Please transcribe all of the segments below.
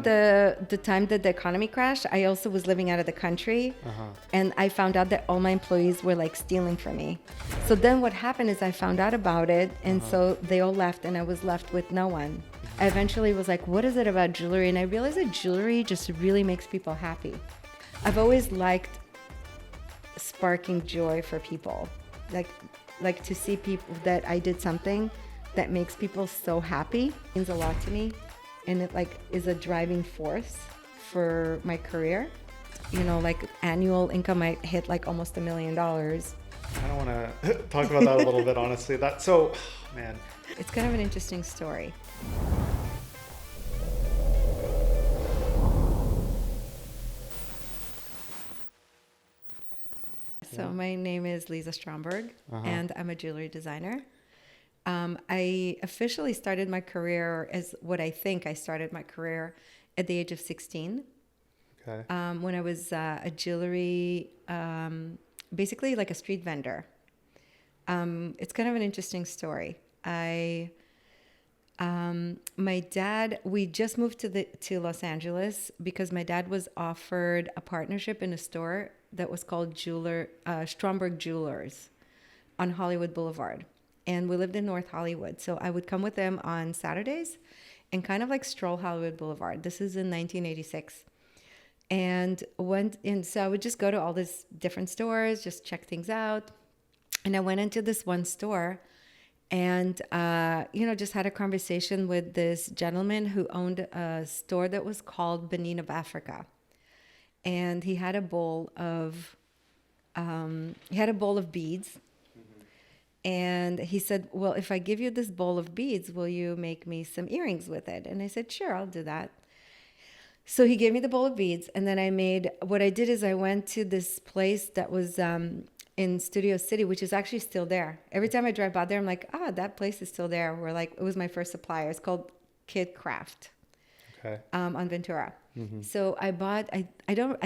around the time that the economy crashed, I also was living out of the country. And I found out that all my employees were like stealing from me. So then what happened is I found out about it. And so they all left and I was left with no one. I eventually was like, what is it about jewelry? And I realized that jewelry just really makes people happy. I've always liked sparking joy for people. Like to see people that I did something that makes people so happy means a lot to me. And it like is a driving force for my career. You know, like annual income, I hit like almost $1 million. I don't want to talk about that a little bit, honestly. That's so, man. It's kind of an interesting story. So my name is Liza Shtromberg, and I'm a jewelry designer. I officially started my career as what I think I started my career at the age of 16. Okay. When I was a jewelry, basically like a street vendor. It's kind of an interesting story. My dad, we just moved to Los Angeles because my dad was offered a partnership in a store that was called Shtromberg Jewelers on Hollywood Boulevard. And we lived in North Hollywood. So I would come with them on Saturdays and kind of like stroll Hollywood Boulevard. This is in 1986. And so I would just go to all these different stores, just check things out. And I went into this one store and, just had a conversation with this gentleman who owned a store that was called Benin of Africa. And he had a bowl of beads. And he said, well, if I give you this bowl of beads, will you make me some earrings with it? And I said, sure, I'll do that. So he gave me the bowl of beads. And then I went to this place that was in Studio City, which is actually still there. Every time I drive by there, I'm like, that place is still there. It was my first supplier. It's called Kid Craft. Okay. On Ventura. So I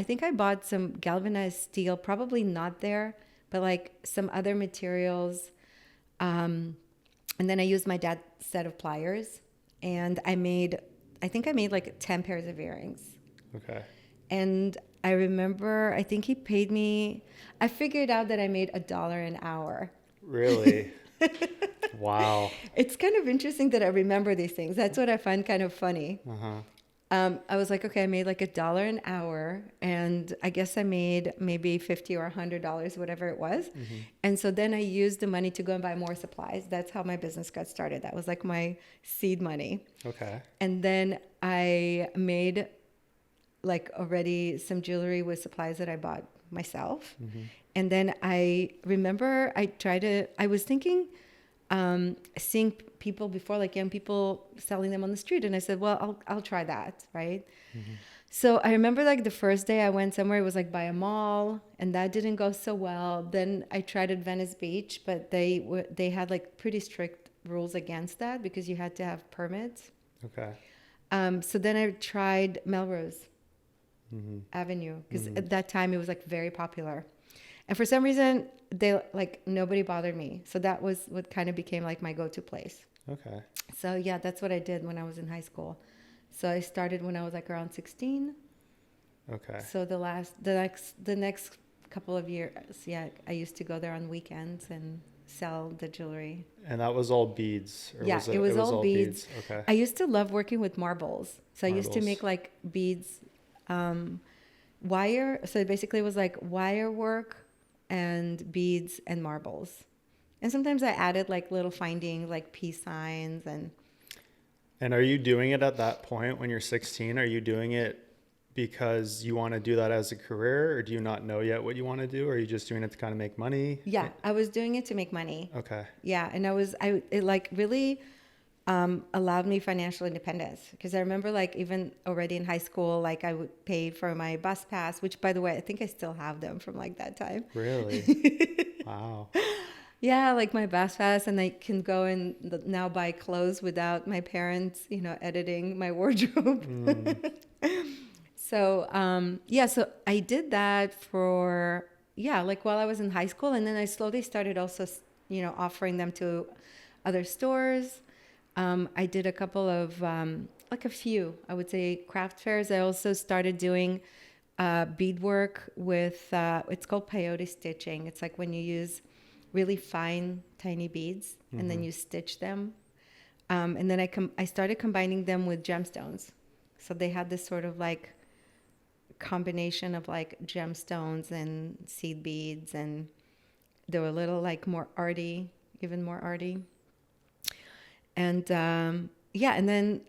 think I bought some galvanized steel, probably not there, but like some other materials. And then I used my dad's set of pliers and I think I made like 10 pairs of earrings. Okay. And I remember, I think he paid me, I figured out that I made $1 an hour. Really? Wow. It's kind of interesting that I remember these things. That's what I find kind of funny. I was like, okay, I made like $1 an hour, and I guess I made maybe $50 or $100, whatever it was. And so then I used the money to go and buy more supplies. That's how my business got started. That was like my seed money. Okay. And then I made like already some jewelry with supplies that I bought myself. And then I remember I was thinking, seeing people before, like young people selling them on the street. And I said, well, I'll try that. Right. So I remember like the first day I went somewhere, it was like by a mall, and that didn't go so well. Then I tried at Venice Beach, but they had like pretty strict rules against that because you had to have permits. Okay. So then I tried Melrose Avenue because at that time it was like very popular. And for some reason, nobody bothered me. So that was what kind of became like my go-to place. Okay. So yeah, that's what I did when I was in high school. So I started when I was like around 16. Okay. So the next couple of years, I used to go there on weekends and sell the jewelry. And that was all beads? Or Yeah, it was all beads. Okay. I used to love working with marbles. So I used to Marbles. make like beads, wire. So it basically was like wire work and beads and marbles. And sometimes I added like little findings like peace signs and... And are you doing it at that point when you're 16? Are you doing it because you want to do that as a career, or do you not know yet what you want to do? Or are you just doing it to kind of make money? Yeah, I was doing it to make money. Okay. Yeah, and it like really allowed me financial independence, because I remember like even already in high school, like I would pay for my bus pass, which by the way, I think I still have them from like that time. Really? Wow. Yeah, like my bus pass, and I can go and now buy clothes without my parents, editing my wardrobe. So, so I did that for, like while I was in high school. And then I slowly started also, offering them to other stores. I did a couple of like a few, I would say, craft fairs. I also started doing beadwork with, it's called peyote stitching. It's like when you use really fine, tiny beads and then you stitch them. And then I started combining them with gemstones. So they had this sort of like combination of like gemstones and seed beads, and they were a little like more arty, even more arty. And yeah, and then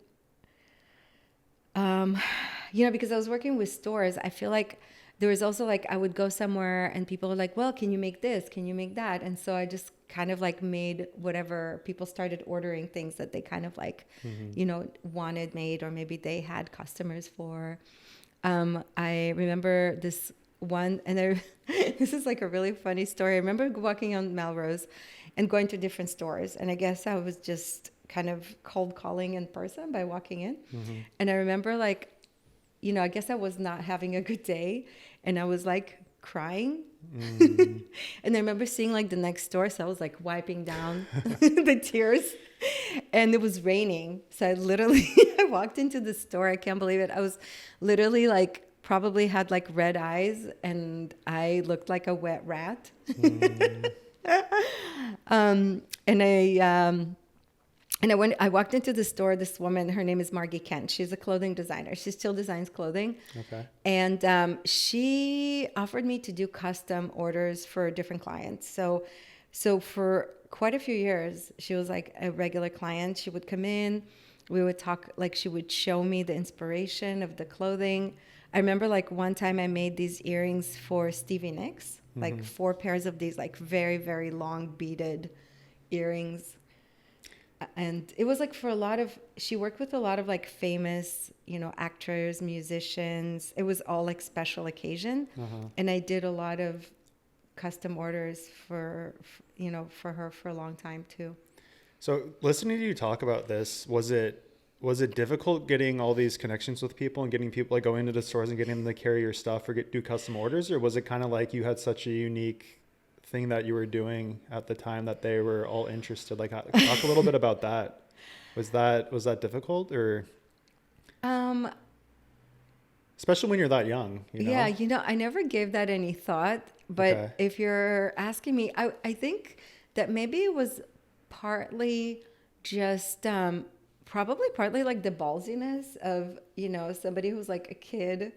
because I was working with stores, I feel like there was also like I would go somewhere and people were like, well, can you make this? Can you make that? And so I just kind of like made whatever people started ordering, things that they kind of like, wanted made, or maybe they had customers for. I remember this one, and this is like a really funny story. I remember walking on Melrose and going to different stores. And I guess I was just kind of cold calling in person by walking in. And I remember like, I guess I was not having a good day, and I was like crying. And I remember seeing like the next store, so I was like wiping down the tears, and it was raining. So I literally I walked into the store. I can't believe it. I was literally like probably had like red eyes, and I looked like a wet rat. And I walked into the store. This woman, her name is Margie Kent. She's a clothing designer. She still designs clothing. Okay. And she offered me to do custom orders for different clients. So for quite a few years, she was like a regular client. She would come in. We would talk, like she would show me the inspiration of the clothing. I remember like one time I made these earrings for Stevie Nicks, like 4 pairs of these like very, very long beaded earrings. And it was like she worked with a lot of like famous, actors, musicians. It was all like special occasion. And I did a lot of custom orders for her for a long time too. So listening to you talk about this, was it difficult getting all these connections with people and getting people like going into the stores and getting them to carry your stuff or do custom orders? Or was it kind of like you had such a unique thing that you were doing at the time that they were all interested? Like talk a little bit about that. Was that difficult, or especially when you're that young, Yeah, I never gave that any thought, but Okay. if you're asking me, I think that maybe it was partly just probably partly like the ballsiness of somebody who's like a kid,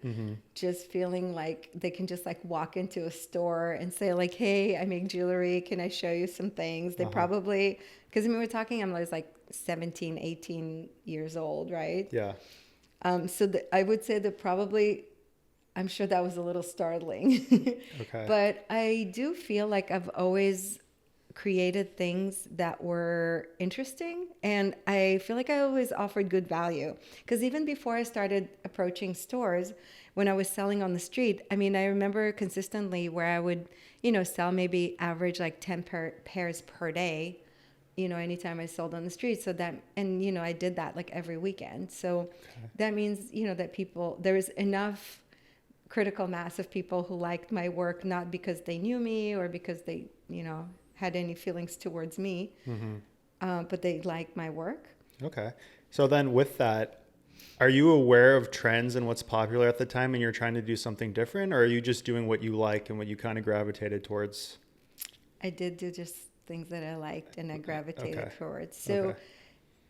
just feeling like they can just like walk into a store and say like, hey, I make jewelry, can I show you some things? They probably, because we're talking, I was like 17, 18 years old, right? Yeah. So I would say that probably, I'm sure that was a little startling. Okay. But I do feel like I've always created things that were interesting, and I feel like I always offered good value, because even before I started approaching stores, when I was selling on the street, I remember consistently where I would sell maybe average like 10 pairs per day, anytime I sold on the street. So that, and I did that like every weekend. So that means that there was enough critical mass of people who liked my work, not because they knew me or because they had any feelings towards me, but they liked my work. Okay. So then with that, are you aware of trends and what's popular at the time and you're trying to do something different, or are you just doing what you like and what you kind of gravitated towards? I did do just things that I liked and I gravitated towards. So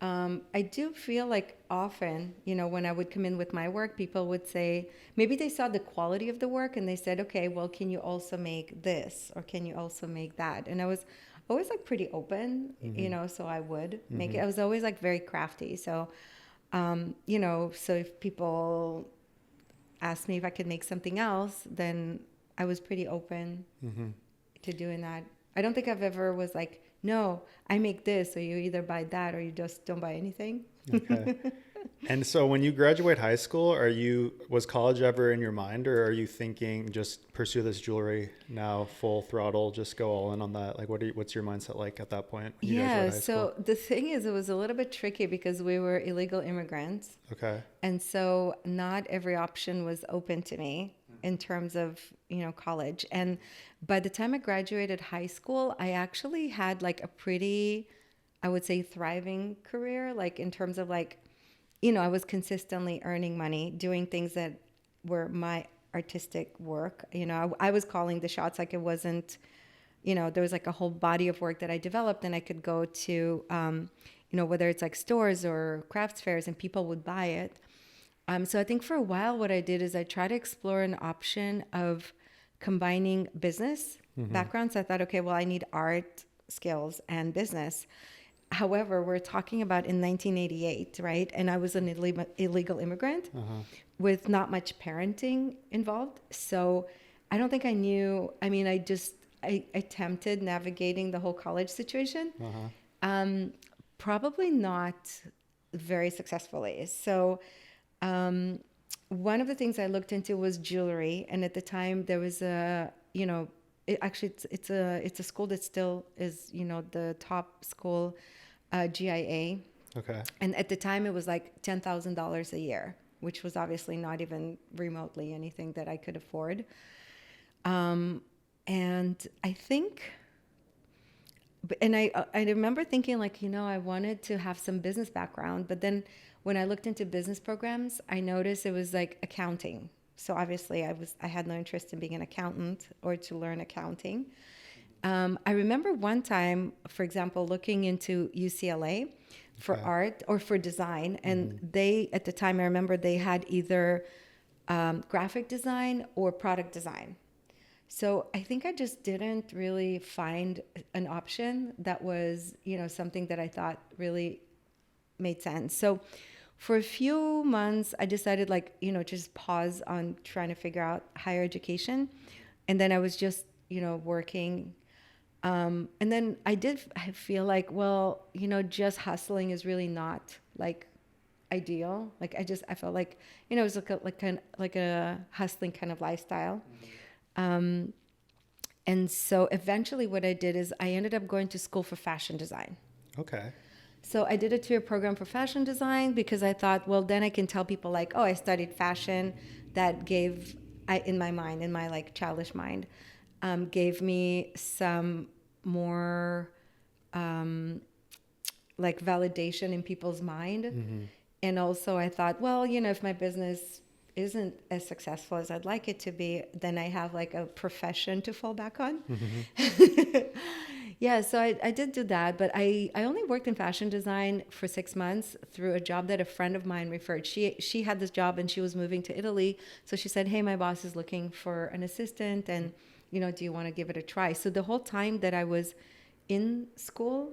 I do feel like often, when I would come in with my work, people would say, maybe they saw the quality of the work and they said, okay, well, can you also make this, or can you also make that? And I was always like pretty open, so I would make it. I was always like very crafty. So, so if people asked me if I could make something else, then I was pretty open to doing that. I don't think I've ever was like, no, I make this, so you either buy that or you just don't buy anything. Okay. And so when you graduate high school, was college ever in your mind, or are you thinking just pursue this jewelry now full throttle, just go all in on that? Like what's your mindset like at that point when you graduate high school? So the thing is, it was a little bit tricky because we were illegal immigrants. Okay. And so not every option was open to me in terms of, college. And by the time I graduated high school, I actually had like a pretty, I would say, thriving career, like in terms of like, I was consistently earning money, doing things that were my artistic work. I was calling the shots. Like, it wasn't, there was like a whole body of work that I developed, and I could go to, whether it's like stores or crafts fairs, and people would buy it. So I think for a while, what I did is I tried to explore an option of combining business backgrounds. I thought, okay, well, I need art skills and business. However, we're talking about in 1988, right? And I was an illegal immigrant with not much parenting involved. So I don't think I knew. I mean, I attempted navigating the whole college situation. Probably not very successfully. So one of the things I looked into was jewelry. And at the time there was it's a school that still is, the top school, GIA. Okay. And at the time it was like $10,000 a year, which was obviously not even remotely anything that I could afford. And I think, and I remember thinking, like, I wanted to have some business background, but then when I looked into business programs, I noticed it was like accounting. So obviously I had no interest in being an accountant or to learn accounting. I remember one time, for example, looking into UCLA for art or for design. And they, at the time, I remember they had either graphic design or product design. So I think I just didn't really find an option that was, something that I thought really made sense. So for a few months, I decided, like, just pause on trying to figure out higher education. And then I was just, working. And then I feel like, well, just hustling is really not like ideal. Like, I felt like, it was like a hustling kind of lifestyle. And so eventually what I did is I ended up going to school for fashion design. Okay. So I did a 2-year program for fashion design because I thought, well, then I can tell people, like, oh, I studied fashion. That in my mind, in my like childish mind, gave me some more like validation in people's mind. And also I thought, well, if my business isn't as successful as I'd like it to be, then I have like a profession to fall back on. Yeah, so I did do that, but I only worked in fashion design for 6 months through a job that a friend of mine referred. She had this job and she was moving to Italy. So she said, hey, my boss is looking for an assistant, and, do you want to give it a try? So the whole time that I was in school,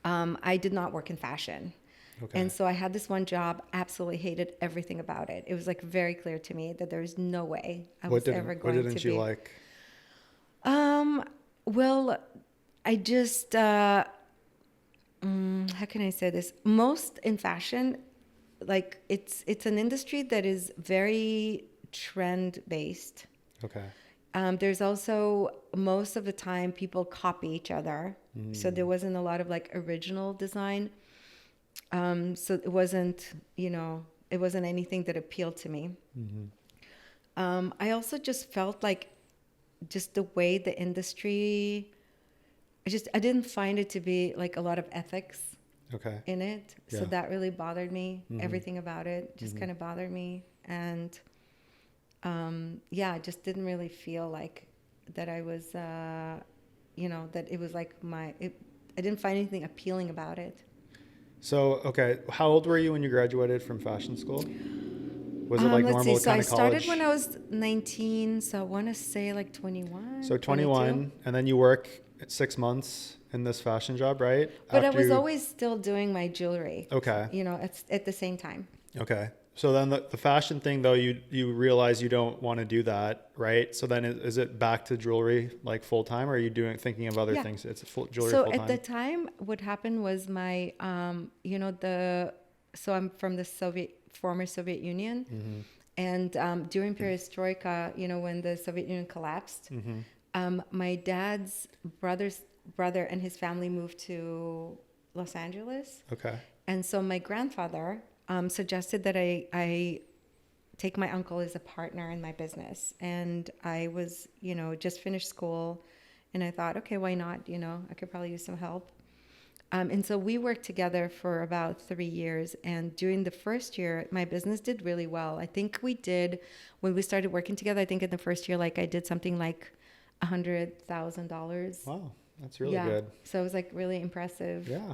I did not work in fashion. Okay. And so I had this one job, absolutely hated everything about it. It was like very clear to me that there was no way I was ever going to be. What didn't you like? Well, I just, how can I say this? Most in fashion, like it's an industry that is very trend based. Okay. There's also, most of the time, people copy each other. So there wasn't a lot of like original design. So it wasn't, it wasn't anything that appealed to me. I also just felt like just the way the industry, I didn't find it to be like a lot of ethics in it. Yeah. So that really bothered me. Everything about it just kind of bothered me. And I just didn't really feel like that I was, that it was like I didn't find anything appealing about it. So, okay, how old were you when you graduated from fashion school? Was it like normal kind of college? So I started when I was 19, so I want to say like 21. So 21, 22. And then you work 6 months in this fashion job, right? But I was always still doing my jewelry. Okay. At the same time. Okay. So then the fashion thing, though, you realize you don't want to do that, right? So then is it back to jewelry like full time, or are you thinking of other things? It's jewelry full time. So at the time, what happened was my, so I'm from the former Soviet Union, and during Perestroika, when the Soviet Union collapsed, my dad's brother and his family moved to Los Angeles. Okay. And so my grandfather suggested that I take my uncle as a partner in my business. And I was, just finished school, and I thought, okay, why not? I could probably use some help. And so we worked together for about 3 years. And during the first year, my business did really well. I think we did, when we started working together, I think in the first year, like I did something like $100,000. Wow, that's really Yeah. good. So it was like really impressive. Yeah.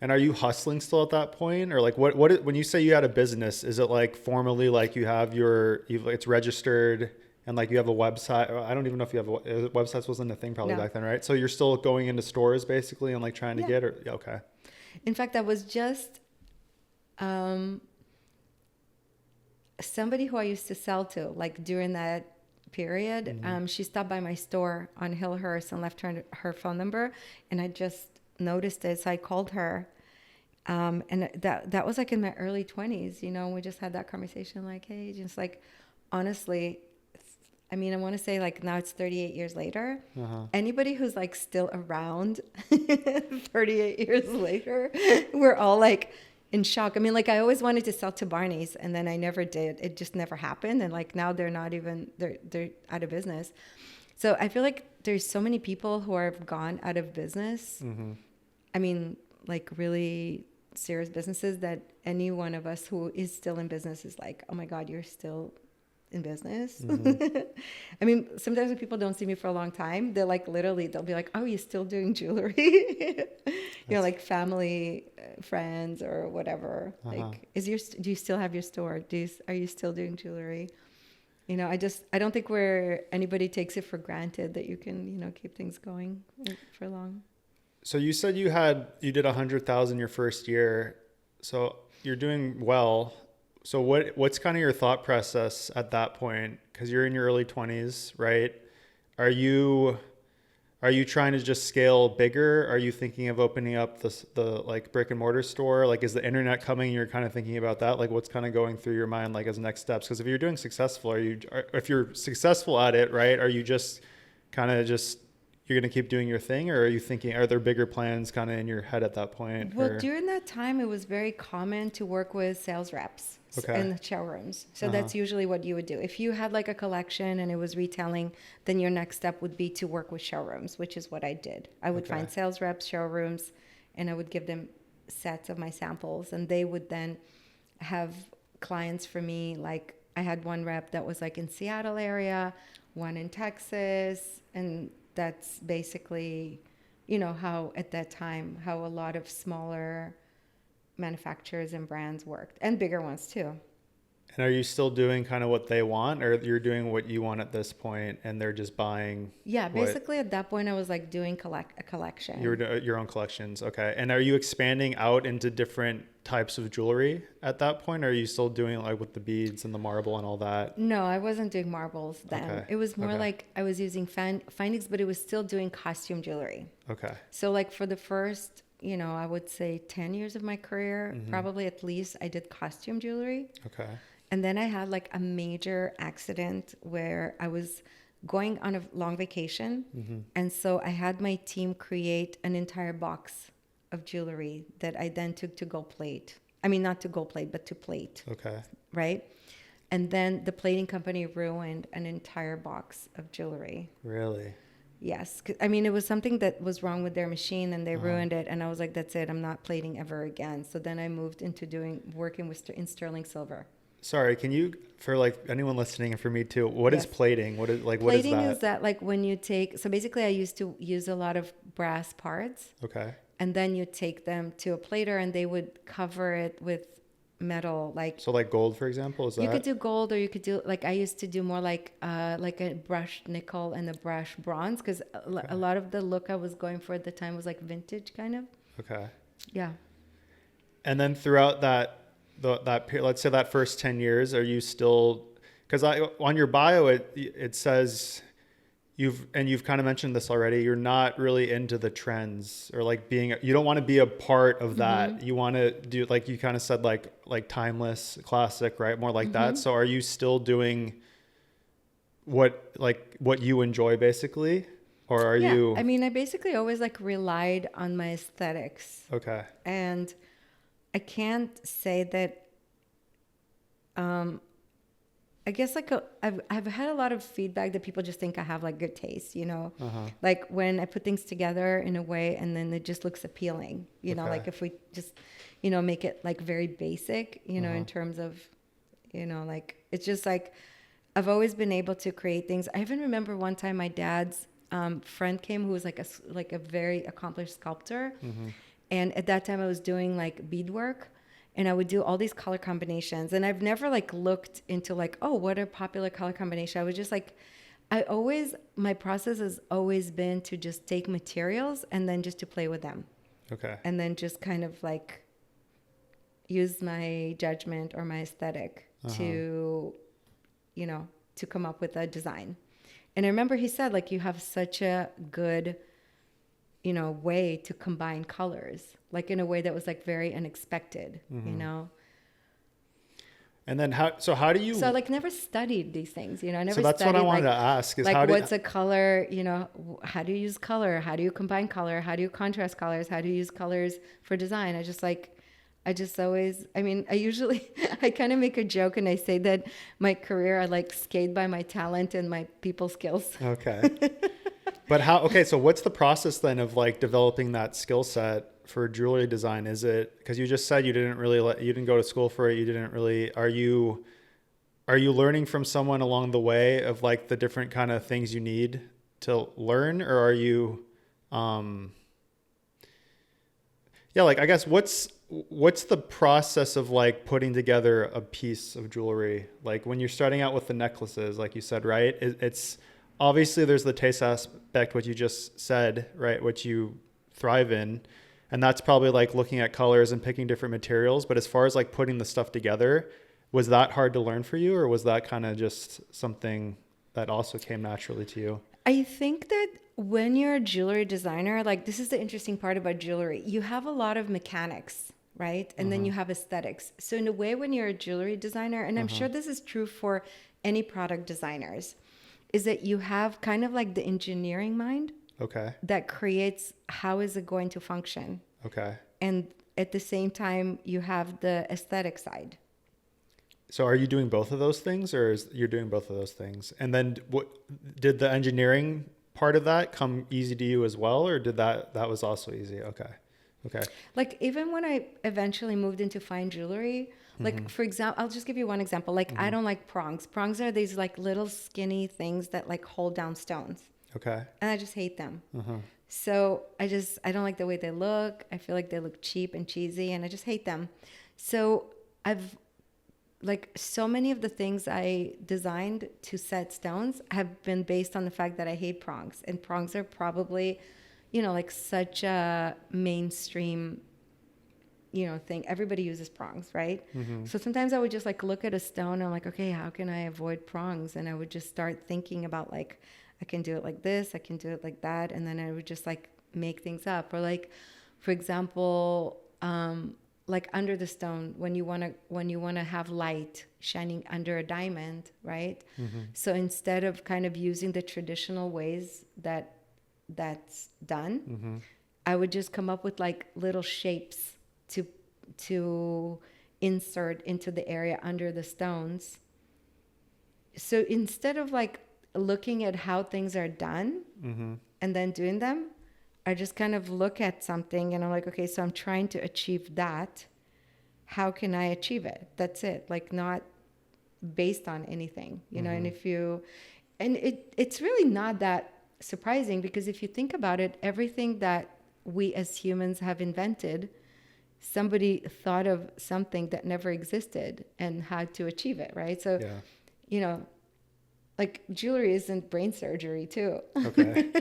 And are you hustling still at that point, or like when you say you had a business, is it like formally like you have it's registered and like you have a website? I don't even know if you have websites wasn't a thing probably No. back then, right? So you're still going into stores basically and like trying to Yeah. get, or yeah, okay. In fact, I was just somebody who I used to sell to, like during that period. She stopped by my store on Hillhurst and left her phone number, and I just noticed it, so I called her. And that was like in my early 20s, you know. We just had that conversation, like, hey, just like, honestly, I mean, I want to say like now it's 38 years later. Anybody who's like still around 38 years later, we're all like in shock. I mean, like I always wanted to sell to Barney's, and then I never did. It just never happened. And like now they're not even, they're out of business. So I feel like there's so many people who have gone out of business. I mean, like really serious businesses, that any one of us who is still in business is like, oh my God, you're still in business. I mean, sometimes when people don't see me for a long time, they're like, literally, they'll be like, oh, you're still doing jewelry? You know, like family, friends or whatever. Like, do you still have your store? Are you still doing jewelry? You know, I don't think anybody takes it for granted that you can, you know, keep things going for long. So you said you did 100,000 your first year. So you're doing well. So what's kind of your thought process at that point? Because you're in your early 20s, right? Are you trying to just scale bigger? Are you thinking of opening up the like brick and mortar store? Like, is the internet coming? You're kind of thinking about that. Like, what's kind of going through your mind, like as next steps? Because if you're doing successful, if you're successful at it, right? Are you just kind of you're going to keep doing your thing, or are there bigger plans kind of in your head at that point? Well, during that time, it was very common to work with sales reps in the showrooms. So that's usually what you would do. If you had like a collection and it was retailing, then your next step would be to work with showrooms, which is what I did. I would find sales reps, showrooms, and I would give them sets of my samples, and they would then have clients for me. Like I had one rep that was like in Seattle area, one in Texas, and that's basically, you know, how at that time, how a lot of smaller manufacturers and brands worked, and bigger ones too. And are you still doing kind of what they want, or you're doing what you want at this point and they're just buying? Yeah, basically at that point I was like doing a collection. Your own collections. Okay. And are you expanding out into different types of jewelry at that point? Or are you still doing like with the beads and the marble and all that? No, I wasn't doing marbles then. Okay. It was more like I was using findings, but it was still doing costume jewelry. Okay. So like for the first, you know, I would say 10 years of my career, probably at least, I did costume jewelry. Okay. And then I had like a major accident where I was going on a long vacation. And so I had my team create an entire box of jewelry that I then took to gold plate. I mean, not to gold plate, but to plate. Okay. Right? And then the plating company ruined an entire box of jewelry. Really? Yes. I mean, it was something that was wrong with their machine and they ruined it. And I was like, that's it. I'm not plating ever again. So then I moved into working in sterling silver. Sorry, can you, for like anyone listening and for me too, what is plating? What is that? Plating is that like when you so basically I used to use a lot of brass parts. Okay. And then you take them to a plater and they would cover it with metal, like. So like gold, for example, is that? You could do gold, or you could do, like I used to do more like a brushed nickel and a brushed bronze, because a lot of the look I was going for at the time was like vintage kind of. Okay. Yeah. And then throughout that period, let's say that first 10 years, are you still, because on your bio it says you've kind of mentioned this already, you're not really into the trends, or like you don't want to be a part of that. You want to do, like you kind of said, like timeless, classic, right? More like that. So are you still doing what you enjoy basically, or are you? I mean, I basically always like relied on my aesthetics. Okay. And I can't say that I guess like I've had a lot of feedback that people just think I have like good taste, you know, Uh-huh. like when I put things together in a way and then it just looks appealing, you know, Okay. like if we just, you know, make it like very basic, you know, Uh-huh. in terms of, you know, like it's just like I've always been able to create things. I even remember one time my dad's friend came who was like a very accomplished sculptor, Mm-hmm. and at that time I was doing like beadwork, and I would do all these color combinations, and I've never like looked into like, oh, what a popular color combination. I was just like, my process has always been to just take materials and then just to play with them, Okay. and then just kind of like use my judgment or my aesthetic Uh-huh. to, you know, to come up with a design. And I remember he said, like, you have such a good, you know, way to combine colors, like in a way that was like very unexpected, you Mm-hmm. know? And then how do So I you, like never studied these things, you know, I so never that's what I studied wanted to ask is like how did, what's a color, you know, how do you use color? How do you combine color? How do you contrast colors? How do you use colors for design? I just always, I mean, I usually, I kind of make a joke and I say that my career, I like skate by my talent and my people skills. okay. But okay, so what's the process then of like developing that skill set for jewelry design? Is it, because you just said you didn't really you didn't go to school for it, you didn't really, are you learning from someone along the way of like the different kind of things you need to learn, or are you, um, yeah, like I guess what's the process of like putting together a piece of jewelry? Like when you're starting out with the necklaces, like you said, right? It's obviously there's the taste aspect, what you just said, right? Which you thrive in. And that's probably like looking at colors and picking different materials. But as far as like putting the stuff together, was that hard to learn for you, or was that kind of just something that also came naturally to you? I think that when you're a jewelry designer, like this is the interesting part about jewelry, you have a lot of mechanics, right? And then Uh-huh. you have aesthetics. So in a way, when you're a jewelry designer, and I'm Uh-huh. sure this is true for any product designers, is that you have kind of like the engineering mind Okay. that creates how is it going to function. Okay. And at the same time, you have the aesthetic side. So are you doing both of those things, or you're doing both of those things? And then what did the engineering part of that come easy to you as well, or did that was also easy? Okay. Okay. Like even when I eventually moved into fine jewelry, Mm-hmm. like for example, I'll just give you one example. Like I Mm-hmm. don't like prongs. Prongs are these like little skinny things that like hold down stones. Okay. And I just hate them. Uh-huh. So I don't like the way they look. I feel like they look cheap and cheesy and I just hate them. So I've like so many of the things I designed to set stones have been based on the fact that I hate prongs. And prongs are probably, you know, like such a mainstream, you know, thing. Everybody uses prongs, right? Mm-hmm. So sometimes I would just like look at a stone and I'm like, okay, how can I avoid prongs? And I would just start thinking about like, I can do it like this, I can do it like that. And then I would just like make things up. Or like, for example, like under the stone when you want to have light shining under a diamond, right? Mm-hmm. So instead of kind of using the traditional ways that's done, Mm-hmm. I would just come up with like little shapes to to insert into the area under the stones. So instead of like looking at how things are done Mm-hmm. and then doing them, I just kind of look at something and I'm like, okay, so I'm trying to achieve that. How can I achieve it? That's it. Like not based on anything, you know. Mm-hmm. And it's really not that surprising because if you think about it, everything that we as humans have invented, somebody thought of something that never existed and had to achieve it, right? So, Yeah. you know, like jewelry isn't brain surgery too. Okay.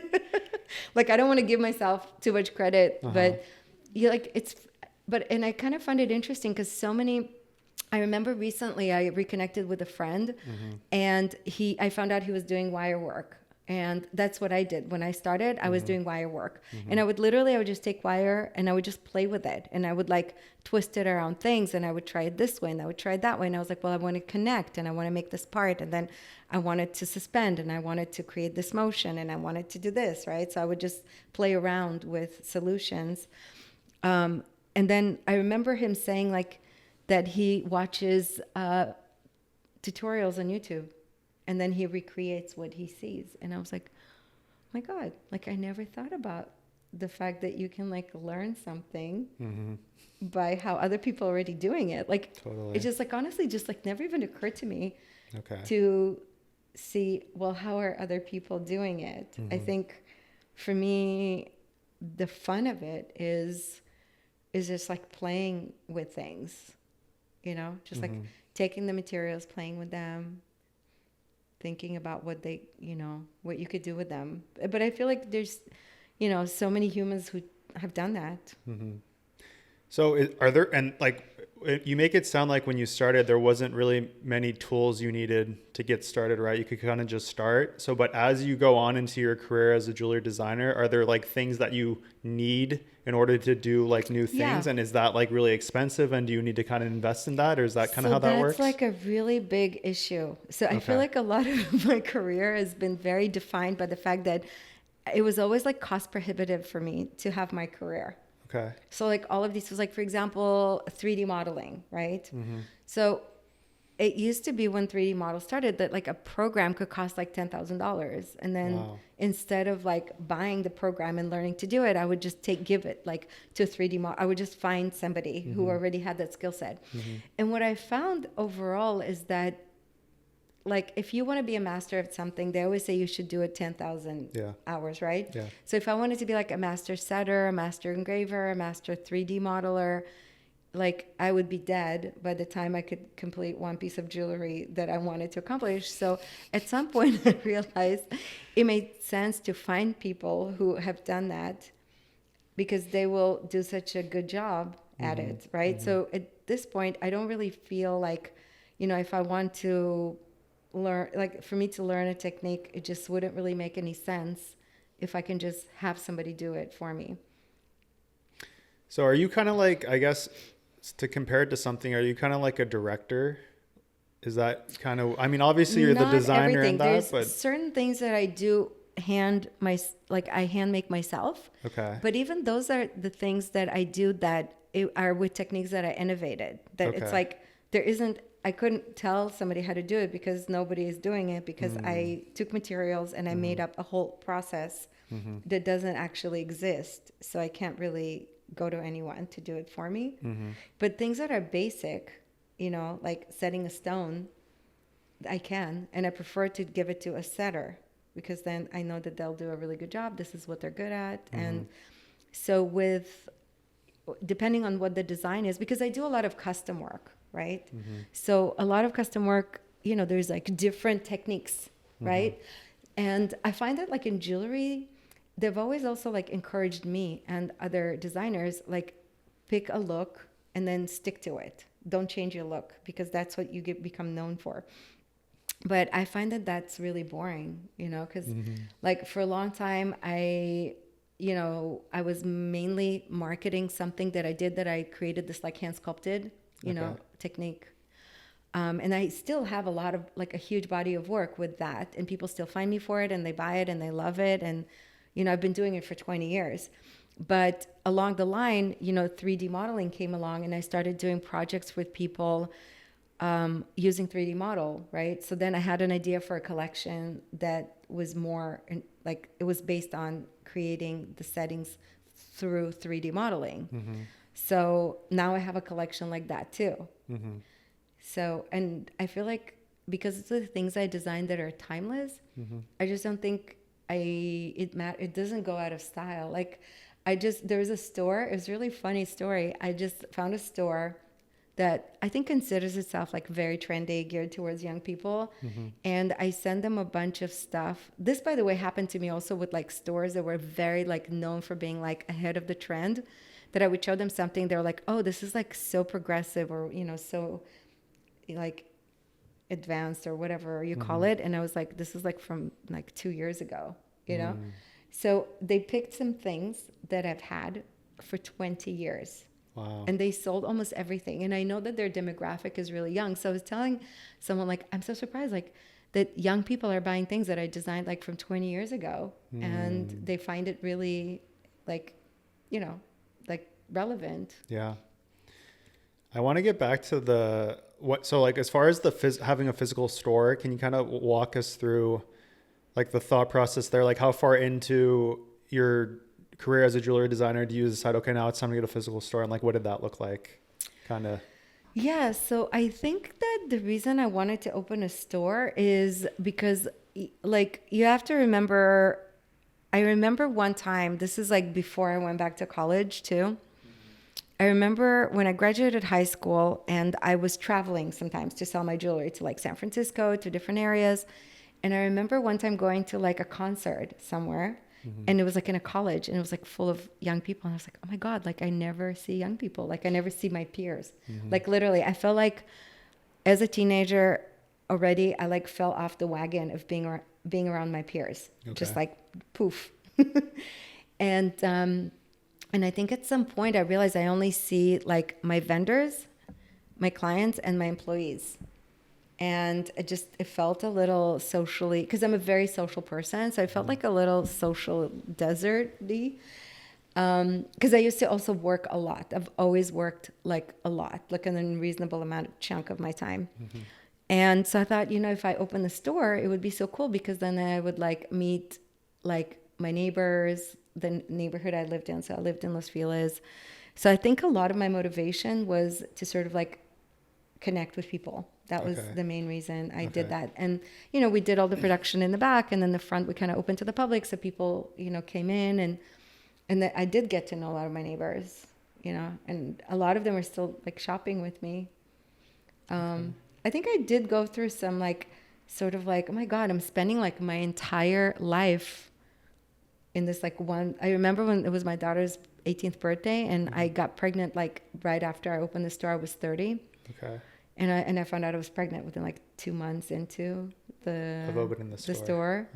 Like I don't want to give myself too much credit, Uh-huh. but you like and I kind of find it interesting because I remember recently I reconnected with a friend Mm-hmm. and I found out he was doing wire work. And that's what I did. When I started, I was Mm-hmm. doing wire work. Mm-hmm. And I would just take wire and I would just play with it. And I would like twist it around things and I would try it this way and I would try it that way. And I was like, well, I want to connect and I want to make this part. And then I wanted to suspend and I wanted to create this motion and I wanted to do this, right? So I would just play around with solutions. And then I remember him saying like that he watches tutorials on YouTube, and then he recreates what he sees. And I was like, oh my God, like I never thought about the fact that you can like learn something by how other people are already doing it. Like Totally. it's just like honestly just like never even occurred to me Okay. to see, well, how are other people doing it? I think for me the fun of it is just like playing with things, you know, just like taking the materials, playing with them, thinking about what they, you know, what you could do with them. But I feel like there's, you know, so many humans who have done that. So are there, and like, you make it sound like when you started, there wasn't really many tools you needed to get started, right? You could kind of just start. So, but as you go on into your career as a jewelry designer, are there like things that you need in order to do like new things? Yeah. And is that like really expensive? And do you need to kind of invest in that? Or is that kind of how that works? So that's like a really big issue. So I feel Okay. like a lot of my career has been very defined by the fact that it was always like cost prohibitive for me to have my career. Okay. So like all of these was like, for example, 3D modeling, right? So it used to be when 3D models started that like a program could cost like $10,000. And then Wow. instead of like buying the program and learning to do it, I would just give it like to a 3D model. I would just find somebody who already had that skill set. And what I found overall is that like if you want to be a master of something, they always say you should do it 10,000 Yeah. hours, right? Yeah. So if I wanted to be like a master setter, a master engraver, a master 3D modeler, like I would be dead by the time I could complete one piece of jewelry that I wanted to accomplish. So at some point I realized it made sense to find people who have done that because they will do such a good job at it, right? So at this point, I don't really feel like, you know, if I want to learn, like for me to learn a technique, it just wouldn't really make any sense if I can just have somebody do it for me. So are you kind of like, I guess to compare it to something, are you kind of like a director? Is that kind of, I mean, obviously you're the Not designer everything. in that, There's but certain things that I do I hand make myself. okay. But even those are the things that I do that are with techniques that I innovated. That it's Okay. like there isn't. I couldn't tell somebody how to do it because nobody is doing it because I took materials and I made up a whole process that doesn't actually exist. So I can't really go to anyone to do it for me. But things that are basic, you know, like setting a stone, I can, and I prefer to give it to a setter because then I know that they'll do a really good job. This is what they're good at. And so depending on what the design is, because I do a lot of custom work, right? So a lot of custom work, you know, there's like different techniques, right? And I find that like in jewelry, they've always also like encouraged me and other designers, like pick a look and then stick to it. Don't change your look because that's what you become known for. But I find that that's really boring, you know, because like for a long time, I was mainly marketing something that I did that I created this like hand sculpted, you know, technique. And I still have a lot of like a huge body of work with that. And people still find me for it and they buy it and they love it. And, you know, I've been doing it for 20 years. But along the line, you know, 3D modeling came along and I started doing projects with people using 3D model, right? So then I had an idea for a collection that was more like it was based on creating the settings through 3D modeling. So now I have a collection like that too. So, and I feel like because it's the things I designed that are timeless, I just don't think it doesn't go out of style. Like there was a store, it was a really funny story. I just found a store that I think considers itself like very trendy, geared towards young people. And I send them a bunch of stuff. This, by the way, happened to me also with like stores that were very like known for being like ahead of the trend, that I would show them something. They're like, oh, this is like so progressive or, you know, so like advanced or whatever you call it. And I was like, this is like from like 2 years ago, you know? So they picked some things that I've had for 20 years. Wow. And they sold almost everything. And I know that their demographic is really young. So I was telling someone like, I'm so surprised like that young people are buying things that I designed like from 20 years ago. And they find it really like, you know, like relevant. Yeah. I want to get back to the so like as far as the having a physical store, can you kind of walk us through like the thought process there? Like how far into your career as a jewelry designer do you decide, okay, now it's time to get a physical store, and like what did that look like? Kind of. Yeah, so I think that the reason I wanted to open a store is because, like, you have to remember, I remember one time, this is like before I went back to college too. I remember when I graduated high school and I was traveling sometimes to sell my jewelry to like San Francisco, to different areas. And I remember one time going to like a concert somewhere, and it was like in a college, and it was like full of young people. And I was like, oh my God, like I never see young people. Like I never see my peers. Like literally, I felt like as a teenager already, I like fell off the wagon of being around my peers. Just like poof. And I think at some point I realized I only see like my vendors, my clients, and my employees. And it felt a little socially, because I'm a very social person, so I felt like a little social deserty. Because I used to also work a lot. I've always worked like a lot, like an unreasonable chunk of my time. And so I thought, if I open the store, it would be so cool, because then I would like meet like my neighbors, the neighborhood I lived in. So I lived in Los Feliz. So I think a lot of my motivation was to sort of like connect with people. That was the main reason I did that. And, we did all the production in the back, and then the front we kind of opened to the public. So people, came in, and I did get to know a lot of my neighbors, and a lot of them are still like shopping with me. I think I did go through some like, sort of like, oh my God, I'm spending like my entire life in this like one. I remember when it was my daughter's 18th birthday, and I got pregnant like right after I opened the store. I was 30. Okay. And I found out I was pregnant within like 2 months into of opening the store.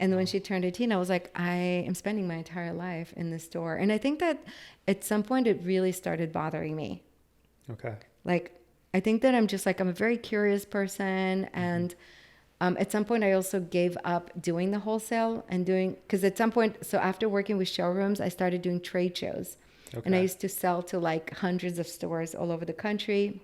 And when she turned 18, I was like, I am spending my entire life in this store. And I think that at some point it really started bothering me. Okay. Like, I think that I'm a very curious person. And at some point I also gave up doing the wholesale because at some point, so after working with showrooms, I started doing trade shows. Okay. And I used to sell to like hundreds of stores all over the country.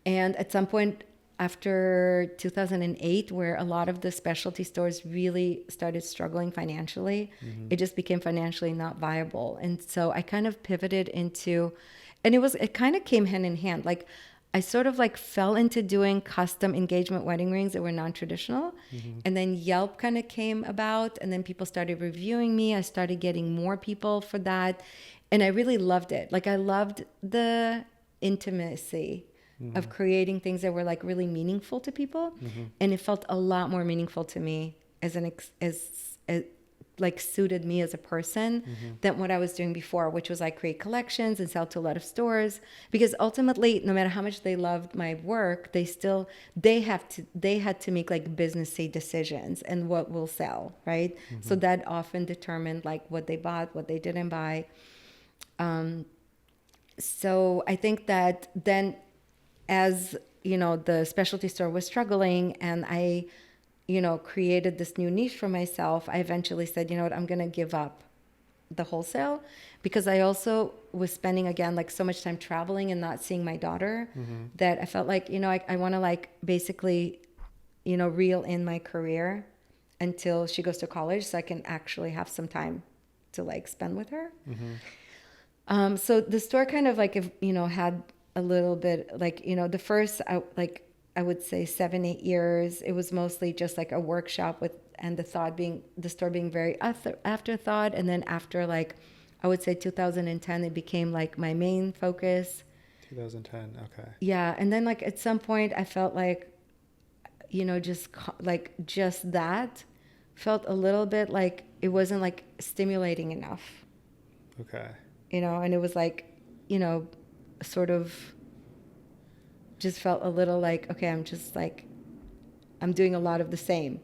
And at some point after 2008, where a lot of the specialty stores really started struggling financially, it just became financially not viable. And so I kind of pivoted into, and it kind of came hand in hand. Like I sort of like fell into doing custom engagement wedding rings that were non-traditional. And then Yelp kind of came about, and then people started reviewing me. I started getting more people for that. And I really loved it. Like I loved the intimacy of creating things that were like really meaningful to people. And it felt a lot more meaningful to me as like suited me as a person than what I was doing before, which was like create collections and sell to a lot of stores. Because ultimately, no matter how much they loved my work, they had to make like businessy decisions and what will sell, right? So that often determined like what they bought, what they didn't buy. So I think that then as, the specialty store was struggling and I, created this new niche for myself, I eventually said, you know what, I'm going to give up the wholesale, because I also was spending again, like so much time traveling and not seeing my daughter that I felt like, I want to like basically, reel in my career until she goes to college so I can actually have some time to like spend with her. So the store kind of like, had a little bit like, the first, I would say 7-8 years, it was mostly just like a workshop and the store being very afterthought. And then after like, I would say 2010, it became like my main focus. 2010. Okay. Yeah. And then like at some point I felt like, just that felt a little bit like it wasn't like stimulating enough. Okay. And it was like, sort of just felt a little like, okay, I'm doing a lot of the same,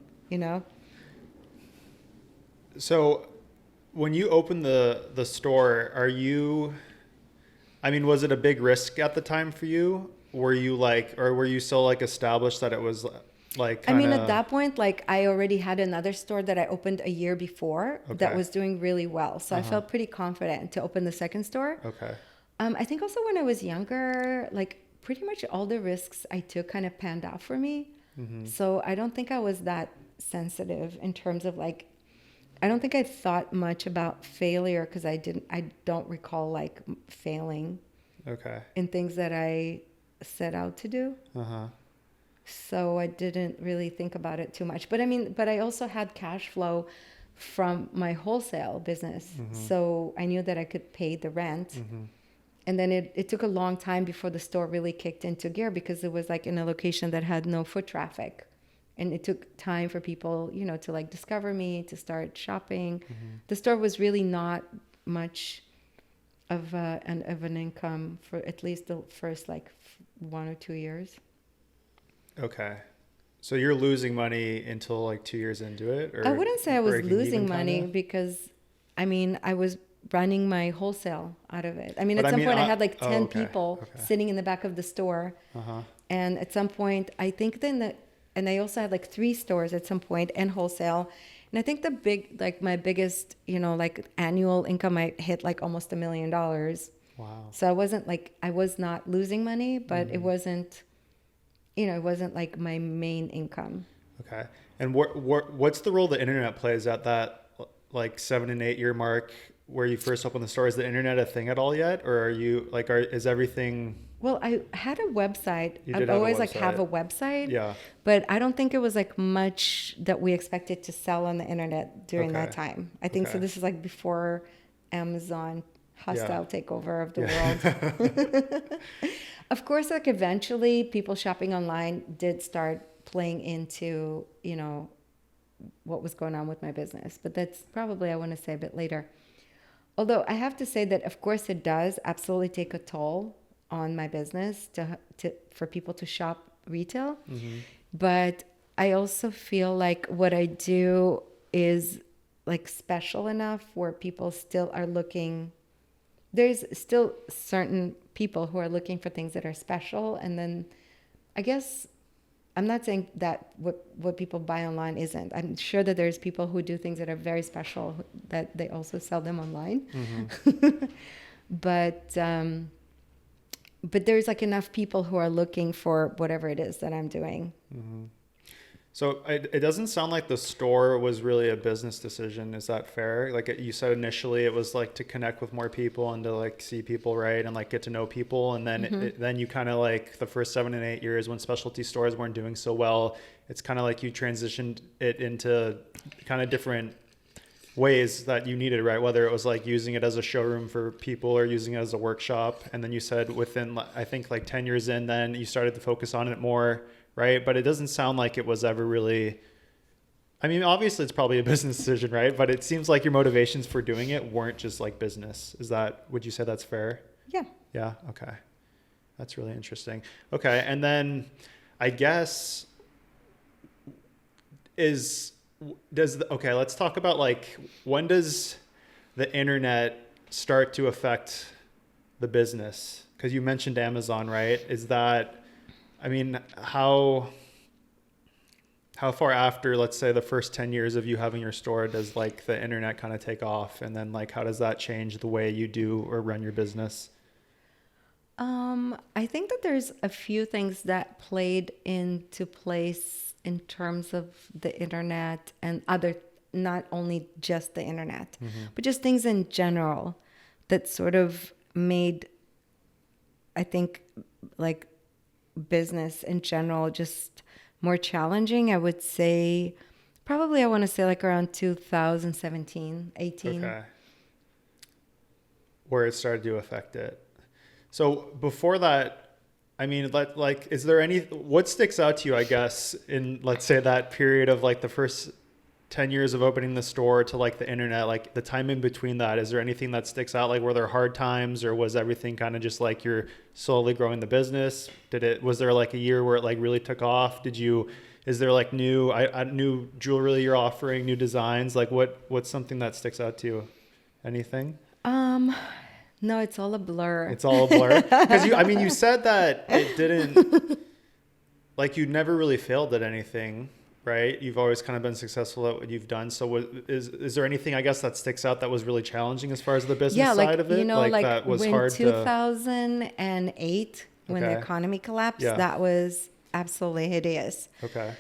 So when you opened the store, was it a big risk at the time for you? Were you so like established that it was like kinda... at that point, like I already had another store that I opened a year before that was doing really well. So I felt pretty confident to open the second store. Okay. I think also when I was younger, like pretty much all the risks I took kind of panned out for me. So I don't think I was that sensitive in terms of like, I don't think I thought much about failure because I don't recall like failing Okay. in things that I set out to do. Uh-huh. So I didn't really think about it too much. But I mean, but I also had cash flow from my wholesale business. So I knew that I could pay the rent. And then it took a long time before the store really kicked into gear because it was like in a location that had no foot traffic. And it took time for people, you know, to like discover me, to start shopping. The store was really not much of an income for at least the first like 1 or 2 years. Okay. So you're losing money until like 2 years into it? Or I wouldn't say I was breaking losing even, money kinda? because, I mean, I was running my wholesale out of it. I mean, But at I some mean, point I had like 10 okay. people Okay. sitting in the back of the store. Uh-huh. And at some point, I think and I also had like 3 stores at some point and wholesale. And I think my biggest, you know, like annual income, I hit like almost $1 million. Wow. So I was not losing money, but it wasn't, you know, it wasn't like my main income. Okay. And what's the role the internet plays at that like 7 and 8 year mark where you first opened the store? Is the internet a thing at all yet? Or are you like, is everything... Well, I had a website. You I'd did have a always like have a website. website. Yeah. But I don't think it was like much that we expected to sell on the internet during that Okay. time. I think so. Okay. This is like before Amazon hostile takeover of the world. Of course, like eventually people shopping online did start playing into, you know, what was going on with my business. But that's probably, I want to say a bit later. Although I have to say that, of course, it does absolutely take a toll on my business for people to shop retail. But I also feel like what I do is like special enough where people still are looking. There's still certain people who are looking for things that are special. And then I guess I'm not saying that what people buy online isn't. I'm sure that there's people who do things that are very special that they also sell them online. But there's like enough people who are looking for whatever it is that I'm doing. So it doesn't sound like the store was really a business decision. Is that fair? Like you said initially, it was like to connect with more people and to like see people, right? And like get to know people. And then then you kind of like the first 7 and 8 years when specialty stores weren't doing so well, it's kind of like you transitioned it into kind of different ways that you needed, right? Whether it was like using it as a showroom for people or using it as a workshop. And then you said within, I think like 10 years in, then you started to focus on it more, right? But it doesn't sound like it was ever really, I mean, obviously it's probably a business decision, right? But it seems like your motivations for doing it weren't just like business. Would you say that's fair? Yeah. Yeah. Okay. That's really interesting. Okay. And then I guess okay, let's talk about like, when does the internet start to affect the business? Because you mentioned Amazon, right? Is that, I mean, how far after, let's say, the first 10 years of you having your store does like the internet kind of take off? And then like, how does that change the way you do or run your business? I think that there's a few things that played into place in terms of the internet and not only just the internet, but just things in general that sort of made, I think, like business in general just more challenging. I would say probably, I want to say like around 2017, 18. Okay. Where it started to affect it. So before that, I mean, is there what sticks out to you, I guess, in, let's say, that period of like the first 10 years of opening the store to like the internet, like the time in between that? Is there anything that sticks out? Like, were there hard times, or was everything kind of just like you're slowly growing the business? Was there like a year where it like really took off? Is there like new jewelry you're offering, new designs? Like what's something that sticks out to you? Anything? No, it's all a blur. It's all a blur. Because you said that it didn't, like, you never really failed at anything, right? You've always kind of been successful at what you've done. So is there anything, I guess, that sticks out that was really challenging as far as the business side of it? You know, like that was when hard 2008 when the Okay. economy collapsed. Yeah. That was absolutely hideous. Okay.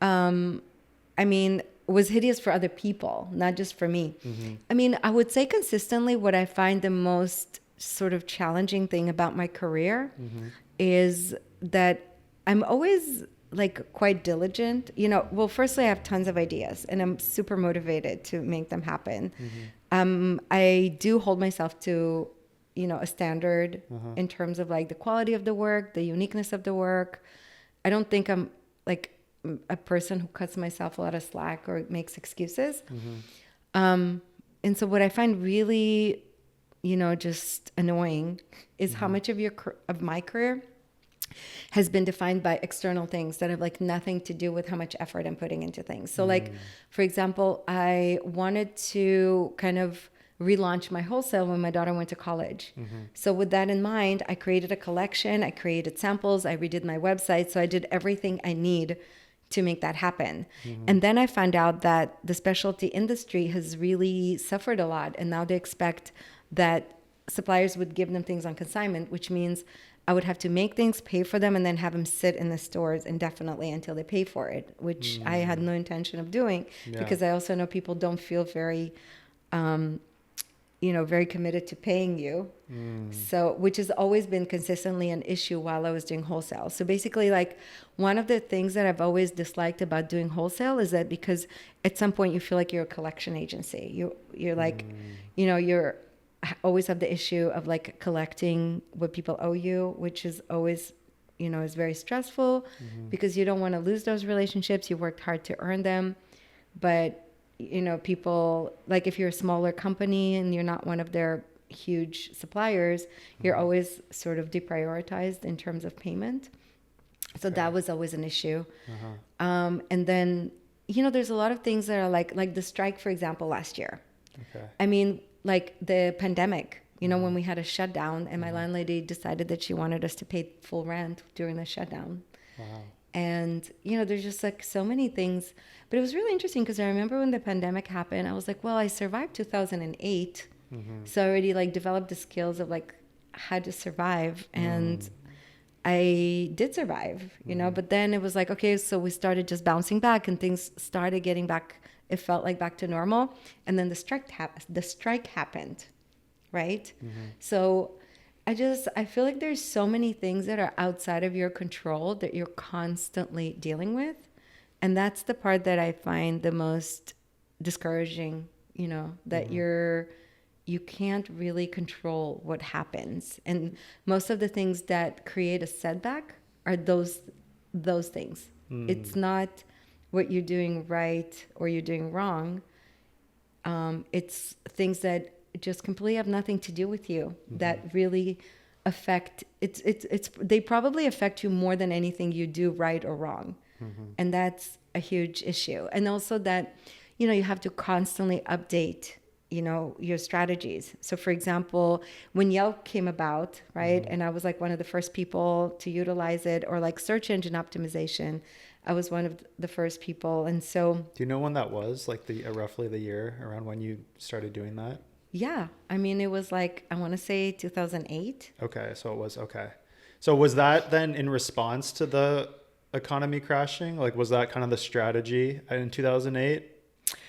I mean, it was hideous for other people, not just for me. Mm-hmm. I mean, I would say consistently what I find the most sort of challenging thing about my career Mm-hmm. is that I'm always like quite diligent. You know, well, firstly, I have tons of ideas and I'm super motivated to make them happen. I do hold myself to, you know, a standard in terms of like the quality of the work, the uniqueness of the work. I don't think I'm like a person who cuts myself a lot of slack or makes excuses. And so what I find really, you know, just annoying is how much of of my career has been defined by external things that have like nothing to do with how much effort I'm putting into things. So like, for example, I wanted to kind of relaunch my wholesale when my daughter went to college. So with that in mind, I created a collection, I created samples, I redid my website. So I did everything I need to make that happen. And then I found out that the specialty industry has really suffered a lot. And now they expect that suppliers would give them things on consignment, which means I would have to make things, pay for them, and then have them sit in the stores indefinitely until they pay for it, which I had no intention of doing because I also know people don't feel very, you know, very committed to paying you. So, which has always been consistently an issue while I was doing wholesale. So basically, like one of the things that I've always disliked about doing wholesale is that because at some point you feel like you're a collection agency. You're like, you know, you're always have the issue of like collecting what people owe you, which is always, you know, is very stressful because you don't want to lose those relationships. You worked hard to earn them, but you know, people like if you're a smaller company and you're not one of their huge suppliers, you're always sort of deprioritized in terms of payment. So that was always an issue. And then, you know, there's a lot of things that are like the strike, for example, last year. I mean, like the pandemic, you know, when we had a shutdown and my landlady decided that she wanted us to pay full rent during the shutdown. And, you know, there's just like so many things. But it was really interesting because I remember when the pandemic happened, I was like, well, I survived 2008. So I already like developed the skills of like how to survive. And I did survive, you know, but then it was like, okay, so we started just bouncing back and things started getting back. It felt like back to normal. And then the strike happened, right? So I feel like there's so many things that are outside of your control that you're constantly dealing with. And that's the part that I find the most discouraging, you know, that you can't really control what happens. And most of the things that create a setback are those things. It's not what you're doing right or you're doing wrong. It's things that just completely have nothing to do with you that really affect they probably affect you more than anything you do right or wrong. And that's a huge issue. And also that, you know, you have to constantly update, you know, your strategies. So for example, when Yelp came about, right? And I was like one of the first people to utilize it, or like search engine optimization. I was one of the first people. And so, Do you know when that was? Like the roughly the year around when you started doing that? yeah, I mean, it was like, I want to say 2008. Okay, so it was okay. So was that then in response to the economy crashing? Like, was that kind of the strategy in 2008?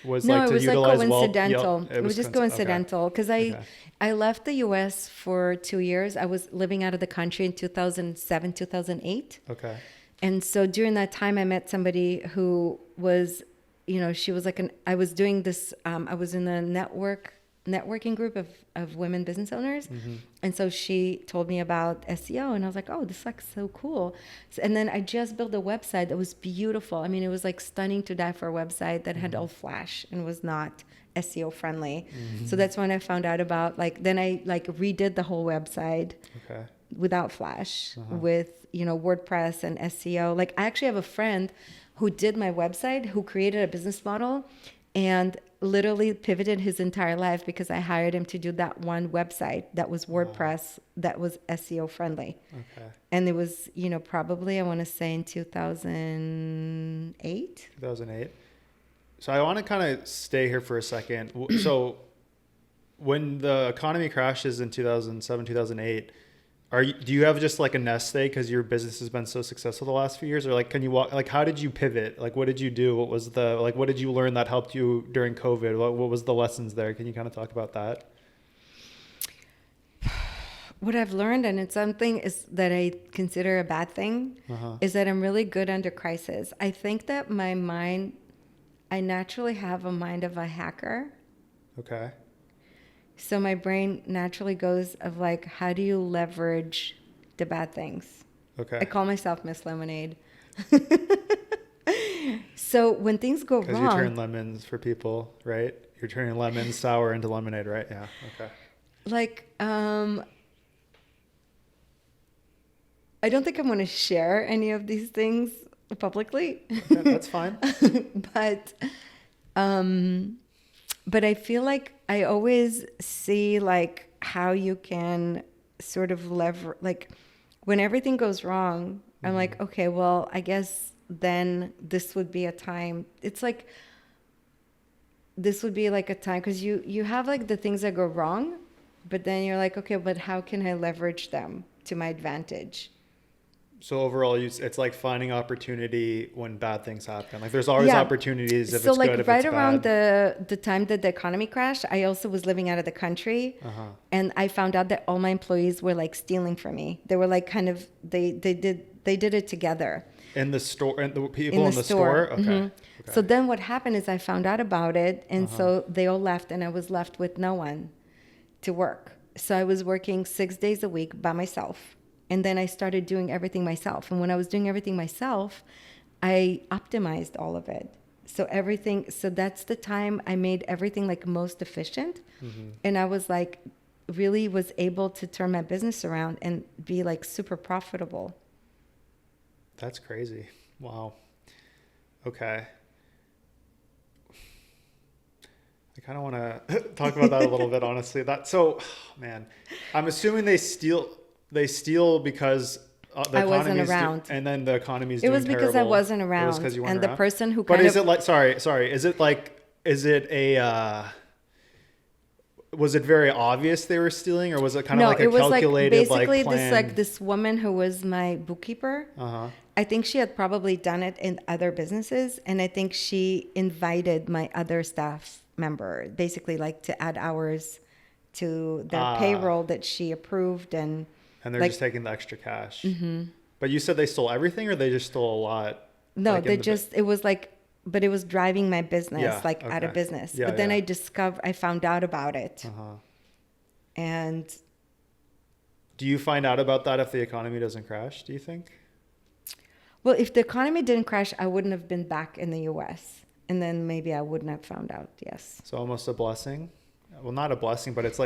Was No, like it to was like utilize coincidental. It was just okay. coincidental because Okay. I left the US for 2 years. I was living out of the country in 2007, 2008. Okay. And so during that time, I met somebody who was, you know, she was like I was doing this, I was in a networking group of women business owners. And so she told me about SEO and I was like, oh, this looks so cool. And then I just built a website that was beautiful. I mean, it was like stunning to die for a website that had all Flash and was not SEO friendly. So that's when I found out about then I like redid the whole website without Flash with, you know, WordPress and SEO. Like I actually have a friend who did my website, who created a business model and literally pivoted his entire life because I hired him to do that one website that was WordPress, that was SEO friendly. Okay. And it was, you know, probably I want to say in 2008. 2008. So I want to kind of stay here for a second. So when the economy crashes in 2007, 2008, Do you have just like a nest egg because your business has been so successful the last few years, or like can you walk, like how did you pivot, like what did you do, what was the, like what did you learn that helped you during COVID, what was the lessons there? Can you kind of talk about that? What I've learned, and it's something is that I consider a bad thing, is that I'm really good under crisis. I think that my mind, I naturally have a mind of a hacker. Okay. So my brain naturally goes of like, how do you leverage the bad things? Okay. I call myself Miss Lemonade. So when things go Because wrong, you turn lemons for people, right? You're turning lemon sour into lemonade, right? Yeah. Okay. like, I don't think I'm going to share any of these things publicly. Okay, that's fine. but um but I feel like I always see like how you can sort of lever, like when everything goes wrong, I'm like, okay, well, I guess then this would be a time. It's like this would be like a time because you have like the things that go wrong, but then you're like, okay, but how can I leverage them to my advantage? So overall, it's like finding opportunity when bad things happen. Like there's always Yeah. opportunities if So it's like good, if right it's around bad. the time that the economy crashed, I also was living out of the country, Uh-huh. and I found out that all my employees were like stealing from me. They were like kind of they did it together In the store, and the people in in the the store. store? Okay. Mhm. Okay. So then what happened is I found out about it, and so they all left, and I was left with no one to work. So I was working 6 days a week by myself. And then I started doing everything myself. And when I was doing everything myself, I optimized all of it. So everything, so that's the time I made everything like most efficient. And I was like, really was able to turn my business around and be like super profitable. That's crazy. Wow. Okay. I kind of want to talk about that a little bit, honestly. Man, I'm assuming they steal because the I wasn't economy's around. and then the economy's It doing was because I terrible. wasn't It was around. because you weren't And the around. person who But kind is of, it like, sorry, is it a, was it very obvious they were stealing, or was it kind of no, like a it was like calculated, basically plan? this woman who was my bookkeeper. Uh-huh. I think she had probably done it in other businesses, and I think she invited my other staff member, basically like to add hours to their payroll that she approved, and And they're like just taking the extra cash. But you said they stole everything, or they just stole a lot? no, like they just it was like, but it was driving my business Yeah, like out of okay. business. Yeah, But then yeah. I found out about it, Uh-huh. and Do you find out about that if the economy doesn't crash, do you think? well, if the economy didn't crash, I wouldn't have been back in the U.S. And then maybe I wouldn't have found out. Yes. So almost a blessing. Well, not a blessing, but it's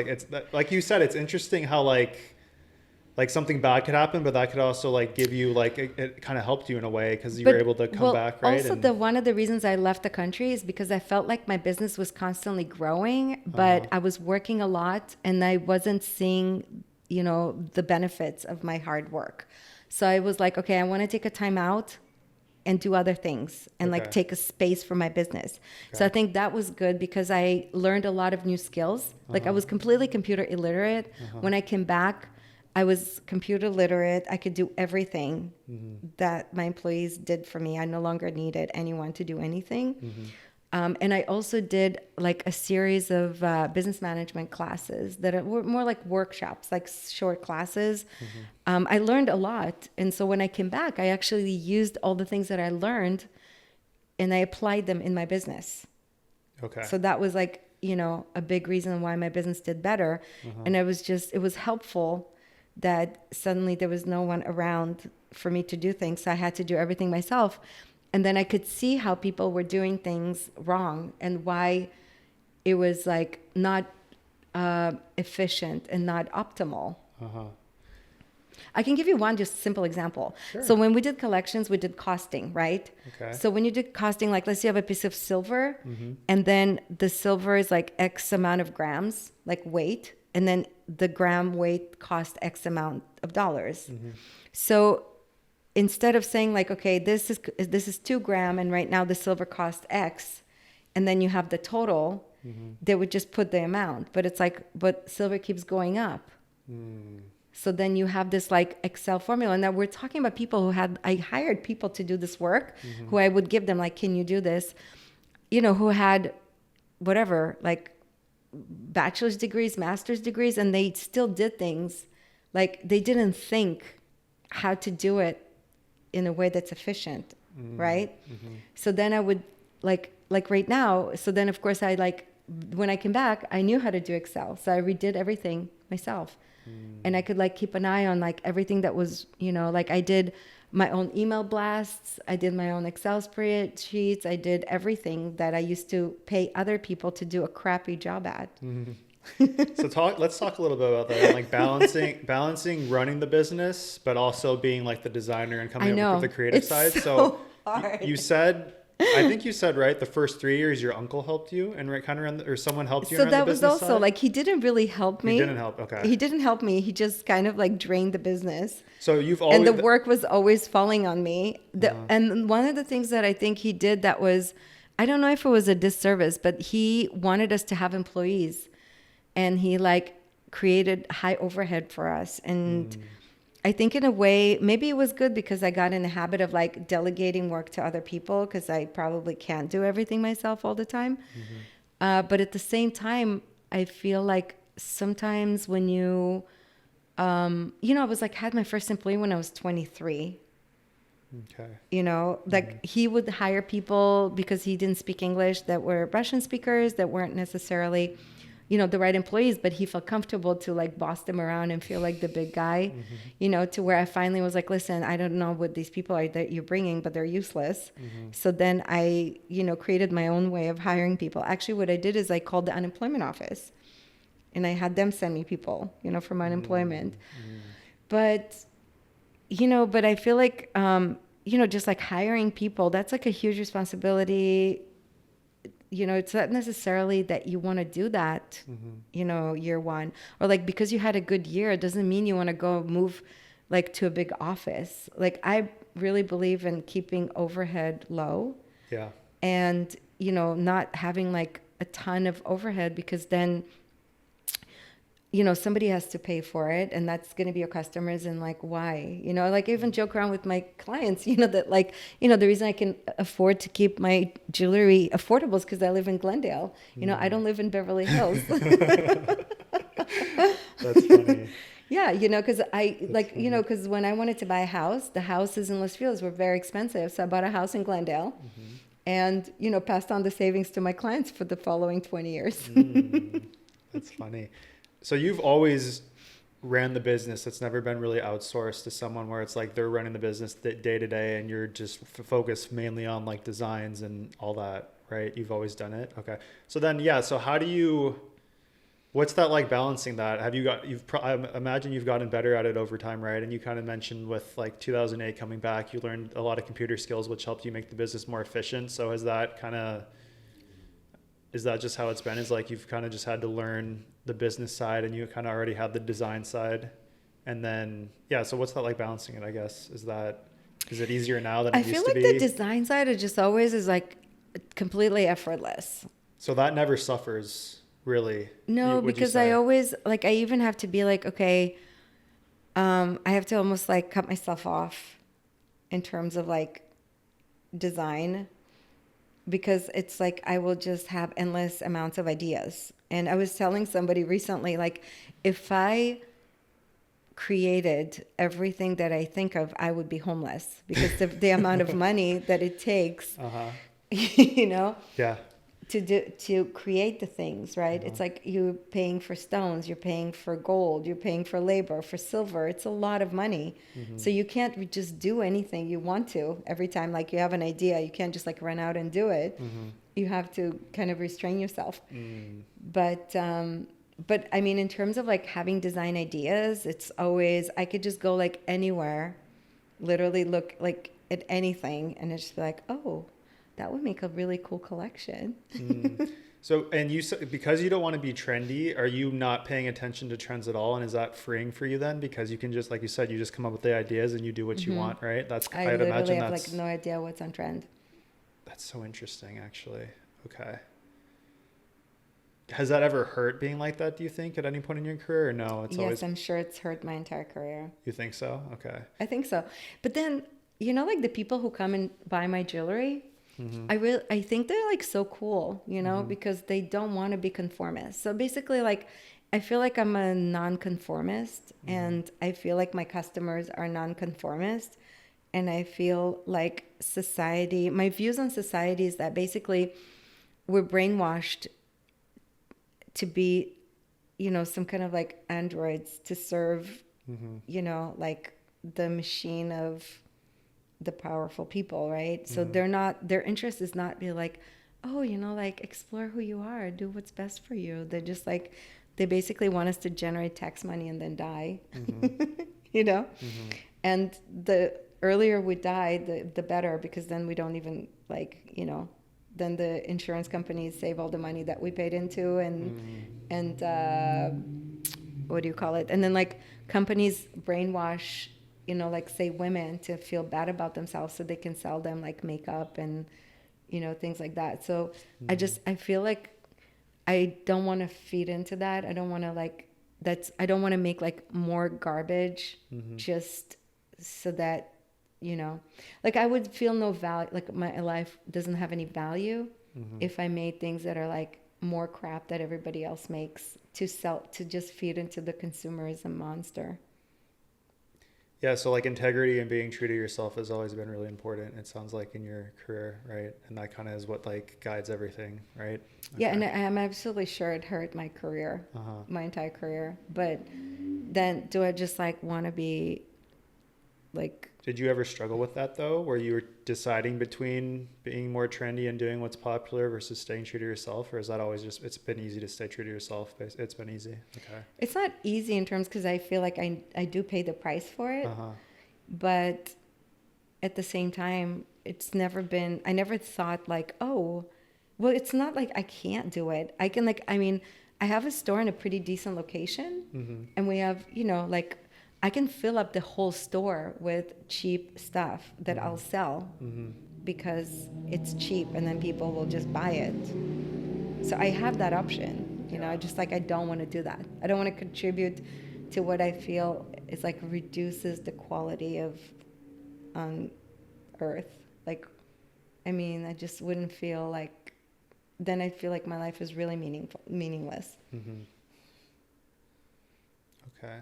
like you said, it's interesting how like something bad could happen, but that could also like give you like it kind of helped you in a way because you were able to come back, right? Also, And one of the reasons I left the country is because I felt like my business was constantly growing, but I was working a lot and I wasn't seeing, the benefits of my hard work. So I was like, okay, I want to take a time out and do other things and like Okay. take a space for my business. So I think that was good because I learned a lot of new skills. Like I was completely computer illiterate. When I came back, I was computer literate. I could do everything that my employees did for me. I no longer needed anyone to do anything. And I also did like a series of business management classes that were more like workshops, like short classes. I learned a lot. And so when I came back, I actually used all the things that I learned and I applied them in my business. okay. So that was like, a big reason why my business did better. And it was helpful that suddenly there was no one around for me to do things. So I had to do everything myself. And then I could see how people were doing things wrong and why it was like not efficient and not optimal. I can give you one just simple example. Sure. So when we did collections, we did costing, right? Okay. So when you did costing, like let's say you have a piece of silver and then the silver is like X amount of grams, like weight, and then the gram weight cost X amount of dollars. So instead of saying like, okay, this is 2 gram and right now the silver costs X, and then you have the total, they would just put the amount. But it's like, but silver keeps going up. So then you have this like Excel formula. And now we're talking about people I hired people to do this work, who I would give them like, can you do this? Who had whatever, like bachelor's degrees, master's degrees, and they still did things like they didn't think how to do it in a way that's efficient, right? So then I would like right now. So then of course when I came back, I knew how to do Excel. So I redid everything myself. And I could like keep an eye on like everything that was, like I did my own email blasts. I did my own Excel spreadsheets. I did everything that I used to pay other people to do a crappy job at. So let's talk a little bit about that, like balancing running the business, but also being like the designer and coming up with the creative side. So hard. I think you said, right, the first 3 years your uncle helped you and kind of ran or someone helped you. So run that the was business also side? like, he didn't really help me. He didn't help. Okay. He didn't help me. He just kind of like drained the business. So you've always, and the work was always falling on me. And one of the things that I think he did that was, I don't know if it was a disservice, but he wanted us to have employees, and he like created high overhead for us. And I think in a way, maybe it was good because I got in the habit of like delegating work to other people, because I probably can't do everything myself all the time. But at the same time, I feel like sometimes when I was like, had my first employee when I was 23. Okay. Like he would hire people because he didn't speak English that were Russian speakers that weren't necessarily, the right employees, but he felt comfortable to like boss them around and feel like the big guy, to where I finally was like, listen, I don't know what these people are that you're bringing, but they're useless. So then I, created my own way of hiring people. Actually, what I did is I called the unemployment office, and I had them send me people, from unemployment. But I feel like, just like hiring people, that's like a huge responsibility. It's not necessarily that you want to do that, year one, or like, because you had a good year, it doesn't mean you want to go move like to a big office. Like, I really believe in keeping overhead low. Yeah. And, not having like a ton of overhead, because then, somebody has to pay for it, and that's going to be your customers. And like, why, like I even joke around with my clients, that like, the reason I can afford to keep my jewelry affordable is because I live in Glendale. I don't live in Beverly Hills. That's funny. Yeah. Cause cause when I wanted to buy a house, the houses in Los Feliz were very expensive. So I bought a house in Glendale and, passed on the savings to my clients for the following 20 years. That's funny. So you've always ran the business. It's never been really outsourced to someone where it's like they're running the business day to day and you're just focused mainly on like designs and all that, right? You've always done it. Okay. So then, so what's that like balancing that? I imagine you've gotten better at it over time, right? And you kind of mentioned with like 2008 coming back, you learned a lot of computer skills, which helped you make the business more efficient. So is that just how it's been? Is like you've kind of just had to learn the business side and you kind of already had the design side, and then so what's that like balancing it, I guess? Is it easier now than it used to be? I feel like the design side is like completely effortless. So that never suffers really? No, because I always like, I even have to be like, okay, I have to almost like cut myself off in terms of like design, because it's like I will just have endless amounts of ideas. And I was telling somebody recently, like, if I created everything that I think of, I would be homeless, because the amount of money that it takes, Yeah. to create the things, right? It's like you're paying for stones, you're paying for gold, you're paying for labor, for silver. It's a lot of money. So you can't just do anything you want to every time. Like, you have an idea, you can't just like run out and do it. You have to kind of restrain yourself. But I mean, in terms of like having design ideas, it's always, I could just go like anywhere, literally look like at anything, and it's just be like, oh, that would make a really cool collection. So, and you said, because you don't want to be trendy, are you not paying attention to trends at all? And is that freeing for you then? Because you can just, like you said, you just come up with the ideas and you do what you want, right? I literally have like no idea what's on trend. That's so interesting, actually. Okay. has that ever hurt being like that, do you think, at any point in your career, or no? It's Yes, always, I'm sure it's hurt my entire career. you think so? Okay. I think so. But then, like the people who come and buy my jewelry, I think they're like so cool, because they don't want to be conformist. So basically, like, I feel like I'm a nonconformist, and I feel like my customers are nonconformist, and I feel like my views on society is that basically we're brainwashed to be, some kind of like androids to serve, like the machine of the powerful people, right? So their interest is not be like, oh, like explore who you are, do what's best for you. They're just like, they basically want us to generate tax money and then die, And the earlier we die, the better, because then we don't even like, then the insurance companies save all the money that we paid into, and what do you call it? And then like companies brainwash, like say women to feel bad about themselves so they can sell them like makeup and, things like that. So I feel like I don't want to feed into that. I don't want to I don't want to make like more garbage just so that, like I would feel no value, like my life doesn't have any value if I made things that are like more crap that everybody else makes to sell, to just feed into the consumerism monster. Yeah, so like integrity and being true to yourself has always been really important, it sounds like, in your career, right? And that kind of is what like guides everything, right? Yeah, and I'm absolutely sure it hurt my career, my entire career. But then do I just like want to be like... Did you ever struggle with that though, where you were deciding between being more trendy and doing what's popular versus staying true to yourself? Or is that always just, it's been easy to stay true to yourself? It's been easy. Okay. It's not easy in terms, because I feel like I do pay the price for it. But at the same time, it's never been, I never thought like, oh, well, it's not like I can't do it. I can like, I mean, I have a store in a pretty decent location, and we have, like, I can fill up the whole store with cheap stuff that I'll sell because it's cheap, and then people will just buy it. So I have that option, I just like, I don't want to do that. I don't want to contribute to what I feel is like reduces the quality of earth. Like, I mean, I just wouldn't feel like, then I feel like my life is really meaningless. Okay.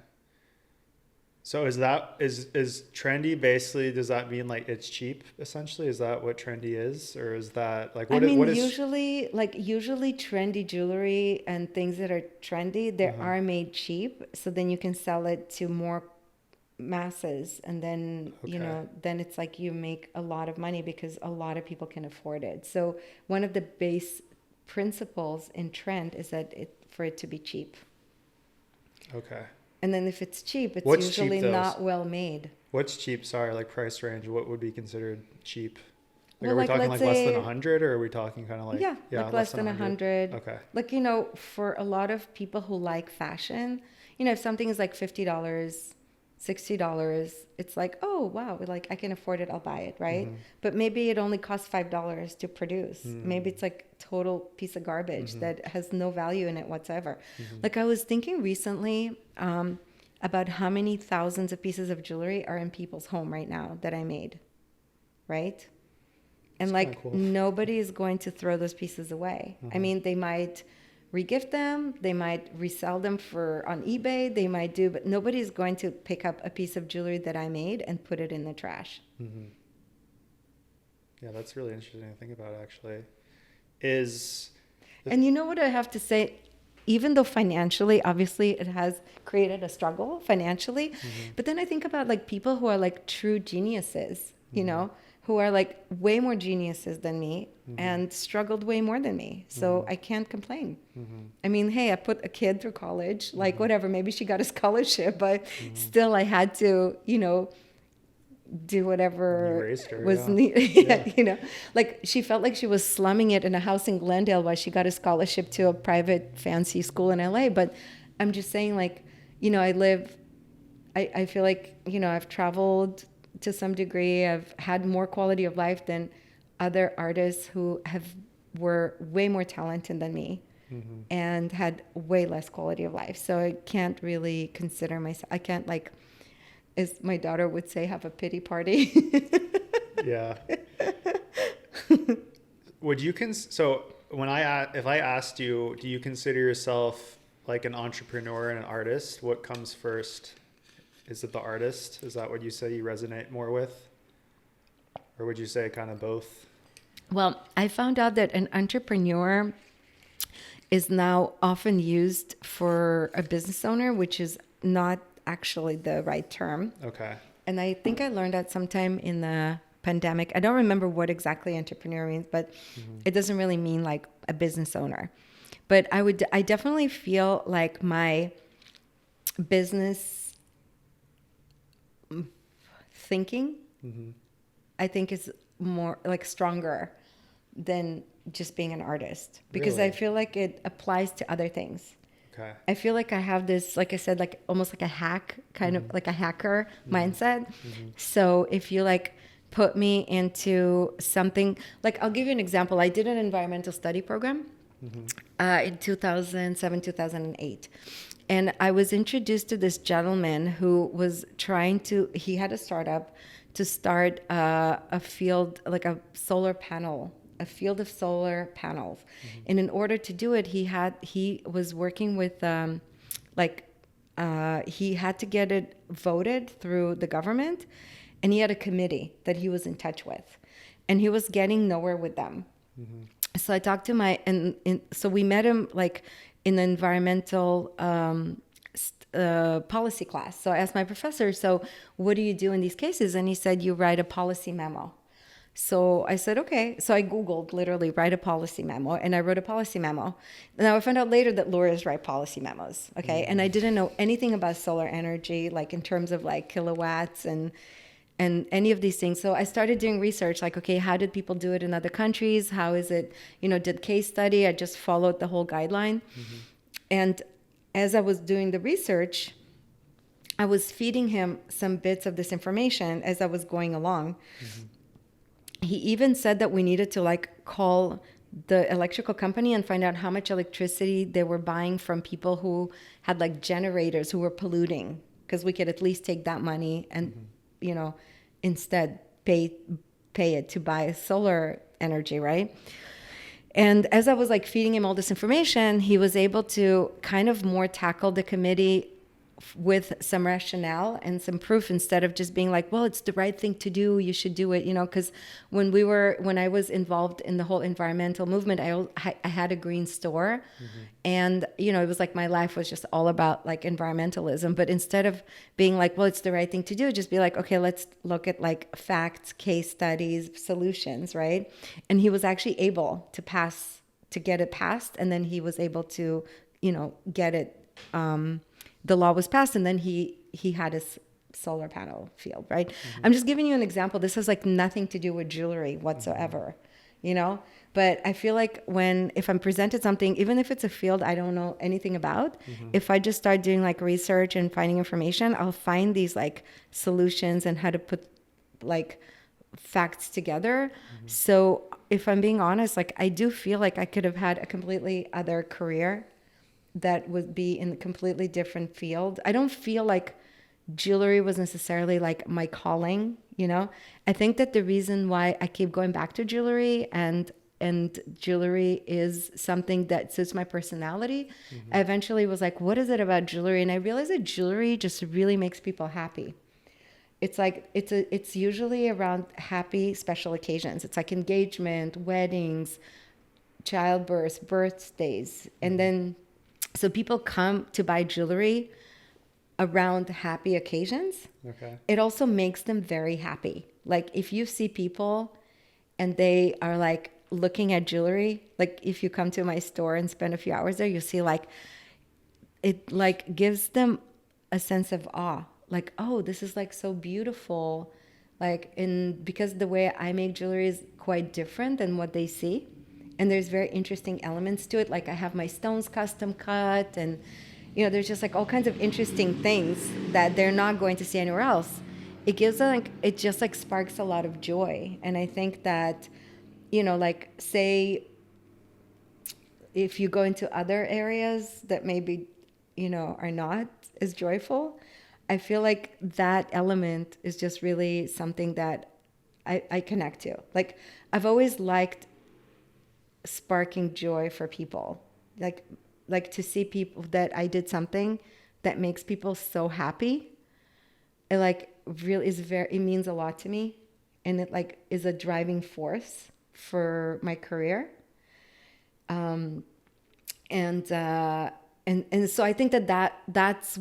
So is trendy basically, does that mean like it's cheap essentially? Is that what trendy is? Or is that like, what is usually trendy jewelry and things that are trendy, they are made cheap. So then you can sell it to more masses, and then, then it's like you make a lot of money because a lot of people can afford it. So one of the base principles in trend is that for it to be cheap. Okay. And then if it's cheap, it's What's usually cheap, not well made. What's cheap? Sorry, like price range. What would be considered cheap? Like, Well, are we like, talking let's like less say- than 100, or are we talking kind of like like less than 100. Okay. Like, for a lot of people who like fashion, if something is like $50, $60, it's like, oh, wow, like I can afford it, I'll buy it, right? But maybe it only costs $5 to produce. Maybe it's like total piece of garbage that has no value in it whatsoever. Like I was thinking recently about how many thousands of pieces of jewelry are in people's home right now that I made, right? And That's like cool. nobody is going to throw those pieces away. I mean, they might regift them, they might resell them on eBay, they might do, but nobody is going to pick up a piece of jewelry that I made and put it in the trash. Yeah, that's really interesting to think about, actually. And you know what I have to say? Even though financially, obviously, it has created a struggle financially, but then I think about like people who are like true geniuses, who are like way more geniuses than me and struggled way more than me. So I can't complain. I mean, hey, I put a kid through college, like whatever, maybe she got a scholarship, but still I had to, do whatever was needed. Like she felt like she was slumming it in a house in Glendale while she got a scholarship to a private fancy school in LA. But I'm just saying, like, I feel like, I've traveled to some degree. I've had more quality of life than other artists who were way more talented than me. and had way less quality of life. So I can't really consider myself, I can't, like, as my daughter would say, have a pity party. Yeah. Would you so when if I asked you, do you consider yourself like an entrepreneur and an artist? What comes first? Is it the artist? Is that what you say you resonate more with? Or would you say kind of both? Well, I found out that an entrepreneur is now often used for a business owner, which is not actually the right term. Okay. And I think I learned that sometime in the pandemic. I don't remember what exactly entrepreneur means, but it doesn't really mean like a business owner. But I definitely feel like my business thinking, I think is more like stronger than just being an artist, because Really? I feel like it applies to other things. Okay. I feel like I have this, like I said, like almost like a hack, kind of like a hacker mindset. So if you like put me into something, like I'll give you an example. I did an environmental study program in 2007, 2008. And I was introduced to this gentleman who was he had a startup to start a field, like a field of solar panels. And in order to do it, he was working with, he had to get it voted through the government, and he had a committee that he was in touch with, and he was getting nowhere with them. So I talked to so we met him like in the environmental policy class. So I asked my professor, so what do you do in these cases? And he said, you write a policy memo. So I said, okay. So I Googled literally write a policy memo, and I wrote a policy memo. Now I found out later that lawyers write policy memos. Okay. And I didn't know anything about solar energy, like in terms of like kilowatts and any of these things. So I started doing research, like, okay, how did people do it in other countries? How is it, did case study. I just followed the whole guideline. And as I was doing the research, I was feeding him some bits of this information as I was going along. He even said that we needed to like call the electrical company and find out how much electricity they were buying from people who had like generators who were polluting, because we could at least take that money and, instead pay it to buy solar energy, right? And as I was like feeding him all this information, he was able to kind of more tackle the committee with some rationale and some proof, instead of just being like, well, it's the right thing to do, you should do it, because when I was involved in the whole environmental movement, I had a green store, and it was like my life was just all about like environmentalism. But instead of being like, well, it's the right thing to do, just be like, okay, let's look at like facts, case studies, solutions, right? And he was actually able to get it passed, and then he was able to get it the law was passed, and then he had his solar panel field, right? I'm just giving you an example. This has like nothing to do with jewelry whatsoever, But I feel like if I'm presented something, even if it's a field I don't know anything about, if I just start doing like research and finding information, I'll find these like solutions and how to put like facts together. So if I'm being honest, like I do feel like I could have had a completely other career that would be in a completely different field. I don't feel like jewelry was necessarily like my calling, I think that the reason why I keep going back to jewelry and jewelry is something that suits my personality. I eventually was like, what is it about jewelry? And I realized that jewelry just really makes people happy. It's like, it's usually around happy special occasions. It's like engagement, weddings, childbirth, birthdays. And then so people come to buy jewelry around happy occasions. Okay. It also makes them very happy. Like if you see people and they are like looking at jewelry, like if you come to my store and spend a few hours there, you see like, it like gives them a sense of awe. Like, oh, this is like so beautiful. Like because the way I make jewelry is quite different than what they see. And there's very interesting elements to it. Like I have my stones custom cut, and there's just like all kinds of interesting things that they're not going to see anywhere else. It just like sparks a lot of joy. And I think that, like say, if you go into other areas that maybe, are not as joyful, I feel like that element is just really something that I connect to. Like, I've always liked sparking joy for people. Like to see people that I did something that makes people so happy. It like really it means a lot to me. And it like is a driving force for my career. And so I think that's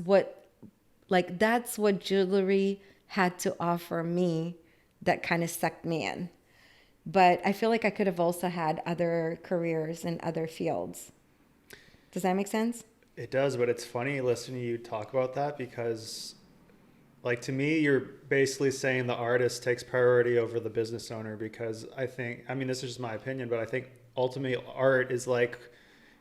what jewelry had to offer me that kind of sucked me in. But I feel like I could have also had other careers in other fields. Does that make sense? It does, but it's funny listening to you talk about that because, like, to me, you're basically saying the artist takes priority over the business owner because I mean, this is just my opinion, but I think ultimately art is like,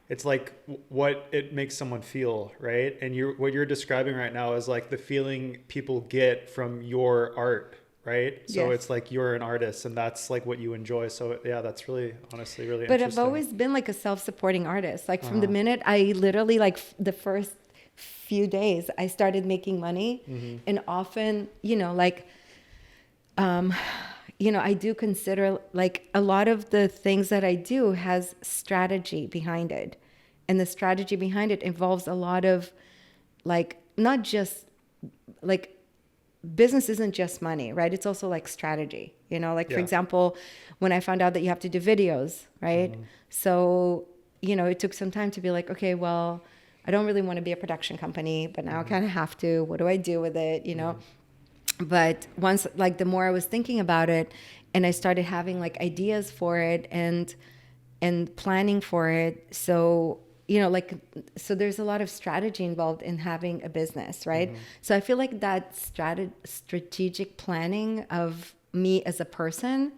it's like what it makes someone feel, right? And what you're describing right now is like the feeling people get from your art, right? So Yes. it's like you're an artist and that's like what you enjoy. So yeah, that's really, honestly, really But interesting. I've always been like a self-supporting artist. Like from the minute I literally like the first few days I started making money, and often, I do consider like a lot of the things that I do has strategy behind it. And the strategy behind it involves a lot of like, not just like, business isn't just money, right? It's also like strategy, like for example, when I found out that you have to do videos, right? So, it took some time to be like, okay, well, I don't really want to be a production company, but now I kind of have to. What do I do with it? But once, like, the more I was thinking about it and I started having like ideas for it and planning for it. So, so there's a lot of strategy involved in having a business, right? So I feel like that strategic planning of me as a person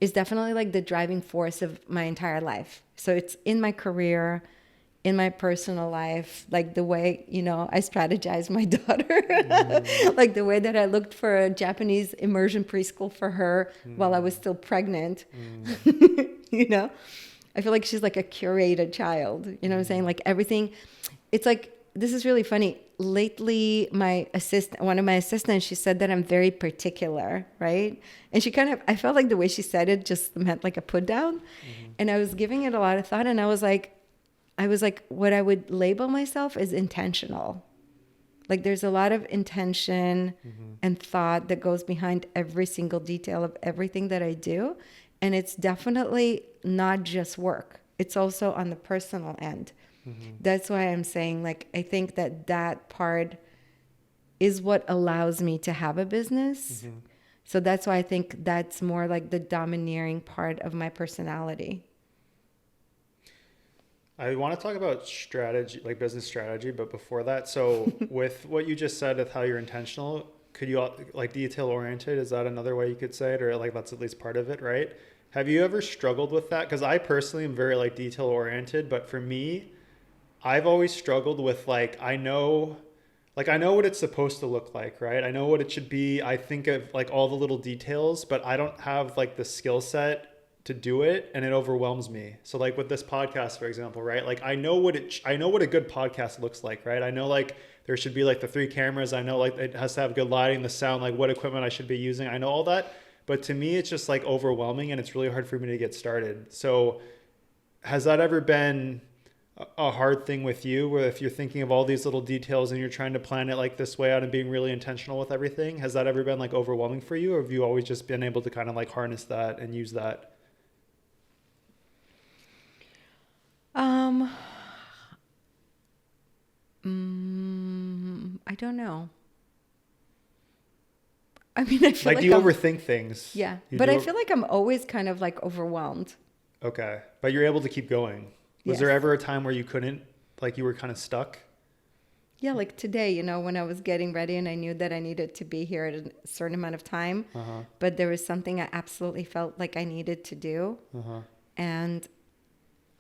is definitely like the driving force of my entire life. So it's in my career, in my personal life, like the way, I strategized my daughter, like the way that I looked for a Japanese immersion preschool for her while I was still pregnant, I feel like she's like a curated child, what I'm saying? Like everything, it's like, this is really funny. Lately, one of my assistants, she said that I'm very particular, right? And I felt like the way she said it just meant like a put down. And I was giving it a lot of thought, and I was like, what I would label myself is intentional. Like there's a lot of intention and thought that goes behind every single detail of everything that I do. And it's definitely not just work. It's also on the personal end. That's why I'm saying, like, I think that part is what allows me to have a business. So that's why I think that's more like the domineering part of my personality. I want to talk about strategy, like business strategy, but before that, so with what you just said of how you're intentional, could you like detail oriented? Is that another way you could say it? Or like that's at least part of it, right? Have you ever struggled with that? Because I personally am very like detail oriented, but for me, I've always struggled with like, I know what it's supposed to look like, right? I know what it should be. I think of like all the little details, but I don't have like the skill set to do it, and it overwhelms me. So like with this podcast, for example, right? Like I know what a good podcast looks like, right? I know like there should be like the 3 cameras. I know like it has to have good lighting, the sound, like what equipment I should be using. I know all that, but to me, it's just like overwhelming, and it's really hard for me to get started. So has that ever been a hard thing with you, where if you're thinking of all these little details and you're trying to plan it like this way out and being really intentional with everything, has that ever been like overwhelming for you, or have you always just been able to kind of like harness that and use that? I don't know. I mean, I feel Like, do you overthink things? Yeah, but I feel like I'm always kind of like overwhelmed. Okay, but you're able to keep going. Was there ever a time where you couldn't, like you were kind of stuck? Yeah, like today, when I was getting ready and I knew that I needed to be here at a certain amount of time, but there was something I absolutely felt like I needed to do, and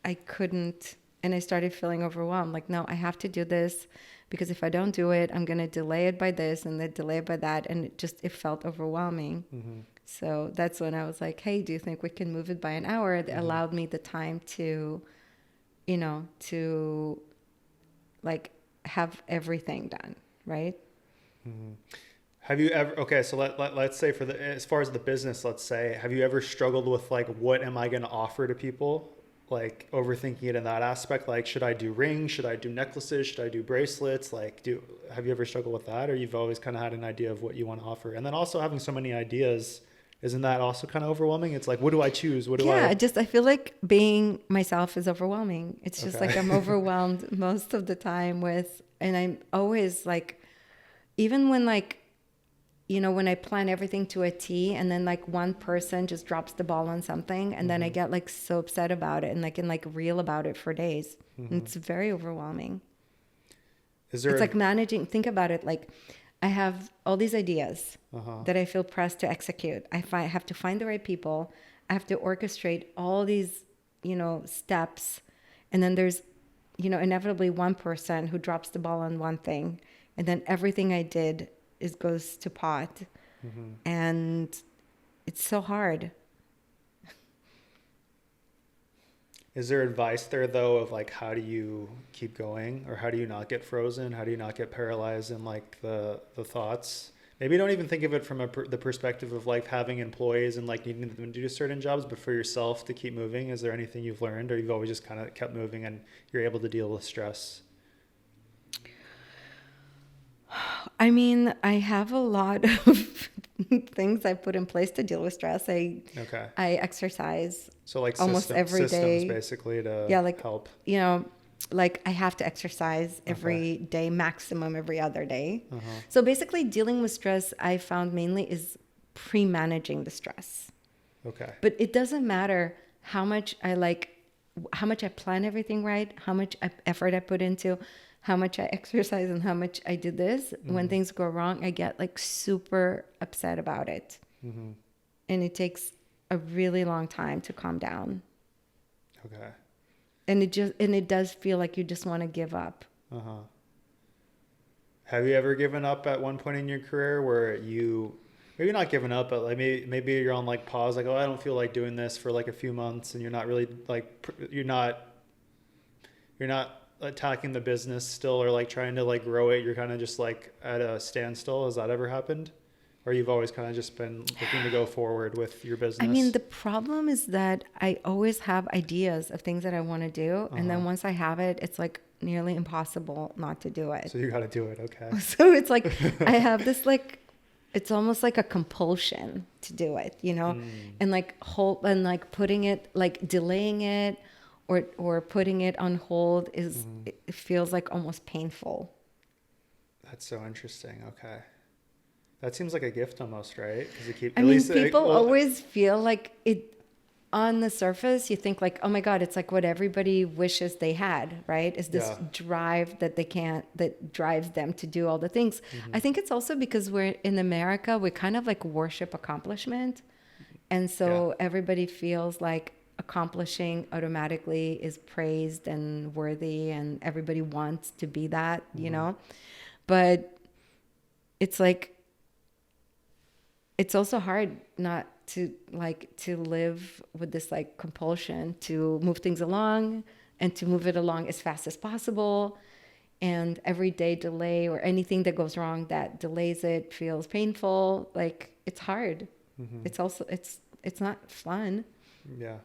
I couldn't, and I started feeling overwhelmed. Like, no, I have to do this, because if I don't do it, I'm going to delay it by this and then delay it by that. And it felt overwhelming. So that's when I was like, hey, do you think we can move it by an hour? It allowed me the time to to like have everything done, right? Have you ever, okay, so let's say as far as the business, let's say, have you ever struggled with like, what am I going to offer to people? Like overthinking it in that aspect, like, should I do rings? Should I do necklaces? Should I do bracelets? Like, have you ever struggled with that? Or you've always kind of had an idea of what you want to offer? And then also having so many ideas, isn't that also kind of overwhelming? It's like, what do I choose? I feel like being myself is overwhelming. It's just like I'm overwhelmed most of the time and I'm always like, even when like, when I plan everything to a T and then like one person just drops the ball on something and then I get like so upset about it and I can like reel about it for days. And it's very overwhelming. It's like think about it. Like I have all these ideas that I feel pressed to execute. I have to find the right people. I have to orchestrate all these, steps. And then there's, inevitably one person who drops the ball on one thing. And then everything I did goes to pot. And it's so hard. Is there advice there though of like, how do you keep going, or how do you not get frozen? How do you not get paralyzed in like the thoughts? Maybe don't even think of it from the perspective of like having employees and like needing them to do certain jobs, but for yourself to keep moving. Is there anything you've learned, or you've always just kind of kept moving and you're able to deal with stress? I mean, I have a lot of things I put in place to deal with stress. I exercise. So like almost every day, basically to help. Like I have to exercise every day, maximum every other day. So basically, dealing with stress, I found mainly is pre-managing the stress. Okay. But it doesn't matter how much I plan everything right, how much effort I put into, how much I exercise and how much I do this. When things go wrong, I get like super upset about it. And it takes a really long time to calm down. Okay. And it does feel like you just want to give up. Have you ever given up at one point in your career where you, maybe not given up, but like maybe you're on like pause, like, oh, I don't feel like doing this for like a few months, and you're not really like, you're not attacking the business still, or like trying to like grow it. You're kind of just like at a standstill. Has that ever happened? Or you've always kind of just been looking to go forward with your business? I mean, the problem is that I always have ideas of things that I want to do. And then once I have it, it's like nearly impossible not to do it. So you got to do it. Okay. So it's like, I have this like, it's almost like a compulsion to do it, and like putting it, like delaying it or putting it on hold it feels like almost painful. That's so interesting. Okay. That seems like a gift almost, right? Because people always feel like it on the surface. You think like, oh my God, it's like what everybody wishes they had, right? Is this drive that drives them to do all the things. I think it's also because we're in America, we kind of like worship accomplishment. And so everybody feels like accomplishing automatically is praised and worthy, and everybody wants to be that, but it's like, it's also hard not to live with this like compulsion to move things along and to move it along as fast as possible. And every day delay or anything that goes wrong that delays it feels painful. Like it's hard. It's also, it's not fun. Yeah.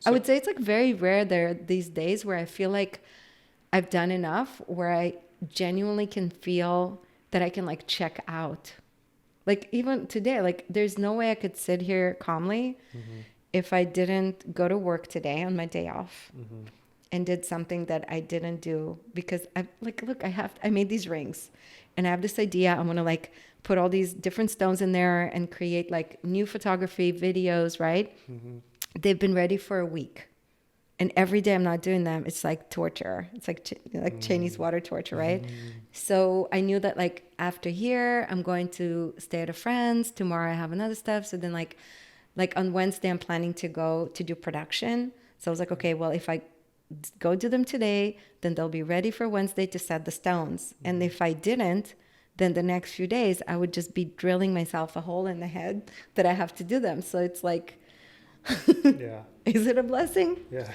I would say it's like very rare there these days where I feel like I've done enough, where I genuinely can feel that I can like check out. Like even today, like there's no way I could sit here calmly if I didn't go to work today on my day off and did something that I didn't do, because I like, look, I made these rings and I have this idea. I'm going to like put all these different stones in there and create like new photography videos, right? They've been ready for a week. And every day I'm not doing them, it's like torture. It's like Chinese water torture, right? So I knew that like after here, I'm going to stay at a friend's. Tomorrow I have another stuff. So then like on Wednesday, I'm planning to go to do production. So I was like, okay, well, if I go do them today, then they'll be ready for Wednesday to set the stones. And if I didn't, then the next few days I would just be drilling myself a hole in the head that I have to do them. So it's like, yeah. Is it a blessing? Yeah.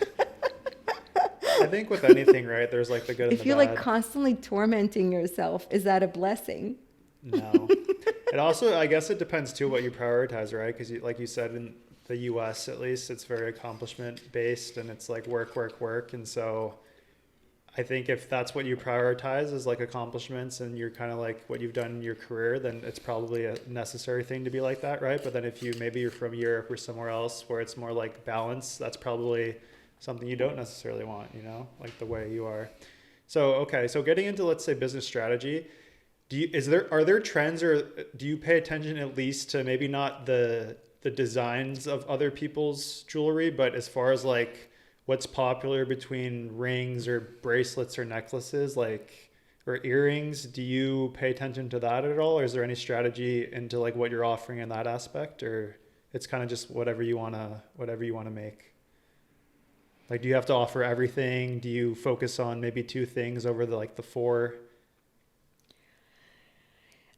I think with anything, right, there's like the good and If the you're like bad. constantly tormenting yourself, is that a blessing? No. It also, I guess it depends too what you prioritize, right? Because like you said, in the US at least, it's very accomplishment based and it's like work, work, work. And so I think if that's what you prioritize is like accomplishments and you're kind of like what you've done in your career, then it's probably a necessary thing to be like that, right? But then if you maybe you're from Europe or somewhere else where it's more like balance, that's probably something you don't necessarily want, you know, like the way you are. So okay, so getting into, let's say, business strategy, are there trends, or do you pay attention at least to maybe not the designs of other people's jewelry, but as far as like what's popular between rings or bracelets or necklaces, like, or earrings, do you pay attention to that at all? Or is there any strategy into like what you're offering in that aspect, or it's kind of just whatever you want to make? Like, do you have to offer everything? Do you focus on maybe two things over the four?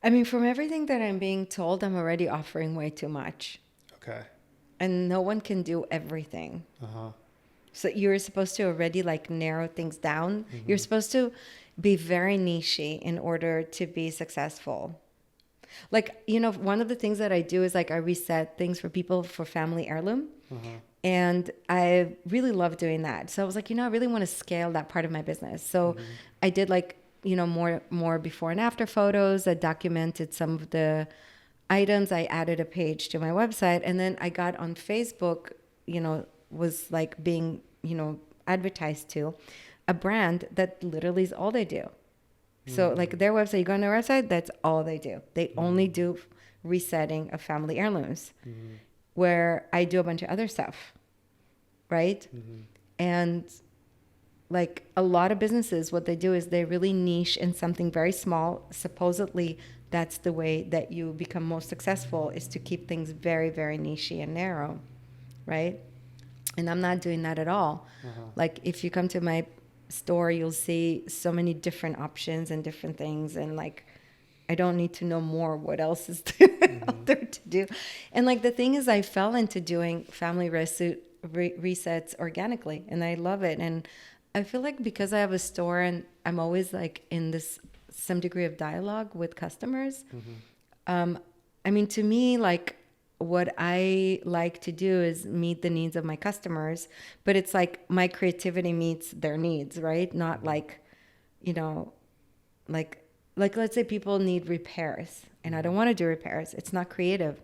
I mean, from everything that I'm being told, I'm already offering way too much. Okay. And no one can do everything. Uh-huh. So you're supposed to already like narrow things down. Mm-hmm. You're supposed to be very nichey in order to be successful. Like, you know, one of the things that I do is like I reset things for people for family heirloom. Uh-huh. And I really love doing that. So I was like, you know, I really want to scale that part of my business. So Mm-hmm. I did like, you know, more before and after photos. I documented some of the items. I added a page to my website. And then I got on Facebook, you know, was like being, you know, advertised to a brand that literally is all they do. So like their website, you go on their website, that's all they do. They only do resetting of family heirlooms, where I do a bunch of other stuff, right? And like a lot of businesses, what they do is they really niche in something very small. Supposedly, that's the way that you become most successful, is to keep things very, very nichey and narrow, right? And I'm not doing that at all. Like if you come to my store, you'll see so many different options and different things, and like I don't need to know more what else is out there to do. And like the thing is, I fell into doing family resets organically, and I love it. And I feel like because I have a store and I'm always like in this some degree of dialogue with customers. I mean, to me, like what I like to do is meet the needs of my customers, but it's like my creativity meets their needs, right? Not like, you know, like let's say people need repairs and I don't want to do repairs. It's not creative.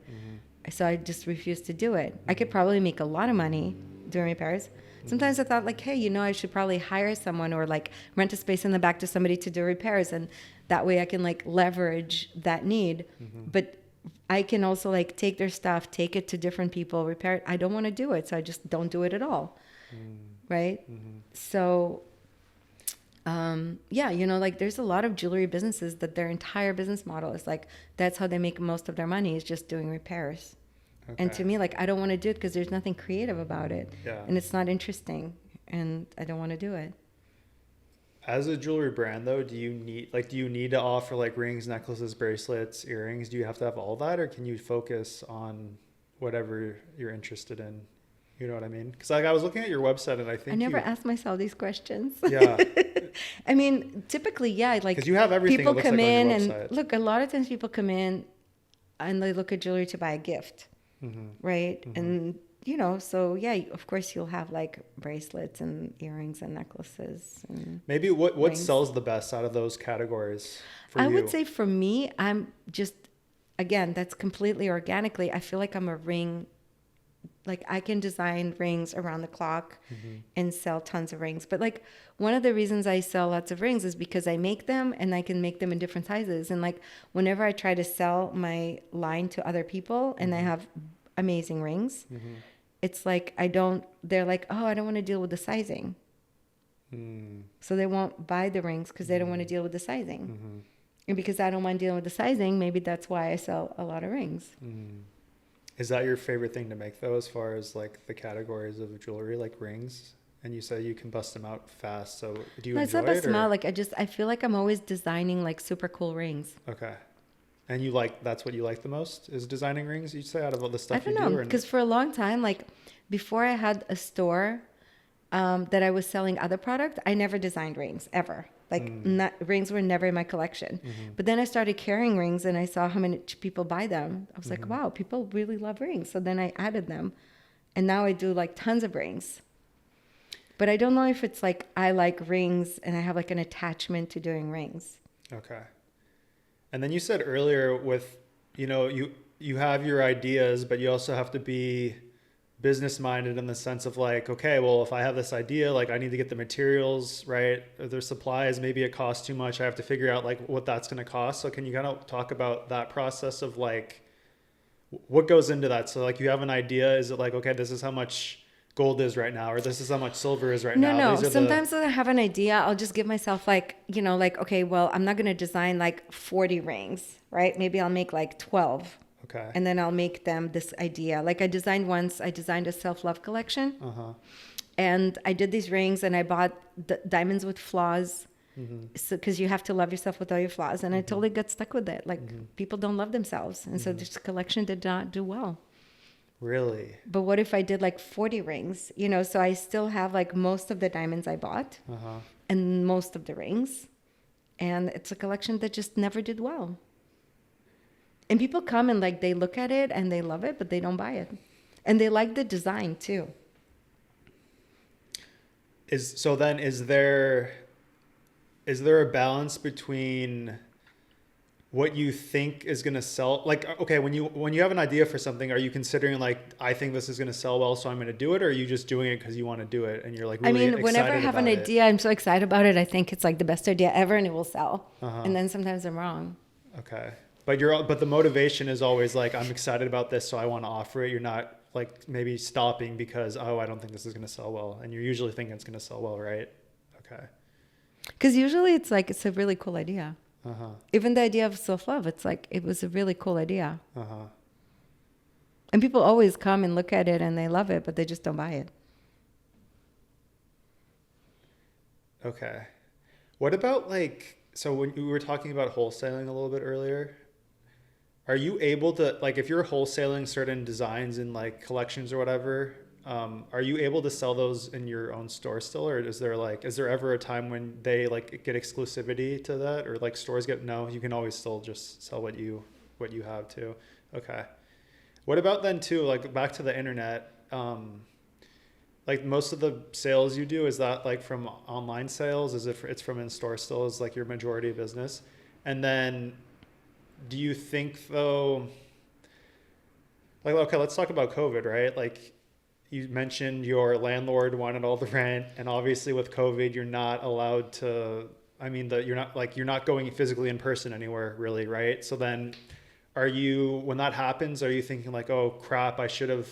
So I just refuse to do it. I could probably make a lot of money doing repairs. Sometimes I thought like, hey, you know, I should probably hire someone or like rent a space in the back to somebody to do repairs. And that way I can like leverage that need. But I can also like take their stuff, take it to different people, repair it. I don't want to do it. So I just don't do it at all. Right. So, yeah, you know, like there's a lot of jewelry businesses that their entire business model is like, that's how they make most of their money, is just doing repairs. Okay. And to me, like, I don't want to do it because there's nothing creative about it. Yeah. And it's not interesting. And I don't want to do it. As a jewelry brand, though, do you need to offer like rings, necklaces, bracelets, earrings? Do you have to have all that, or can you focus on whatever you're interested in? You know what I mean? Because like I was looking at your website, and I think I never asked myself these questions. Yeah. I mean, typically, yeah, like because you have everything. people it looks come like in on your and website. look. A lot of times, people come in and they look at jewelry to buy a gift, right? And you know, so yeah, of course, you'll have like bracelets and earrings and necklaces. And Maybe what rings. sells the best out of those categories for I you? would say for me, I'm just, again, that's completely organically. I feel like I'm a ring, like I can design rings around the clock and sell tons of rings. But like one of the reasons I sell lots of rings is because I make them and I can make them in different sizes. And like whenever I try to sell my line to other people and I have amazing rings, it's like they're like, oh, I don't want to deal with the sizing. So they won't buy the rings because they don't want to deal with the sizing. And because I don't mind dealing with the sizing, maybe that's why I sell a lot of rings. Is that your favorite thing to make, though, as far as like the categories of jewelry, like rings? And you say you can bust them out fast. So do you No, it's enjoy not best it? Or? smell. Like I feel like I'm always designing like super cool rings. Okay. And that's what you like the most, is designing rings, you'd say, out of all the I stuff don't you know, do? because for a long time, like before I had a store, that I was selling other product, I never designed rings ever. Like rings were never in my collection. But then I started carrying rings and I saw how many people buy them. I was like, wow, people really love rings. So then I added them. And now I do like tons of rings. But I don't know if it's like I like rings and I have like an attachment to doing rings. Okay. And then you said earlier with, you have your ideas, but you also have to be business minded in the sense of like, okay, well, if I have this idea, like I need to get the materials, right? Or their supplies, maybe it costs too much. I have to figure out like what that's going to cost. So can you kind of talk about that process of like, what goes into that? So like you have an idea, is it like, okay, this is how much gold is right now, or this is how much silver is right now? No. Sometimes when I have an idea, I'll just give myself like, like, okay, well, I'm not going to design like 40 rings, right? Maybe I'll make like 12. Okay. And then I'll make them this idea. Like I designed a self-love collection. And I did these rings and I bought diamonds with flaws. So, because you have to love yourself with all your flaws. And I totally got stuck with it. Like people don't love themselves. And so this collection did not do well. Really? But what if I did like 40 rings? So I still have like most of the diamonds I bought and most of the rings. And it's a collection that just never did well. And people come and like they look at it and they love it, but they don't buy it. And they like the design too. Is there a balance between what you think is going to sell? Like, okay, when you have an idea for something, are you considering like, I think this is going to sell well, so I'm going to do it? Or are you just doing it because you want to do it and you're like really excited whenever I have an idea, I'm so excited about it. I think it's like the best idea ever and it will sell. And then sometimes I'm wrong. Okay. But the motivation is always like, I'm excited about this, so I want to offer it. You're not like maybe stopping because, I don't think this is going to sell well. And you're usually thinking it's going to sell well, right? Okay. Because usually it's like, it's a really cool idea. Even the idea of self-love, it's like, it was a really cool idea. And people always come and look at it and they love it, but they just don't buy it. Okay. What about like, so when we were talking about wholesaling a little bit earlier, are you able to, like, if you're wholesaling certain designs in like collections or whatever, are you able to sell those in your own store still? Or is there ever a time when they like get exclusivity to that, or like stores no, you can always still just sell what you have too. Okay. What about then too, like back to the internet, like most of the sales you do, is that like from online sales? Is it's from in-store still is like your majority of business? And then do you think though, like, okay, let's talk about COVID, right? Like you mentioned your landlord wanted all the rent, and obviously with COVID, you're not allowed to, you're not going physically in person anywhere really, right? So then when that happens, are you thinking like, oh crap, I should have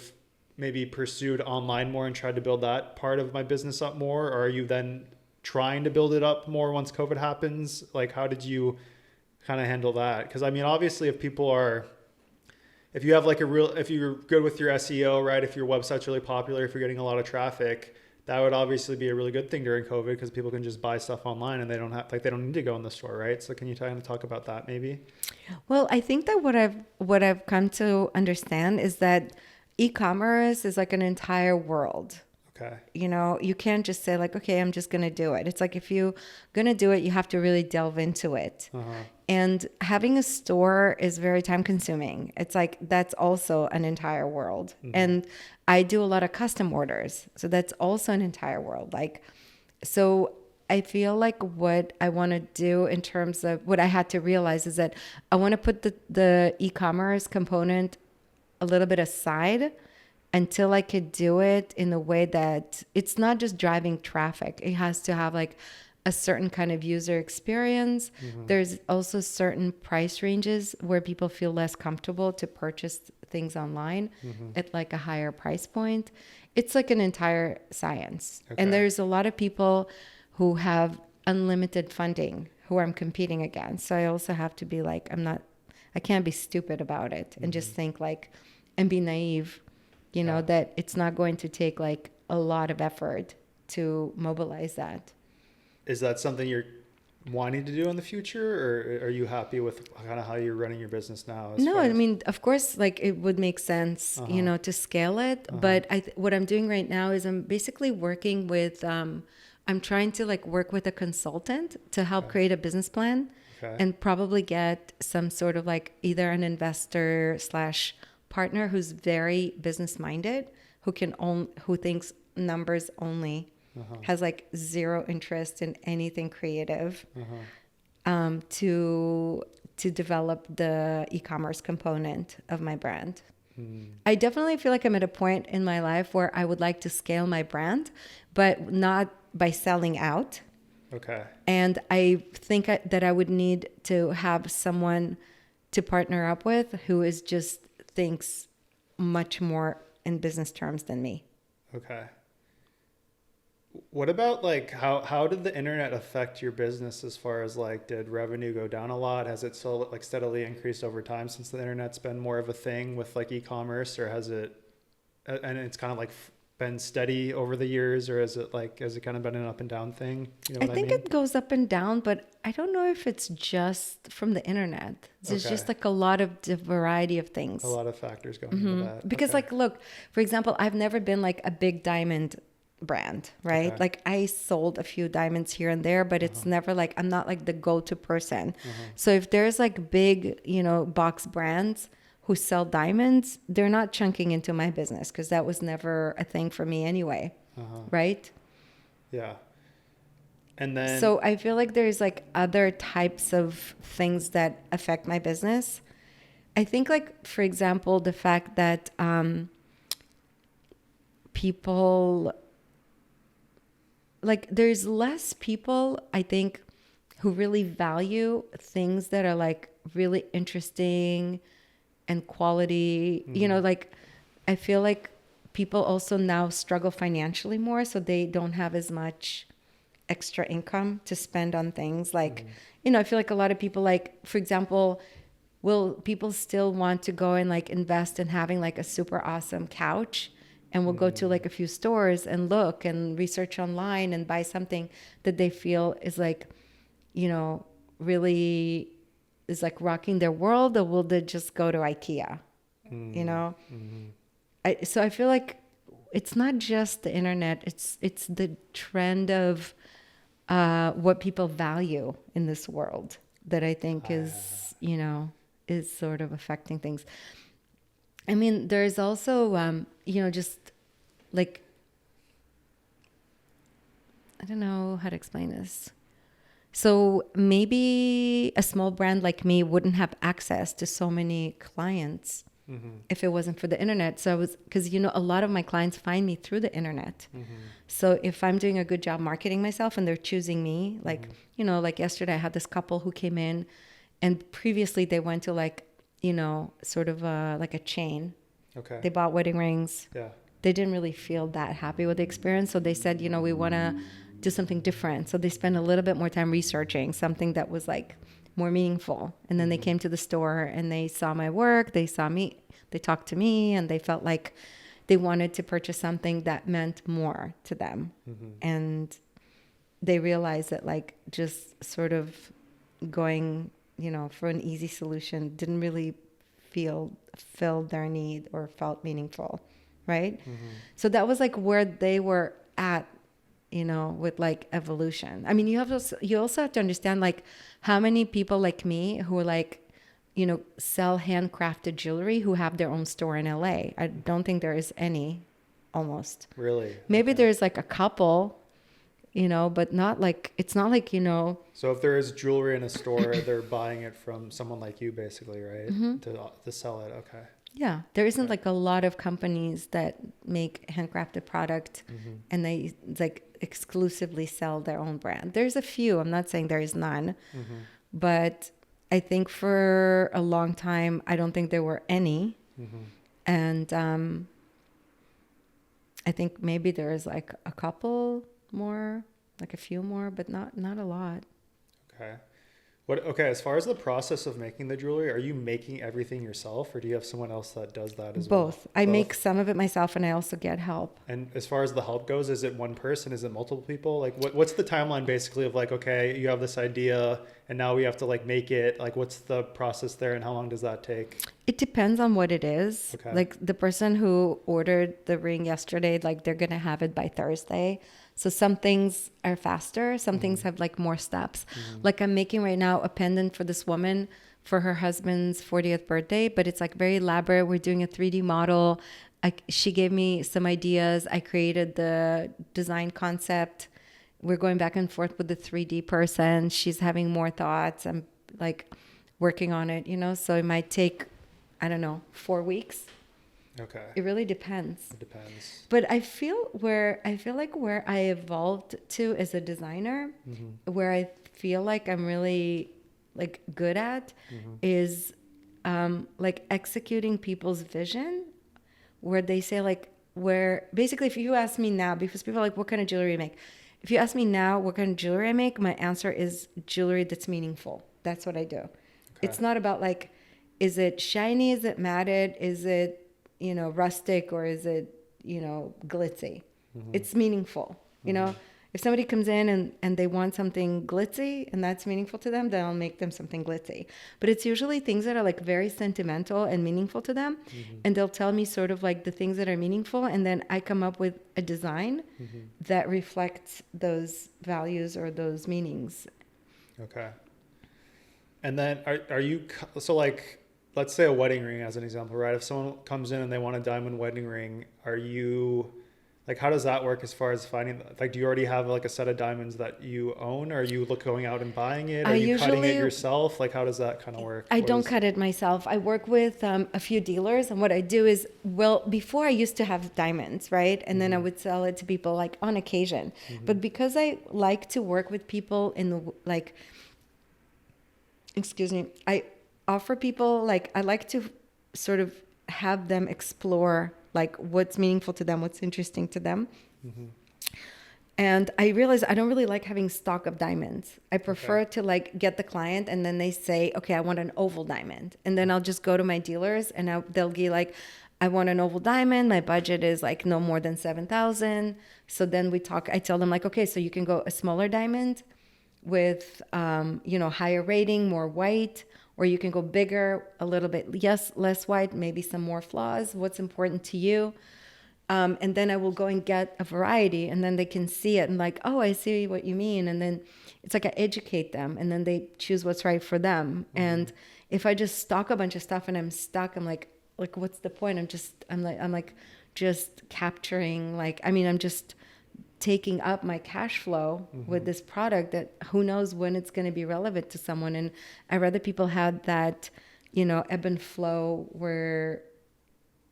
maybe pursued online more and tried to build that part of my business up more? Or are you then trying to build it up more once COVID happens? Like, how did you kind of handle that? Because obviously if you have like if you're good with your SEO, right? If your website's really popular, if you're getting a lot of traffic, that would obviously be a really good thing during COVID, because people can just buy stuff online and they don't need to go in the store, right? So can you kind of talk about that maybe? Well, I think that what I've come to understand is that e-commerce is like an entire world. Okay. You can't just say like, okay, I'm just going to do it. It's like, if you're going to do it, you have to really delve into it. And having a store is very time consuming. It's like, that's also an entire world. And I do a lot of custom orders. So that's also an entire world. Like, so I feel like what I want to do in terms of what I had to realize is that I want to put the e-commerce component a little bit aside until I could do it in a way that it's not just driving traffic. It has to have like a certain kind of user experience. There's also certain price ranges where people feel less comfortable to purchase things online at like a higher price point. It's like an entire science. Okay. And there's a lot of people who have unlimited funding who I'm competing against. So I also have to be like, I can't be stupid about it and just think like, and be naive, that it's not going to take like a lot of effort to mobilize that. Is that something wanting to do in the future, or are you happy with kind of how you're running your business now? As No, far I as mean, of course, like it would make sense, to scale it. But what I'm doing right now is I'm basically working with, I'm trying to like work with a consultant to help Okay. create a business plan Okay. and probably get some sort of like either an investor slash partner who's very business minded, who thinks numbers only, has like zero interest in anything creative, to develop the e-commerce component of my brand. I definitely feel like I'm at a point in my life where I would like to scale my brand, but not by selling out. Okay. And I think that I would need to have someone to partner up with who is just thinks much more in business terms than me. Okay. What about like how did the internet affect your business as far as like did revenue go down a lot? Has it still like steadily increased over time since the internet's been more of a thing with like e-commerce, or has it and it's kind of like been steady over the years, or has it kind of been an up and down thing? You know I what I think mean? it goes up and down, but I don't know if it's just from the internet. There's Okay. just like a lot of variety of things. A lot of factors going into that. Because Okay. like, look, for example, I've never been like a big diamond brand, right? Okay. Like I sold a few diamonds here and there, but it's never like, I'm not like the go-to person. So if there's like big, box brands who sell diamonds, they're not chunking into my business because that was never a thing for me anyway. Right? Yeah. And then So I feel like there's like other types of things that affect my business. I think like, for example, the fact that people, like there's less people, I think, who really value things that are like really interesting and quality. Like I feel like people also now struggle financially more, so they don't have as much extra income to spend on things like, I feel like a lot of people, like, for example, will people still want to go and like invest in having like a super awesome couch, and will go to like a few stores and look and research online and buy something that they feel is like, really is like rocking their world, or will they just go to IKEA? So I feel like it's not just the internet, it's the trend of what people value in this world that I think is sort of affecting things. I mean, there's also, just like, I don't know how to explain this. So maybe a small brand like me wouldn't have access to so many clients if it wasn't for the internet. So because a lot of my clients find me through the internet. So if I'm doing a good job marketing myself and they're choosing me, like, like yesterday I had this couple who came in, and previously they went to like, sort of like a chain. Okay. They bought wedding rings. Yeah. They didn't really feel that happy with the experience. So they said, we want to do something different. So they spent a little bit more time researching something that was like more meaningful. And then they came to the store and they saw my work. They saw me, they talked to me, and they felt like they wanted to purchase something that meant more to them. And they realized that like just sort of going, for an easy solution didn't really filled their need or felt meaningful. Right. So that was like where they were at, with like evolution. I mean, you also have to understand like how many people like me who are like, sell handcrafted jewelry who have their own store in LA. I don't think there is any, almost. Really? Maybe Okay. there's like a couple, but not like, it's not like, So if there is jewelry in a store, they're buying it from someone like you, basically, right? To sell it. Okay. yeah, there isn't like a lot of companies that make handcrafted product and they like exclusively sell their own brand. There's a few, I'm not saying there is none, but I think for a long time, I don't think there were any. And I think maybe there is like a couple more, like a few more, but not a lot. Okay. What, okay, as far as the process of making the jewelry, are you making everything yourself or do you have someone else that does that as well? Both. I make Both? some of it myself and I also get help. And as far as the help goes, is it one person? Is it multiple people? Like what's the timeline basically of like, okay, you have this idea and now we have to like make it. Like what's the process there and how long does that take? It depends on what it is. Okay. Like the person who ordered the ring yesterday, like they're going to have it by Thursday. So some things are faster, some things have like more steps. Like I'm making right now a pendant for this woman for her husband's 40th birthday, but it's like very elaborate. We're doing a 3D model. She gave me some ideas. I created the design concept. We're going back and forth with the 3D person. She's having more thoughts. I'm like working on it, you know? So it might take, I don't know, 4 weeks. Okay. It really depends. It depends. But I feel like where I evolved to as a designer, where I feel like I'm really like good at is like executing people's vision, where they say like, where basically if you ask me now, because people are like, what kind of jewelry you make? If you ask me now what kind of jewelry I make, my answer is jewelry that's meaningful. That's what I do. It's not about like, is it shiny? Is it matted? Is it, you know, rustic, or is it, you know, glitzy? It's meaningful. You know, if somebody comes in and they want something glitzy and that's meaningful to them, then I'll make them something glitzy. But it's usually things that are like very sentimental and meaningful to them. And they'll tell me sort of like the things that are meaningful. And then I come up with a design that reflects those values or those meanings. Okay. And then are you, so like, let's say a wedding ring as an example, right? If someone comes in and they want a diamond wedding ring, are you, like, how does that work as far as finding, like, do you already have like a set of diamonds that you own? Or are you going out and buying it? Are you cutting it yourself? Like, how does that kind of work? I don't cut it myself. I work with a few dealers, and what I do is, well, before I used to have diamonds, right? And then I would sell it to people like on occasion. But because I like to work with people in the, like, excuse me, I offer people, like, I like to sort of have them explore like what's meaningful to them, what's interesting to them. And I realize I don't really like having stock of diamonds. I prefer to like get the client and then they say, okay, I want an oval diamond. And then I'll just go to my dealers and they'll be like, I want an oval diamond. My budget is like no more than 7,000. So then we talk, I tell them like, okay, so you can go a smaller diamond with, you know, higher rating, more white, or you can go bigger, a little bit, yes, less white, maybe some more flaws. What's important to you? And then I will go and get a variety, and then they can see it and like, oh, I see what you mean. And then it's like I educate them, and then they choose what's right for them. And if I just stock a bunch of stuff and I'm stuck, I'm like, what's the point? I'm like just capturing, like, I mean, I'm just taking up my cash flow with this product that who knows when it's going to be relevant to someone. And I rather people had that, you know, ebb and flow where,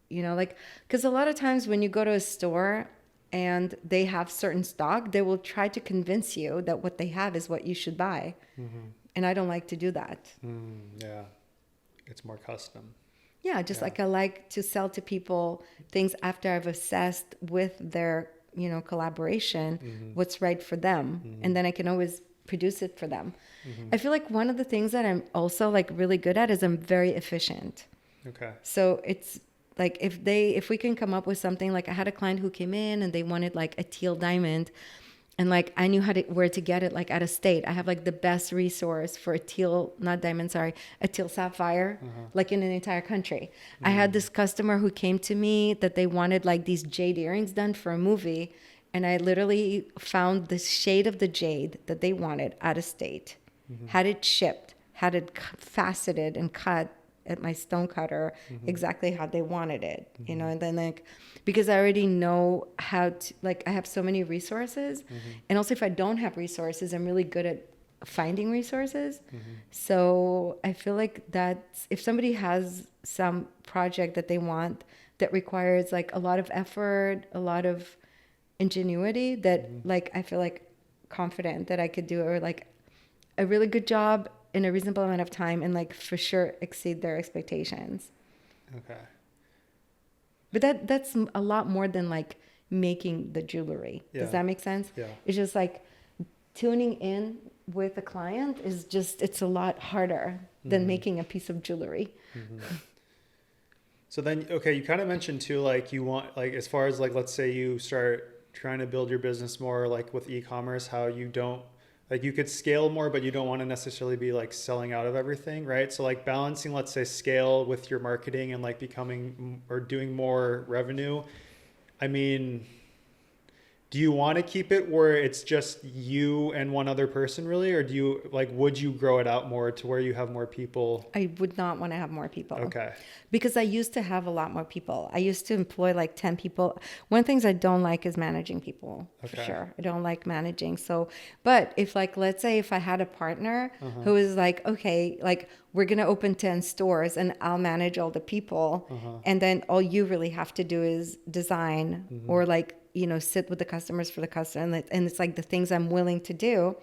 you know, like, because a lot of times when you go to a store and they have certain stock, they will try to convince you that what they have is what you should buy. And I don't like to do that. Yeah. It's more custom. Yeah. Just like I like to sell to people things after I've assessed with their, you know, collaboration, what's right for them. And then I can always produce it for them. I feel like one of the things that I'm also like really good at is I'm very efficient. Okay. So it's like if we can come up with something, like I had a client who came in and they wanted like a teal diamond, and like I knew where to get it, like out of state. I have like the best resource for a teal, not diamond, sorry, a teal sapphire, like in an entire country. I had this customer who came to me that they wanted like these jade earrings done for a movie, and I literally found the shade of the jade that they wanted out of state, had it shipped, had it faceted and cut at my stone cutter exactly how they wanted it, you know. And then like, because I already know how to, like, I have so many resources, and also if I don't have resources, I'm really good at finding resources. So I feel like that's, if somebody has some project that they want that requires like a lot of effort, a lot of ingenuity, that like I feel like confident that I could do, or like a really good job in a reasonable amount of time, and like for sure exceed their expectations. Okay. But that's a lot more than like making the jewelry. Does that make sense? Yeah. It's just like tuning in with a client is just, it's a lot harder than making a piece of jewelry. So then, okay, you kind of mentioned too, like you want, like, as far as like, let's say you start trying to build your business more like with e-commerce, how you don't, like you could scale more, but you don't want to necessarily be like selling out of everything, right? So like balancing, let's say, scale with your marketing and like becoming or doing more revenue. I mean, do you want to keep it where it's just you and one other person really? Or do you like, would you grow it out more to where you have more people? I would not want to have more people. Okay. Because I used to have a lot more people. I used to employ like 10 people. One of the things I don't like is managing people, for sure. I don't like managing. So, but if like, let's say if I had a partner who is like, okay, like we're going to open 10 stores and I'll manage all the people. And then all you really have to do is design or like, you know, sit with the customers for the customer. And it's like the things I'm willing to do.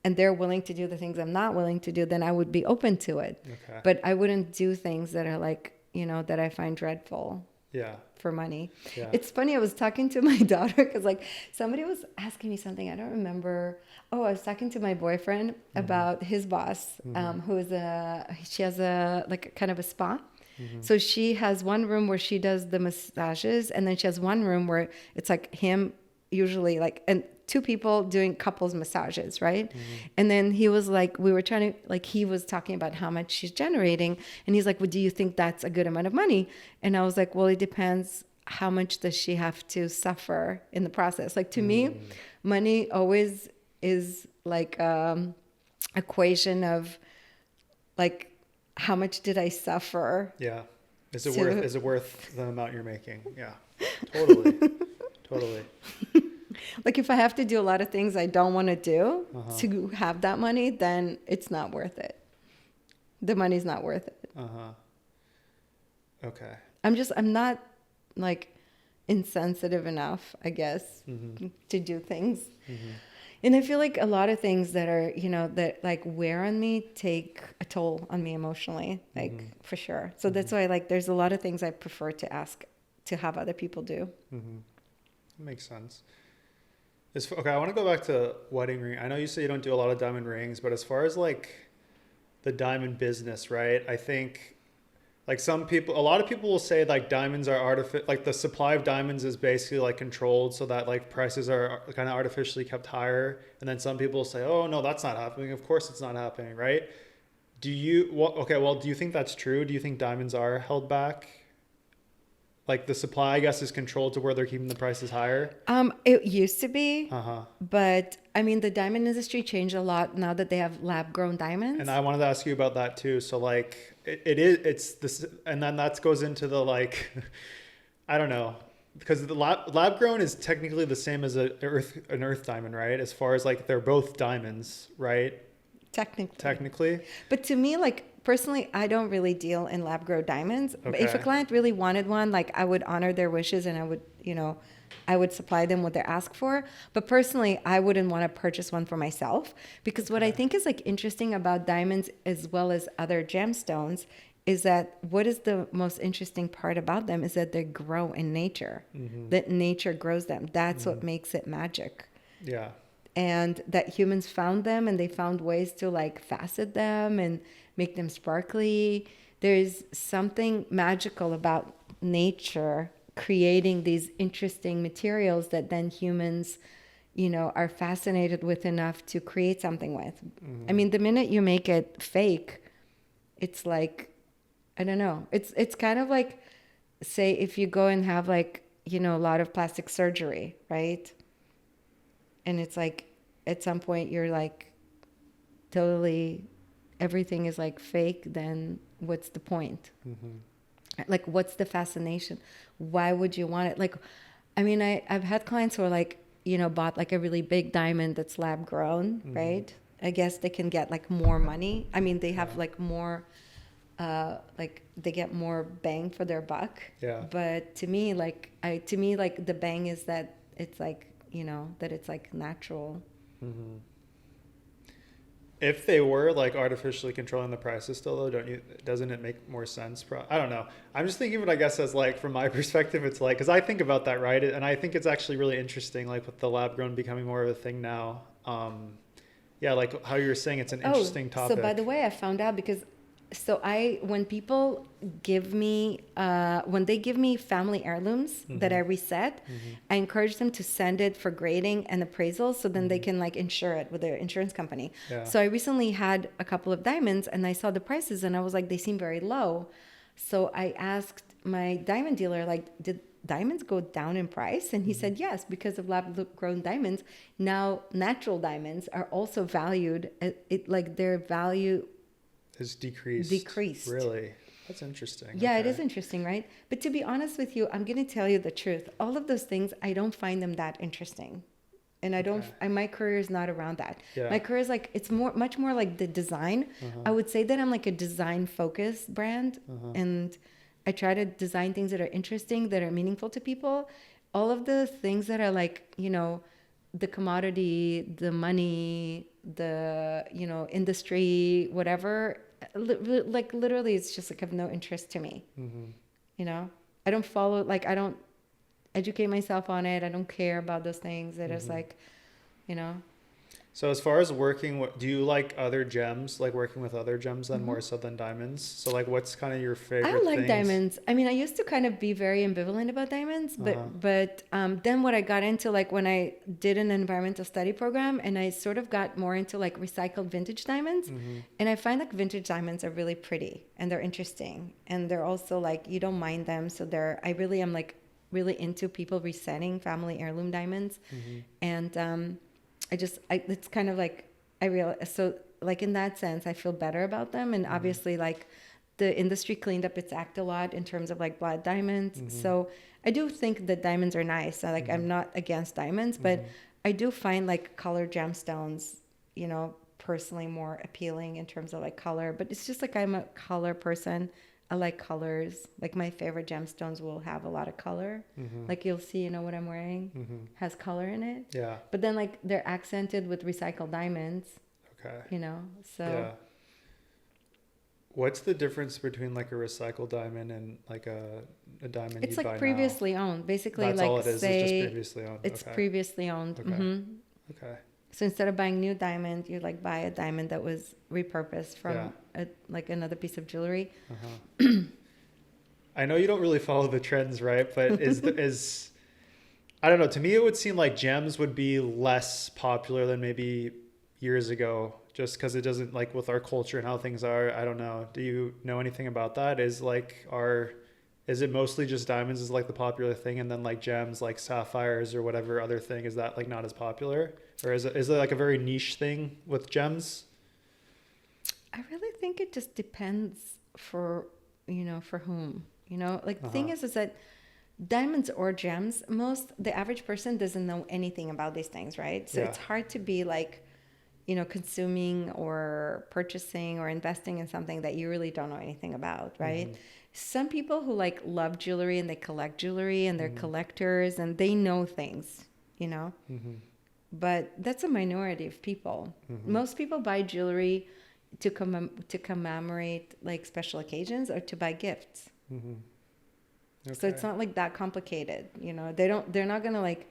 And they're willing to do the things I'm not willing to do, then I would be open to it. Okay. But I wouldn't do things that are like, you know, that I find dreadful. Yeah. For money. Yeah. It's funny. I was talking to my daughter because like somebody was asking me something. I don't remember. Oh, I was talking to my boyfriend about his boss, who is she has a like kind of a spa. So she has one room where she does the massages, and then she has one room where it's like him usually like, and two people doing couples massages, right? And then he was like, we were trying to, like, he was talking about how much she's generating. And he's like, well, do you think that's a good amount of money? And I was like, well, it depends. How much does she have to suffer in the process? Like to me, money always is like equation of like, how much did I suffer? Yeah. Is it worth the amount you're making? Yeah. Totally. Totally. Like if I have to do a lot of things I don't want to do to have that money, then it's not worth it. The money's not worth it. Okay. I'm not like insensitive enough, I guess, to do things. And I feel like a lot of things that are, you know, that like wear on me take a toll on me emotionally, like for sure. So that's why like there's a lot of things I prefer to ask to have other people do. Makes sense. Okay, I want to go back to wedding ring. I know you say you don't do a lot of diamond rings, but as far as like the diamond business, right? I think like a lot of people will say like diamonds are like the supply of diamonds is basically like controlled so that like prices are kind of artificially kept higher. And then some people say, oh no, that's not happening. Of course it's not happening, right? Do you think that's true? Do you think diamonds are held back? Like the supply, I guess, is controlled to where they're keeping the prices higher? It used to be, but I mean, the diamond industry changed a lot now that they have lab grown diamonds. And I wanted to ask you about that too. So like it's this, and then that goes into the like, I don't know, because the lab grown is technically the same as an earth diamond, right? As far as like they're both diamonds, right? Technically. But to me, like personally, I don't really deal in lab grown diamonds. Okay. But if a client really wanted one, like I would honor their wishes and I would, you know, I would supply them what they ask for. But personally, I wouldn't want to purchase one for myself because what I think is like interesting about diamonds as well as other gemstones is that what is the most interesting part about them is that they grow in nature, that nature grows them. That's what makes it magic. Yeah. And that humans found them and they found ways to like facet them and make them sparkly. There's something magical about nature creating these interesting materials that then humans, you know, are fascinated with enough to create something with. I mean, the minute you make it fake, it's like, I don't know. It's kind of like, say, if you go and have like, you know, a lot of plastic surgery, right? And it's like, at some point you're like totally, everything is like fake, then what's the point? Like, what's the fascination? Why would you want it? Like, I mean, I've had clients who are like, you know, bought like a really big diamond that's lab grown, right? I guess they can get like more money. I mean, they have like more, like they get more bang for their buck. Yeah. But to me, like the bang is that it's like, you know, that it's like natural. If they were like artificially controlling the prices still though, doesn't it make more sense? I don't know. I'm just thinking of it, I guess, as like, from my perspective, it's like, cause I think about that, right? And I think it's actually really interesting, like with the lab grown becoming more of a thing now. Yeah, like how you were saying, it's an Oh, interesting so topic. by the way, I found out because when people give me when they give me family heirlooms that I reset, I encourage them to send it for grading and appraisal so then they can like insure it with their insurance company. Yeah. So I recently had a couple of diamonds and I saw the prices and I was like, they seem very low. So I asked my diamond dealer, like, did diamonds go down in price? And he said yes, because of lab grown diamonds. Now natural diamonds are also valued like their value Is decreased. decreased. Really? That's interesting. Yeah, it Okay. is interesting, right? But to be honest with you, I'm going to tell you the truth. All of those things, I don't find them that interesting. And I don't, Okay. my career is not around that. Yeah. My career is like, it's much more like the design. I would say that I'm like a design focused brand. And I try to design things that are interesting, that are meaningful to people. All of the things that are like, the commodity, the money, the, industry, whatever, like literally it's just like of no interest to me. I don't follow, like I don't educate myself on it. I don't care about those things. It is like, So as far as working, do you like other gems, like working with other gems then more so than diamonds? So like what's kind of your favorite I like things? diamonds. I mean, I used to kind of be very ambivalent about diamonds, but then what I got into, like when I did an environmental study program and I sort of got more into like recycled vintage diamonds, and I find like vintage diamonds are really pretty and they're interesting and they're also like, you don't mind them. So I really am like really into people resetting family heirloom diamonds. And it's kind of like, I realize, so like in that sense, I feel better about them. And obviously like the industry cleaned up its act a lot in terms of like blood diamonds. So I do think that diamonds are nice. I'm not against diamonds, but I do find like colored gemstones, personally more appealing in terms of like color, but it's just like, I'm a color person. I like colors. Like my favorite gemstones will have a lot of color. Like you'll see, what I'm wearing has color in it. Yeah. But then like they're accented with recycled diamonds. Okay. So. Yeah. What's the difference between like a recycled diamond and like a diamond It's you buy like previously owned. Basically, That's like all it is. say It's just previously owned. it's Okay. previously owned. Okay. Okay. So instead of buying new diamond, you like buy a diamond that was repurposed from like another piece of jewelry. I know you don't really follow the trends, right? But I don't know. To me, it would seem like gems would be less popular than maybe years ago, just because it doesn't like with our culture and how things are. I don't know. Do you know anything about that? Is it mostly just diamonds is like the popular thing, and then like gems like sapphires or whatever other thing, is that like not as popular, or is it like a very niche thing with gems? I really think it just depends for whom. Like the thing is that diamonds or gems, the average person doesn't know anything about these things, right? So it's hard to be like, consuming or purchasing or investing in something that you really don't know anything about, right? Some people who like love jewelry and they collect jewelry and they're collectors and they know things, but that's a minority of people. Most people buy jewelry to commemorate like special occasions or to buy gifts. Okay. So it's not like that complicated, they're not gonna like,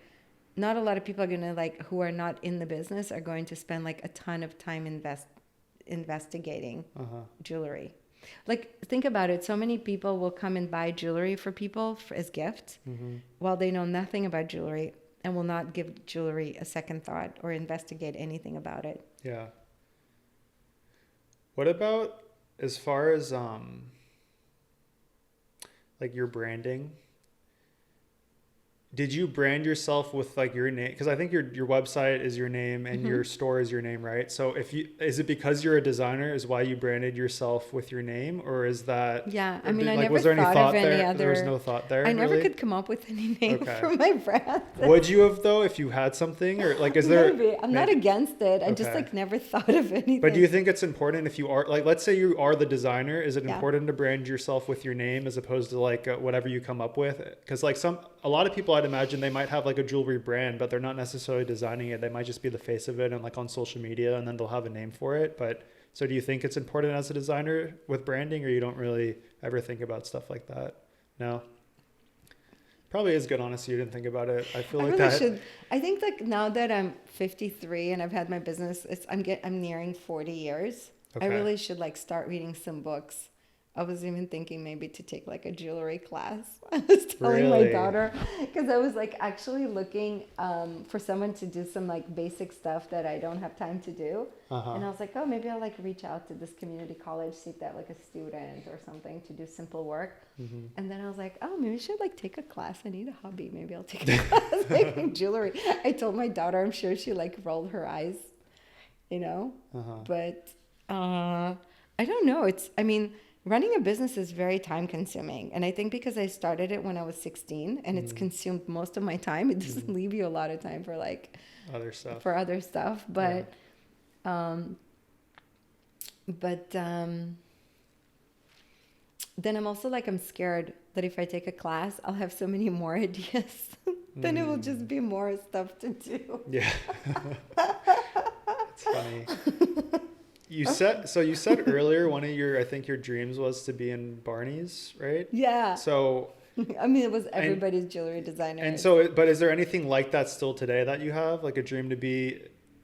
not a lot of people are gonna like, who are not in the business are going to spend like a ton of time investigating jewelry. Like think about it, so many people will come and buy jewelry for people as gifts while they know nothing about jewelry and will not give jewelry a second thought or investigate anything about it. Yeah. What about as far as like your branding? Did you brand yourself with like your name? Because I think your website is your name and your store is your name, right? So is it because you're a designer is why you branded yourself with your name, or is that? Yeah, I mean, I like, never was there any thought thought of any there? other. There was no thought there. I never really? could come up with any name Okay. for my brand. Would you have though if you had something, or like is there? Maybe I'm not against it. I just Okay. like never thought of anything. But do you think it's important if you are like, let's say you are the designer, is it Yeah. important to brand yourself with your name as opposed to like whatever you come up with? Because like a lot of people, I'd imagine they might have like a jewelry brand, but they're not necessarily designing it. They might just be the face of it and like on social media, and then they'll have a name for it. But so do you think it's important as a designer with branding, or you don't really ever think about stuff like that? No. Probably is good, honestly. You didn't think about it. I feel I like really that. should. I think like now that I'm 53 and I've had my business, I'm nearing 40 years. I Okay. really should like start reading some books. I was even thinking maybe to take like a jewelry class. I was telling my Really? daughter because I was like actually looking for someone to do some like basic stuff that I don't have time to do. Uh-huh. And I was like, oh, maybe I'll like reach out to this community college, see if they have like a student or something to do simple work. Mm-hmm. And then I was like, oh, maybe I should like take a class. I need a hobby. Maybe I'll take a class making jewelry. I told my daughter, I'm sure she like rolled her eyes, you know, Uh-huh. but I don't know. I mean, running a business is very time consuming. And I think because I started it when I was 16 and it's consumed most of my time, it doesn't leave you a lot of time for like Other stuff. for other stuff. But then I'm also like, I'm scared that if I take a class, I'll have so many more ideas. Then it will just be more stuff to do. Yeah. It's funny. You said earlier one of your, I think your dreams was to be in Barney's, right? Yeah. So I mean, it was everybody's jewelry designer. and so but is there anything like that still today that you have, like a dream to be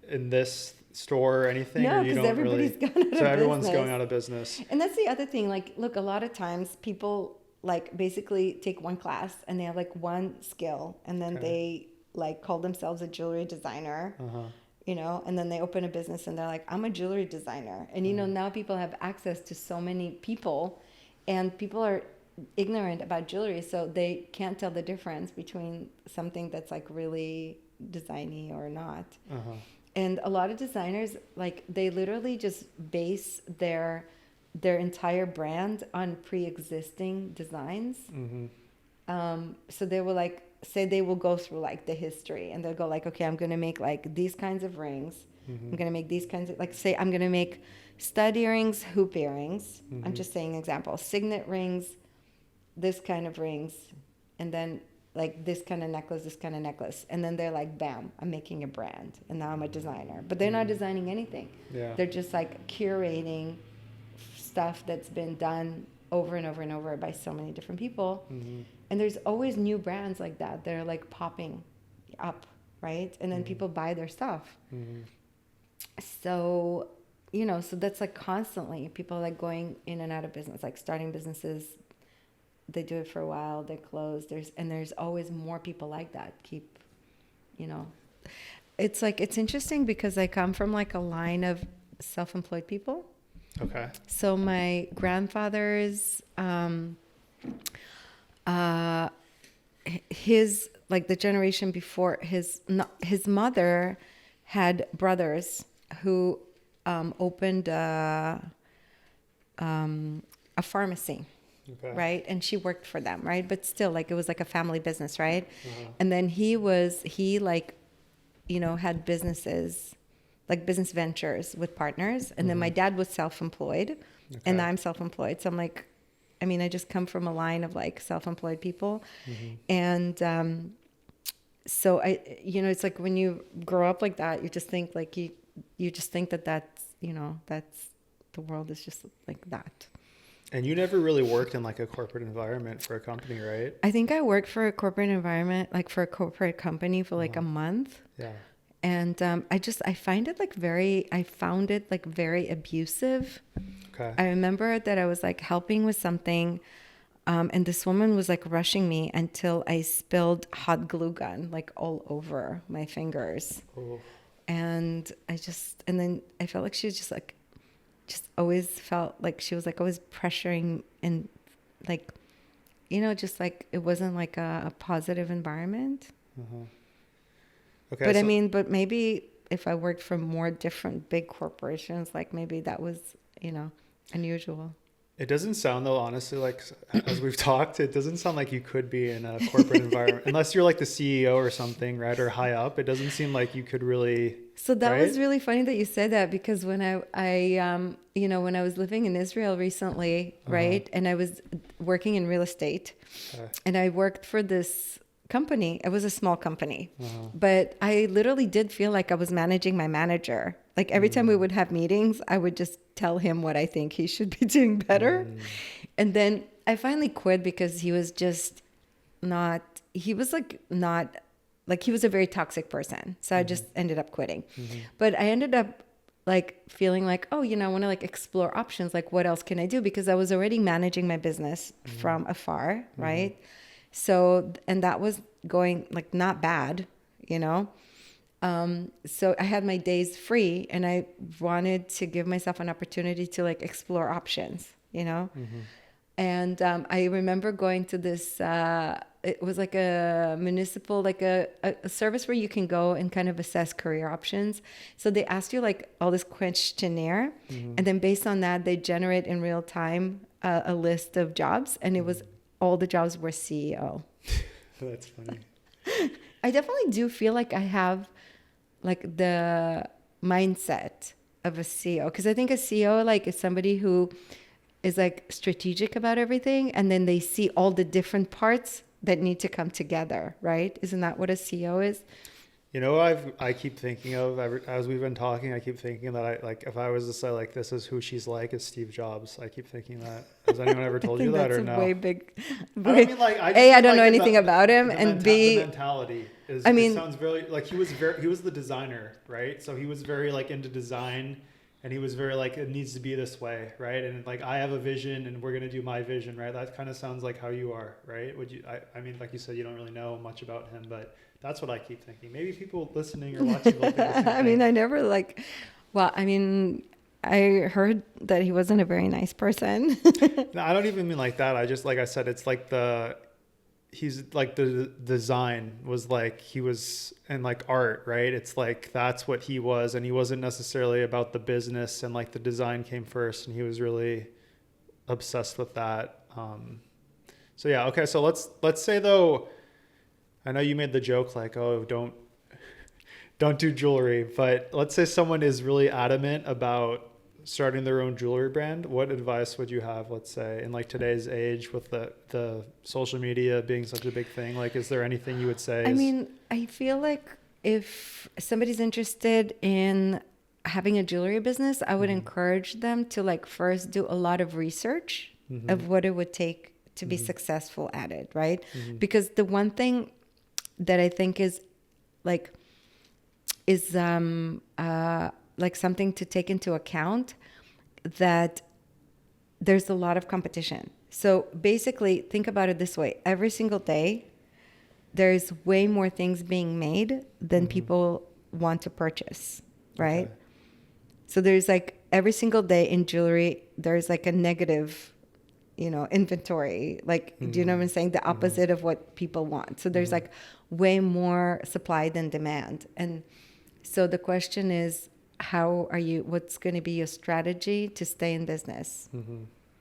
in this store or anything? No, or you because don't everybody's really, gone out so of everyone's business. going out of business. And that's the other thing. Like, look, a lot of times people like basically take one class and they have like one skill and then they like call themselves a jewelry designer, you know, and then they open a business and they're like, I'm a jewelry designer. And, you know, now people have access to so many people and people are ignorant about jewelry. So they can't tell the difference between something that's like really designy or not. And a lot of designers, like they literally just base their entire brand on pre-existing designs. So they will like say they will go through like the history and they'll go like, okay, I'm gonna make like these kinds of rings. I'm gonna make these kinds of like, say I'm gonna make stud earrings, hoop earrings. I'm just saying example, signet rings, this kind of rings, and then like this kind of necklace, and then they're like, bam, I'm making a brand, and now I'm a designer. But they're not designing anything. They're just like curating stuff that's been done over and over and over by so many different people. And there's always new brands like that. They're like popping up, right? And then people buy their stuff. So, you know, so that's like constantly people like going in and out of business, like starting businesses. They do it for a while, they close. There's always more people like that. Keep, you know, it's like, it's interesting because I come from like a line of self-employed people. Okay. So my grandfather's, his, like the generation before his mother had brothers who opened a pharmacy. Okay. Right. And she worked for them. Right. But still, like, it was like a family business. Right. And then he like, you know, had businesses, like business ventures with partners. And then my dad was self-employed and I'm self-employed. So I'm like, I mean, I just come from a line of like self-employed people. And so you know, it's like when you grow up like that, you just think like you just think that's, you know, that's the world is just like that. And you never really worked in like a corporate environment for a company, right? I think I worked for a corporate environment, like for a corporate company for like a month. Yeah. And I found it like very abusive. Okay. I remember that I was like helping with something. And this woman was like rushing me until I spilled hot glue gun like all over my fingers. Ooh. And then I felt like she was just always felt like she was like always pressuring and like, you know, just like it wasn't like a positive environment. Okay. But I mean, but maybe if I worked for more different big corporations, like maybe that was, you know, unusual. It doesn't sound though, honestly, like as we've talked, it doesn't sound like you could be in a corporate environment unless you're like the CEO or something, right? Or high up. It doesn't seem like you could really. So that right? was really funny that you said that because when I you know, when I was living in Israel recently, right? And I was working in real estate and I worked for this company. It was a small company, but I literally did feel like I was managing my manager. Like every time we would have meetings, I would just tell him what I think he should be doing better. And then I finally quit because he was just not he was like not like he was a very toxic person. So I just ended up quitting. But I ended up like feeling like, oh, I want to like explore options. Like, what else can I do? Because I was already managing my business from afar, right? So, and that was going like not bad, you know? So I had my days free and I wanted to give myself an opportunity to like explore options, And I remember going to this, it was like a municipal, like a service where you can go and kind of assess career options. So they ask you like all this questionnaire, and then based on that, they generate in real time a list of jobs, and it was all the jobs were CEO. That's funny. I definitely do feel like I have like the mindset of a CEO, because I think a CEO like is somebody who is like strategic about everything, and then they see all the different parts that need to come together, right? Isn't that what a CEO is? I keep thinking of as we've been talking. I keep thinking that I like if I was to say like this is who she's like is Steve Jobs. I keep thinking that. Has anyone ever told you that or no? Way big. I don't mean like I don't know anything about him, and the mentality is. I mean, it sounds very like he was the designer, right? So he was very like into design. And he was very like, it needs to be this way, right? And like, I have a vision and we're going to do my vision, right? That kind of sounds like how you are, right? I mean, like you said, you don't really know much about him, but that's what I keep thinking. Maybe people listening or watching will think the same I mean, I never I heard that he wasn't a very nice person. No, I don't even mean like that. I just, like I said, it's like he's like the design was like he was and like art, right? It's like that's what he was, and he wasn't necessarily about the business, and like the design came first, and he was really obsessed with that. So yeah, okay. So let's say though, I know you made the joke like, oh, don't do jewelry, but let's say someone is really adamant about starting their own jewelry brand. What advice would you have, let's say, in like today's age with the social media being such a big thing? Like, is there anything you would say? I mean, I feel like if somebody's interested in having a jewelry business, I would encourage them to like first do a lot of research of what it would take to be successful at it, right? Because the one thing that I think is like something to take into account, that there's a lot of competition. So basically, think about it this way. Every single day, there's way more things being made than people want to purchase, right? Okay. So there's like every single day in jewelry, there's like a negative, inventory. Like, do you know what I'm saying? The opposite of what people want. So there's like way more supply than demand. And so the question is, what's going to be your strategy to stay in business?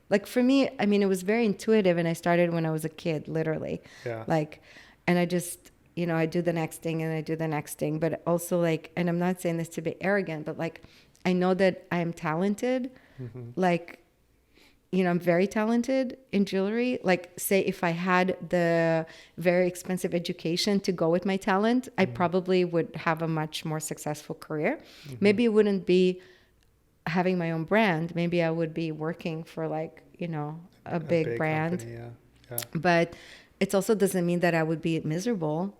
Like for me, I mean, it was very intuitive, and I started when I was a kid, literally. Yeah. Like, and I just, I do the next thing and I do the next thing, but also like, and I'm not saying this to be arrogant, but like, I know that I'm talented. Like, I'm very talented in jewelry. Like, say if I had the very expensive education to go with my talent, I probably would have a much more successful career. Maybe it wouldn't be having my own brand. Maybe I would be working for like, a big brand. Company, yeah. But it also doesn't mean that I would be miserable.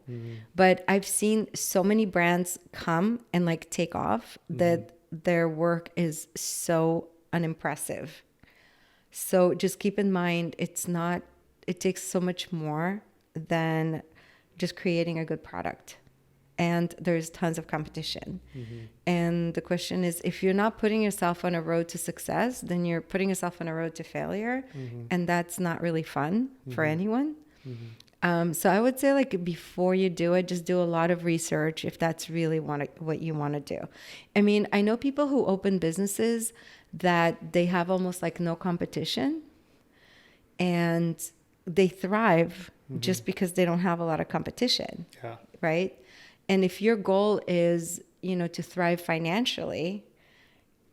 But I've seen so many brands come and like take off that their work is so unimpressive. So just keep in mind, it takes so much more than just creating a good product. And there's tons of competition. And the question is, if you're not putting yourself on a road to success, then you're putting yourself on a road to failure. And that's not really fun for anyone. So I would say like before you do it, just do a lot of research if that's really what you want to do. I mean, I know people who open businesses that they have almost like no competition, and they thrive just because they don't have a lot of competition. Yeah. Right. And if your goal is, to thrive financially,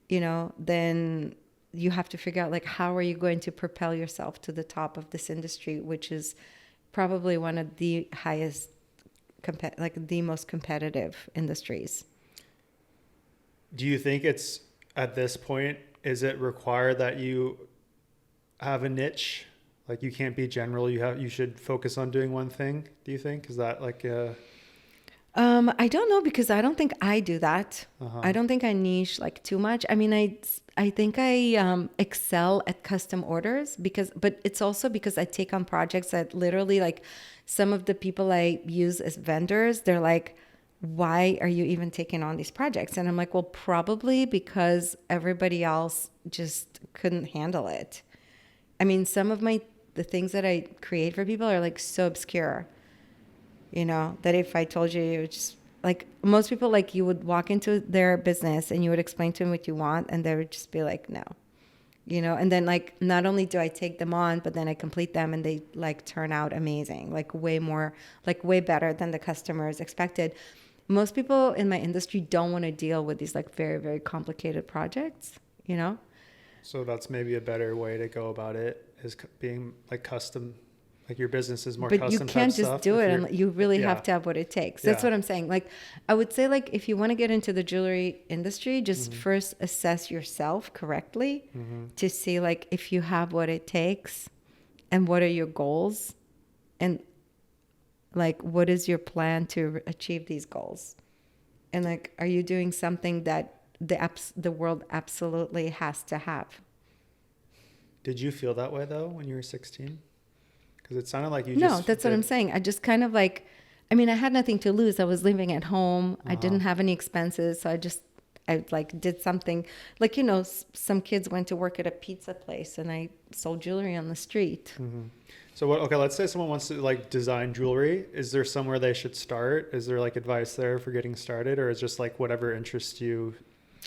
then you have to figure out like, how are you going to propel yourself to the top of this industry, which is probably one of the highest, the most competitive industries. Do you think it's at this point, is it required that you have a niche? Like you can't be general. You should focus on doing one thing. Do you think? Is that like I don't know because I don't think I do that. I don't think I niche like too much. I mean, I think I excel at custom orders but it's also because I take on projects that literally like some of the people I use as vendors, they're like, why are you even taking on these projects? And I'm like, well, probably because everybody else just couldn't handle it. I mean, the things that I create for people are like so obscure, that if I told you, you would just like most people, like you would walk into their business and you would explain to them what you want and they would just be like, no, and then like, not only do I take them on, but then I complete them and they like turn out amazing, like way more, like way better than the customers expected. Most people in my industry don't want to deal with these like very, very complicated projects. So that's maybe a better way to go about it is being like custom, like your business is more but custom you can't type just stuff. do If it you're- and you really yeah. have to have what it takes. That's Yeah. what I'm saying. Like I would say, like if you want to get into the jewelry industry, just first assess yourself correctly to see like if you have what it takes and what are your goals and like what is your plan to achieve these goals, and like are you doing something that the world absolutely has to have. Did you feel that way though when you were 16? Because it sounded like you No, just that's what I'm saying. I just kind of like, I mean, I had nothing to lose. I was living at home. I didn't have any expenses. So I like did something like, some kids went to work at a pizza place and I sold jewelry on the street. So what? Okay, let's say someone wants to like design jewelry. Is there somewhere they should start? Is there like advice there for getting started, or is just like whatever interests you,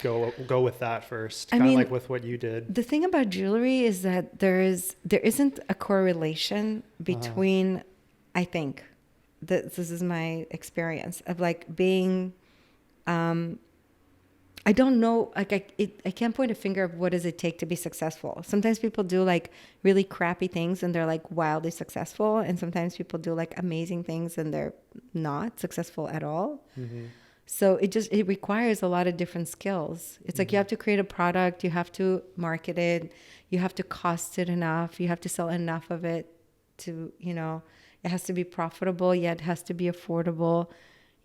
go with that first? I Kind of mean, like with what you did. The thing about jewelry is that there isn't a correlation between, I think, this is my experience of like being, I don't know, like I can't point a finger of what does it take to be successful. Sometimes people do like really crappy things and they're like wildly successful, and sometimes people do like amazing things and they're not successful at all. So it requires a lot of different skills. It's like you have to create a product, you have to market it, you have to cost it enough, you have to sell enough of it to, it has to be profitable, yet it has to be affordable.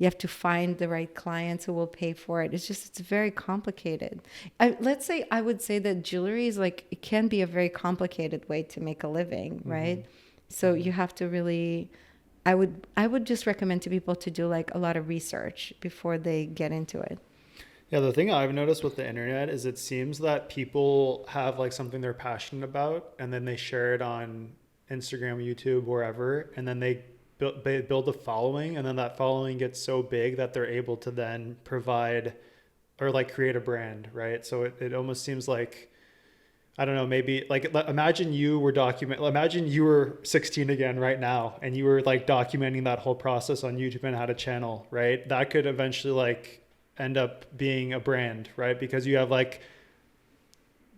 You have to find the right clients who will pay for it. It's very complicated. I would say that jewelry is like, it can be a very complicated way to make a living, right? So you have to really, I would just recommend to people to do like a lot of research before they get into it. Yeah, the thing I've noticed with the internet is it seems that people have like something they're passionate about, and then they share it on Instagram, YouTube, wherever, and then they build a following, and then that following gets so big that they're able to then provide or like create a brand, right? So it almost seems like, I don't know, maybe like imagine you were 16 again right now, and you were like documenting that whole process on YouTube and had a channel, right? That could eventually like end up being a brand, right? Because you have like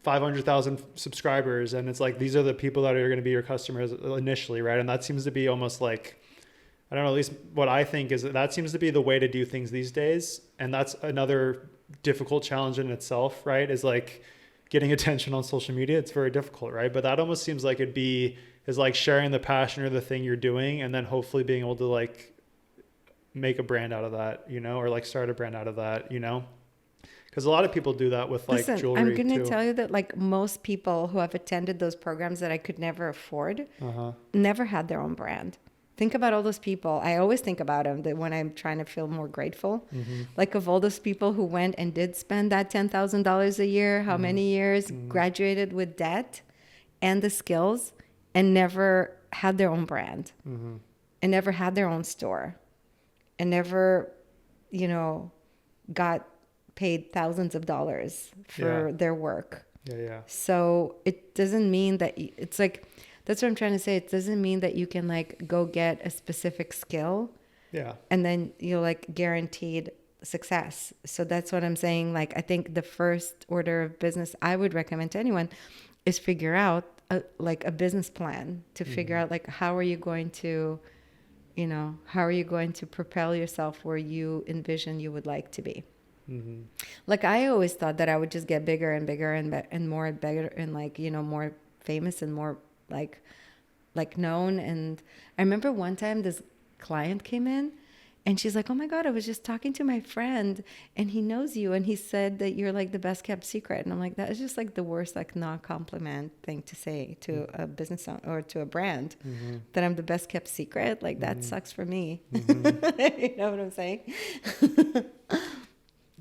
500,000 subscribers, and it's like these are the people that are going to be your customers initially, right? And that seems to be almost like, I don't know, at least what I think is that seems to be the way to do things these days. And that's another difficult challenge in itself, right? Is like getting attention on social media. It's very difficult, right? But that almost seems like is like sharing the passion or the thing you're doing, and then hopefully being able to like make a brand out of that, or like start a brand out of that, because a lot of people do that with like jewelry. I'm going to too. tell you that like most people who have attended those programs that I could never afford never had their own brand. Think about all those people. I always think about them that when I'm trying to feel more grateful. Like of all those people who went and did spend that $10,000 a year, how many years, graduated with debt and the skills, and never had their own brand, and never had their own store, and never, got paid thousands of dollars for their work. Yeah. So it doesn't mean that it's like, that's what I'm trying to say. It doesn't mean that you can like go get a specific skill. Yeah. And then you're like guaranteed success. So that's what I'm saying. Like, I think the first order of business I would recommend to anyone is figure out a business plan to figure out like, how are you going to propel yourself where you envision you would like to be. Like I always thought that I would just get bigger and bigger and more better and like, more famous and more like like known. And I remember one time this client came in and she's like, oh my God, I was just talking to my friend and he knows you. And he said that you're like the best kept secret. And I'm like, that is just like the worst, like non-compliment thing to say to a business or to a brand, that I'm the best kept secret. Like that sucks for me. You know what I'm saying?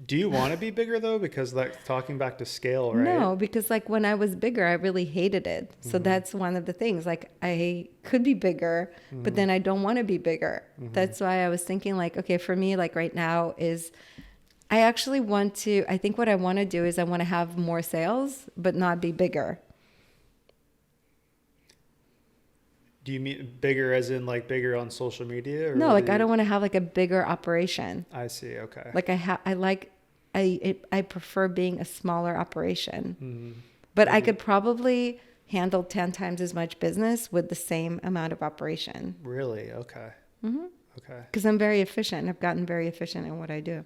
Do you want to be bigger though? Because like talking back to scale, right? No, because like when I was bigger, I really hated it. So that's one of the things. Like I could be bigger, but then I don't want to be bigger. That's why I was thinking like, okay, for me, like right now is I actually want to, I think what I want to do is I want to have more sales, but not be bigger. Do you mean bigger as in like bigger on social media? Or No, like I don't want to have like a bigger operation. I see. Okay. Like I prefer being a smaller operation, but I could probably handle 10 times as much business with the same amount of operation. Really? Okay. Okay. Because I'm very efficient. I've gotten very efficient in what I do.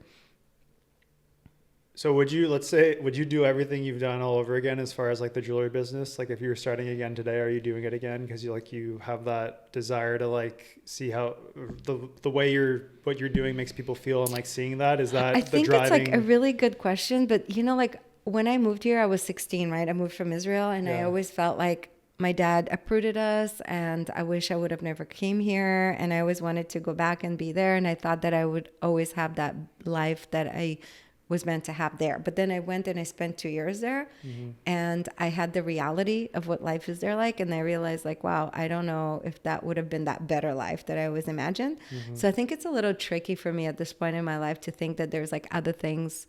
So would you do everything you've done all over again as far as like the jewelry business? Like if you were starting again today, are you doing it again? Because you have that desire to like see how the way what you're doing makes people feel, and like seeing that, is that I the think driving? it's like a really good question, but you know, like when I moved here, I was 16, right? I moved from Israel, and I always felt like my dad uprooted us, and I wish I would have never came here, and I always wanted to go back and be there, and I thought that I would always have that life that I was meant to have there. But then I went and I spent 2 years there, and I had the reality of what life is there like, and I realized like, wow, I don't know if that would have been that better life that I always imagined. So I think it's a little tricky for me at this point in my life to think that there's like other things,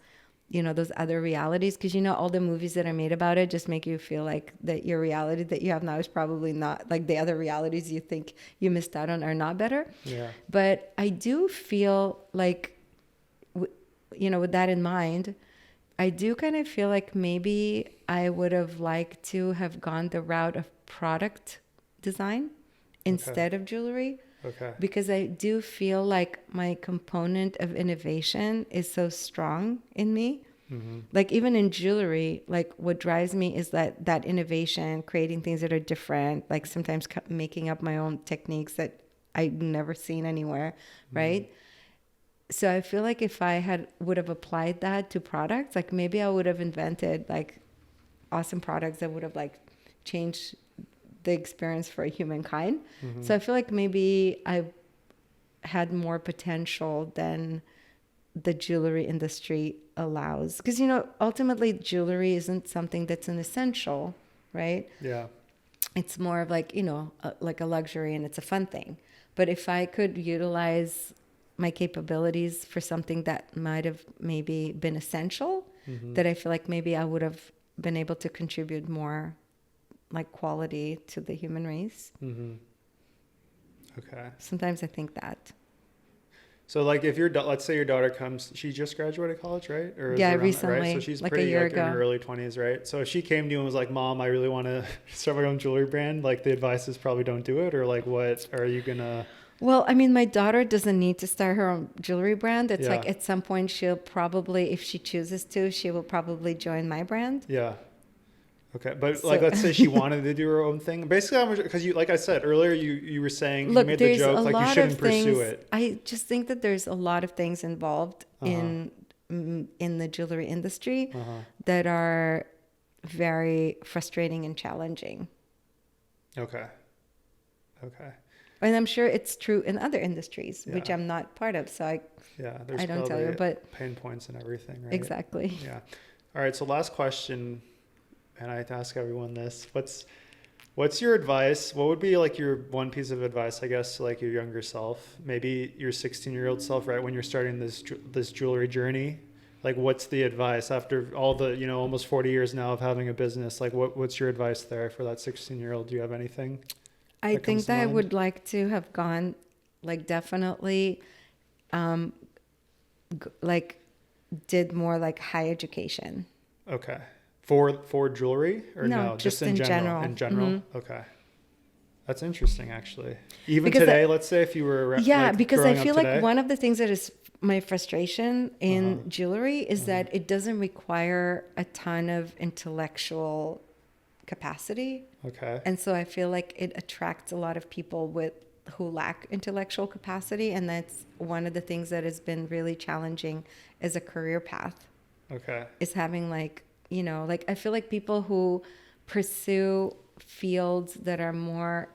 you know, those other realities, because you know all the movies that are made about it just make you feel like that your reality that you have now is probably not like the other realities you think you missed out on are not better. But I do feel like, you know, with that in mind, I do kind of feel like maybe I would have liked to have gone the route of product design instead of jewelry. Okay. Because I do feel like my component of innovation is so strong in me. Like even in jewelry, like what drives me is that innovation, creating things that are different, like sometimes making up my own techniques that I've never seen anywhere, right? So I feel like if I would have applied that to products, like maybe I would have invented like awesome products that would have like changed the experience for humankind. So I feel like maybe I had more potential than the jewelry industry allows. Because, you know, ultimately jewelry isn't something that's an essential, right? Yeah. It's more of like, you know, like a luxury, and it's a fun thing. But if I could utilize my capabilities for something that might have maybe been essential, that I feel like maybe I would have been able to contribute more like quality to the human race. Okay. Sometimes I think that. So like if let's say your daughter comes, she just graduated college, right? Or Yeah, around recently, that, right? So she's like a pretty year like in ago. her early 20s, right? So if she came to you and was like, Mom, I really want to start my own jewelry brand, like the advice is probably don't do it, or like what are you gonna? Well, I mean, my daughter doesn't need to start her own jewelry brand. It's like at some point she'll probably, if she chooses to, she will probably join my brand. Yeah. Okay. But like, let's say she wanted to do her own thing. Basically, because like I said earlier, you were saying, Look, you made the there's joke, a like you lot shouldn't of things. pursue it. I just think that there's a lot of things involved in the jewelry industry that are very frustrating and challenging. Okay. Okay. And I'm sure it's true in other industries, which I'm not part of. So there's I don't tell you, but pain points and everything, right? Exactly. Yeah. All right. So last question, and I have to ask everyone this: what's your advice? What would be like your one piece of advice, I guess, to like your younger self, maybe your 16-year-old self, right when you're starting this jewelry journey? Like, what's the advice after all the, you know, almost 40 years now of having a business? Like, what's your advice there for that 16-year-old? Do you have anything? I think that I would like to have gone, like, definitely, like, did more like high education. Okay. For jewelry or no? Just in general. In general. Okay. That's interesting, actually. Even Because today, let's say if you were because I growing feel up like today. one of the things that is my frustration in jewelry is that it doesn't require a ton of intellectual capacity. Okay. And so I feel like it attracts a lot of people who lack intellectual capacity. And that's one of the things that has been really challenging as a career path. Okay. Is having like, like I feel like people who pursue fields that are more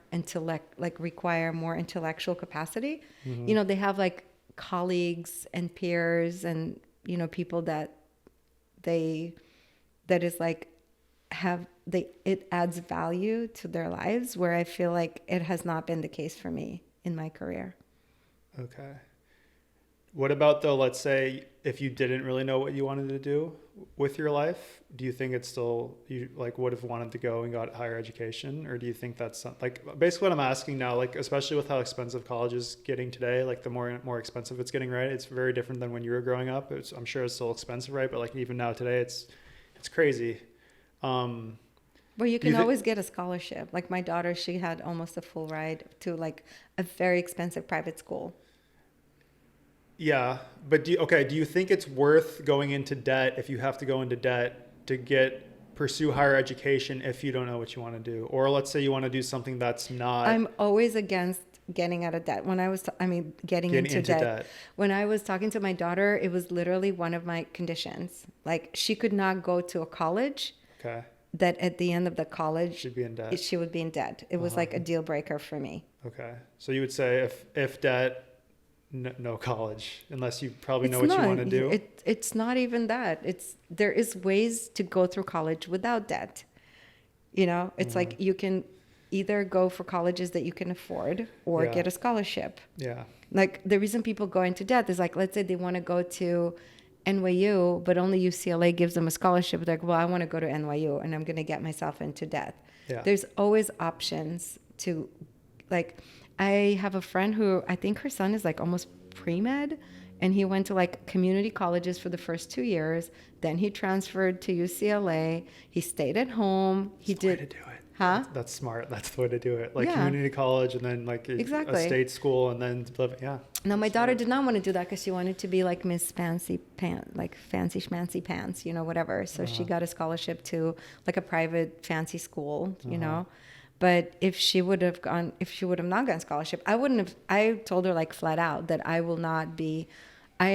require more intellectual capacity, they have like colleagues and peers and, people that is like it adds value to their lives, where I feel like it has not been the case for me in my career. Okay. What about though, let's say if you didn't really know what you wanted to do with your life, do you think it's still, you like would have wanted to go and got higher education? Or do you think that's like, basically what I'm asking now, like, especially with how expensive college is getting today, like the more expensive it's getting, right? It's very different than when you were growing up. I'm sure it's still expensive, right? But like even now today, it's crazy. Well, you can always get a scholarship. Like my daughter, she had almost a full ride to like a very expensive private school. Yeah, but do you think it's worth going into debt if you have to go into debt to pursue higher education if you don't know what you want to do? Or let's say you want to do something that's not. I'm always against getting out of debt. Getting into debt. When I was talking to my daughter, it was literally one of my conditions. Like she could not go to a college. Okay. That at the end of the college, she'd be in debt. She would be in debt. It was like a deal breaker for me. Okay. So you would say if debt, no college, unless you probably know what you want to do. It's not even that. There is ways to go through college without debt. It's like you can either go for colleges that you can afford or get a scholarship. Yeah. Like the reason people go into debt is like, let's say they want to go to NYU, but only UCLA gives them a scholarship. They're like, well, I want to go to NYU and I'm going to get myself into debt. Yeah. There's always options to, like, I have a friend who I think her son is like almost pre-med, and he went to like community colleges for the first 2 years. Then he transferred to UCLA. He stayed at home. That's the way to do it. Huh? That's smart. That's the way to do it. Like community college and then like a state school and then live. Yeah. No, my daughter did not want to do that because she wanted to be like Miss Fancy Pants, like fancy schmancy pants, whatever. So she got a scholarship to like a private fancy school, But if she would have not gotten scholarship, I told her like flat out that I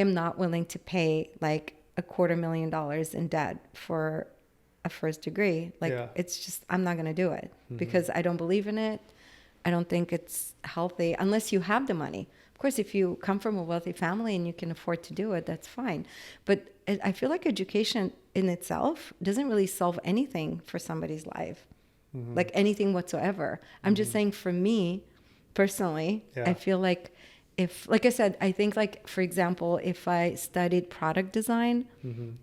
am not willing to pay like $250,000 in debt for a first degree. Like it's just, I'm not going to do it because I don't believe in it. I don't think it's healthy unless you have the money. Of course, if you come from a wealthy family and you can afford to do it, that's fine. But I feel like education in itself doesn't really solve anything for somebody's life. Like anything whatsoever. I'm just saying for me personally, I feel like like I said, I think like, for example, if I studied product design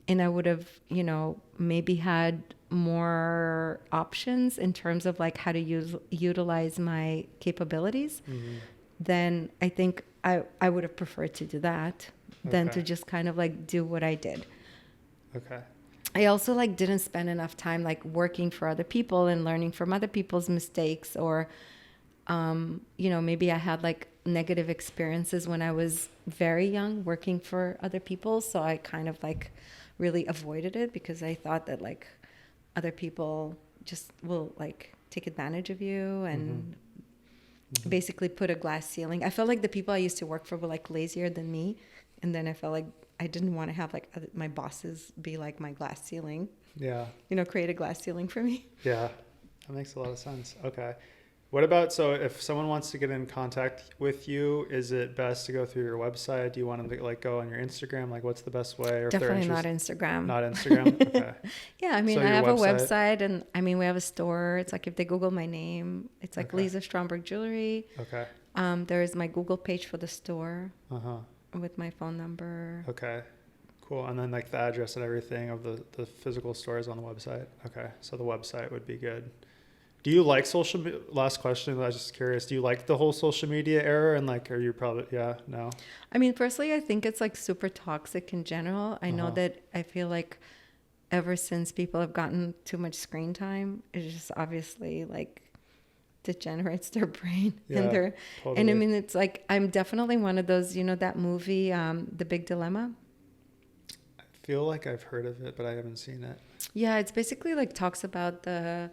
and I would have, maybe had more options in terms of like how to utilize my capabilities, then I think I would have preferred to do that than to just kind of like do what I did. Okay. I also like didn't spend enough time like working for other people and learning from other people's mistakes, or maybe I had like negative experiences when I was very young working for other people, so I kind of like really avoided it because I thought that like other people just will like take advantage of you and basically put a glass ceiling. I felt like the people I used to work for were like lazier than me, and then I felt like I didn't want to have like my bosses be like my glass ceiling. Yeah. Create a glass ceiling for me. Yeah. That makes a lot of sense. Okay. What about, so if someone wants to get in contact with you, is it best to go through your website? Do you want them to like go on your Instagram? Like what's the best way? Or definitely not Instagram. Not Instagram? Okay. Yeah. I mean, I have a website and I mean, we have a store. It's like if they Google my name, it's like Liza Shtromberg Jewelry. Okay. There's my Google page for the store. With my phone number. Okay, cool. And then like the address and everything of the physical store is on the website. Okay, so the website would be good. Do you like last question, I was just curious, do you like the whole social media era? And like, are you probably, no? I mean, personally, I think it's like super toxic in general. I know that I feel like ever since people have gotten too much screen time, it's just obviously like degenerates their brain totally. And I mean, it's like I'm definitely one of those, that movie The Big Dilemma. I feel like I've heard of it, but I haven't seen it. Yeah, it's basically like talks about the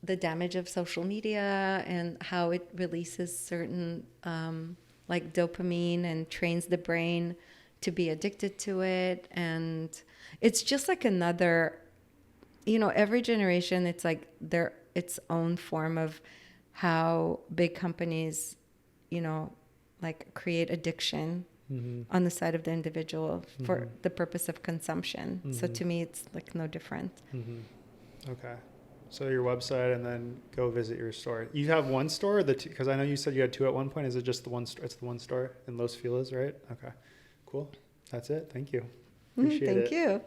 the damage of social media and how it releases certain like dopamine and trains the brain to be addicted to it. And it's just like another, every generation, it's like their its own form of how big companies, like create addiction on the side of the individual for the purpose of consumption. So to me, it's like no different. Okay. So your website, and then go visit your store. You have one store, because I know you said you had two at one point. Is it just the one store? It's the one store in Los Feliz, right? Okay. Cool. That's it. Thank you. Appreciate it. Thank you.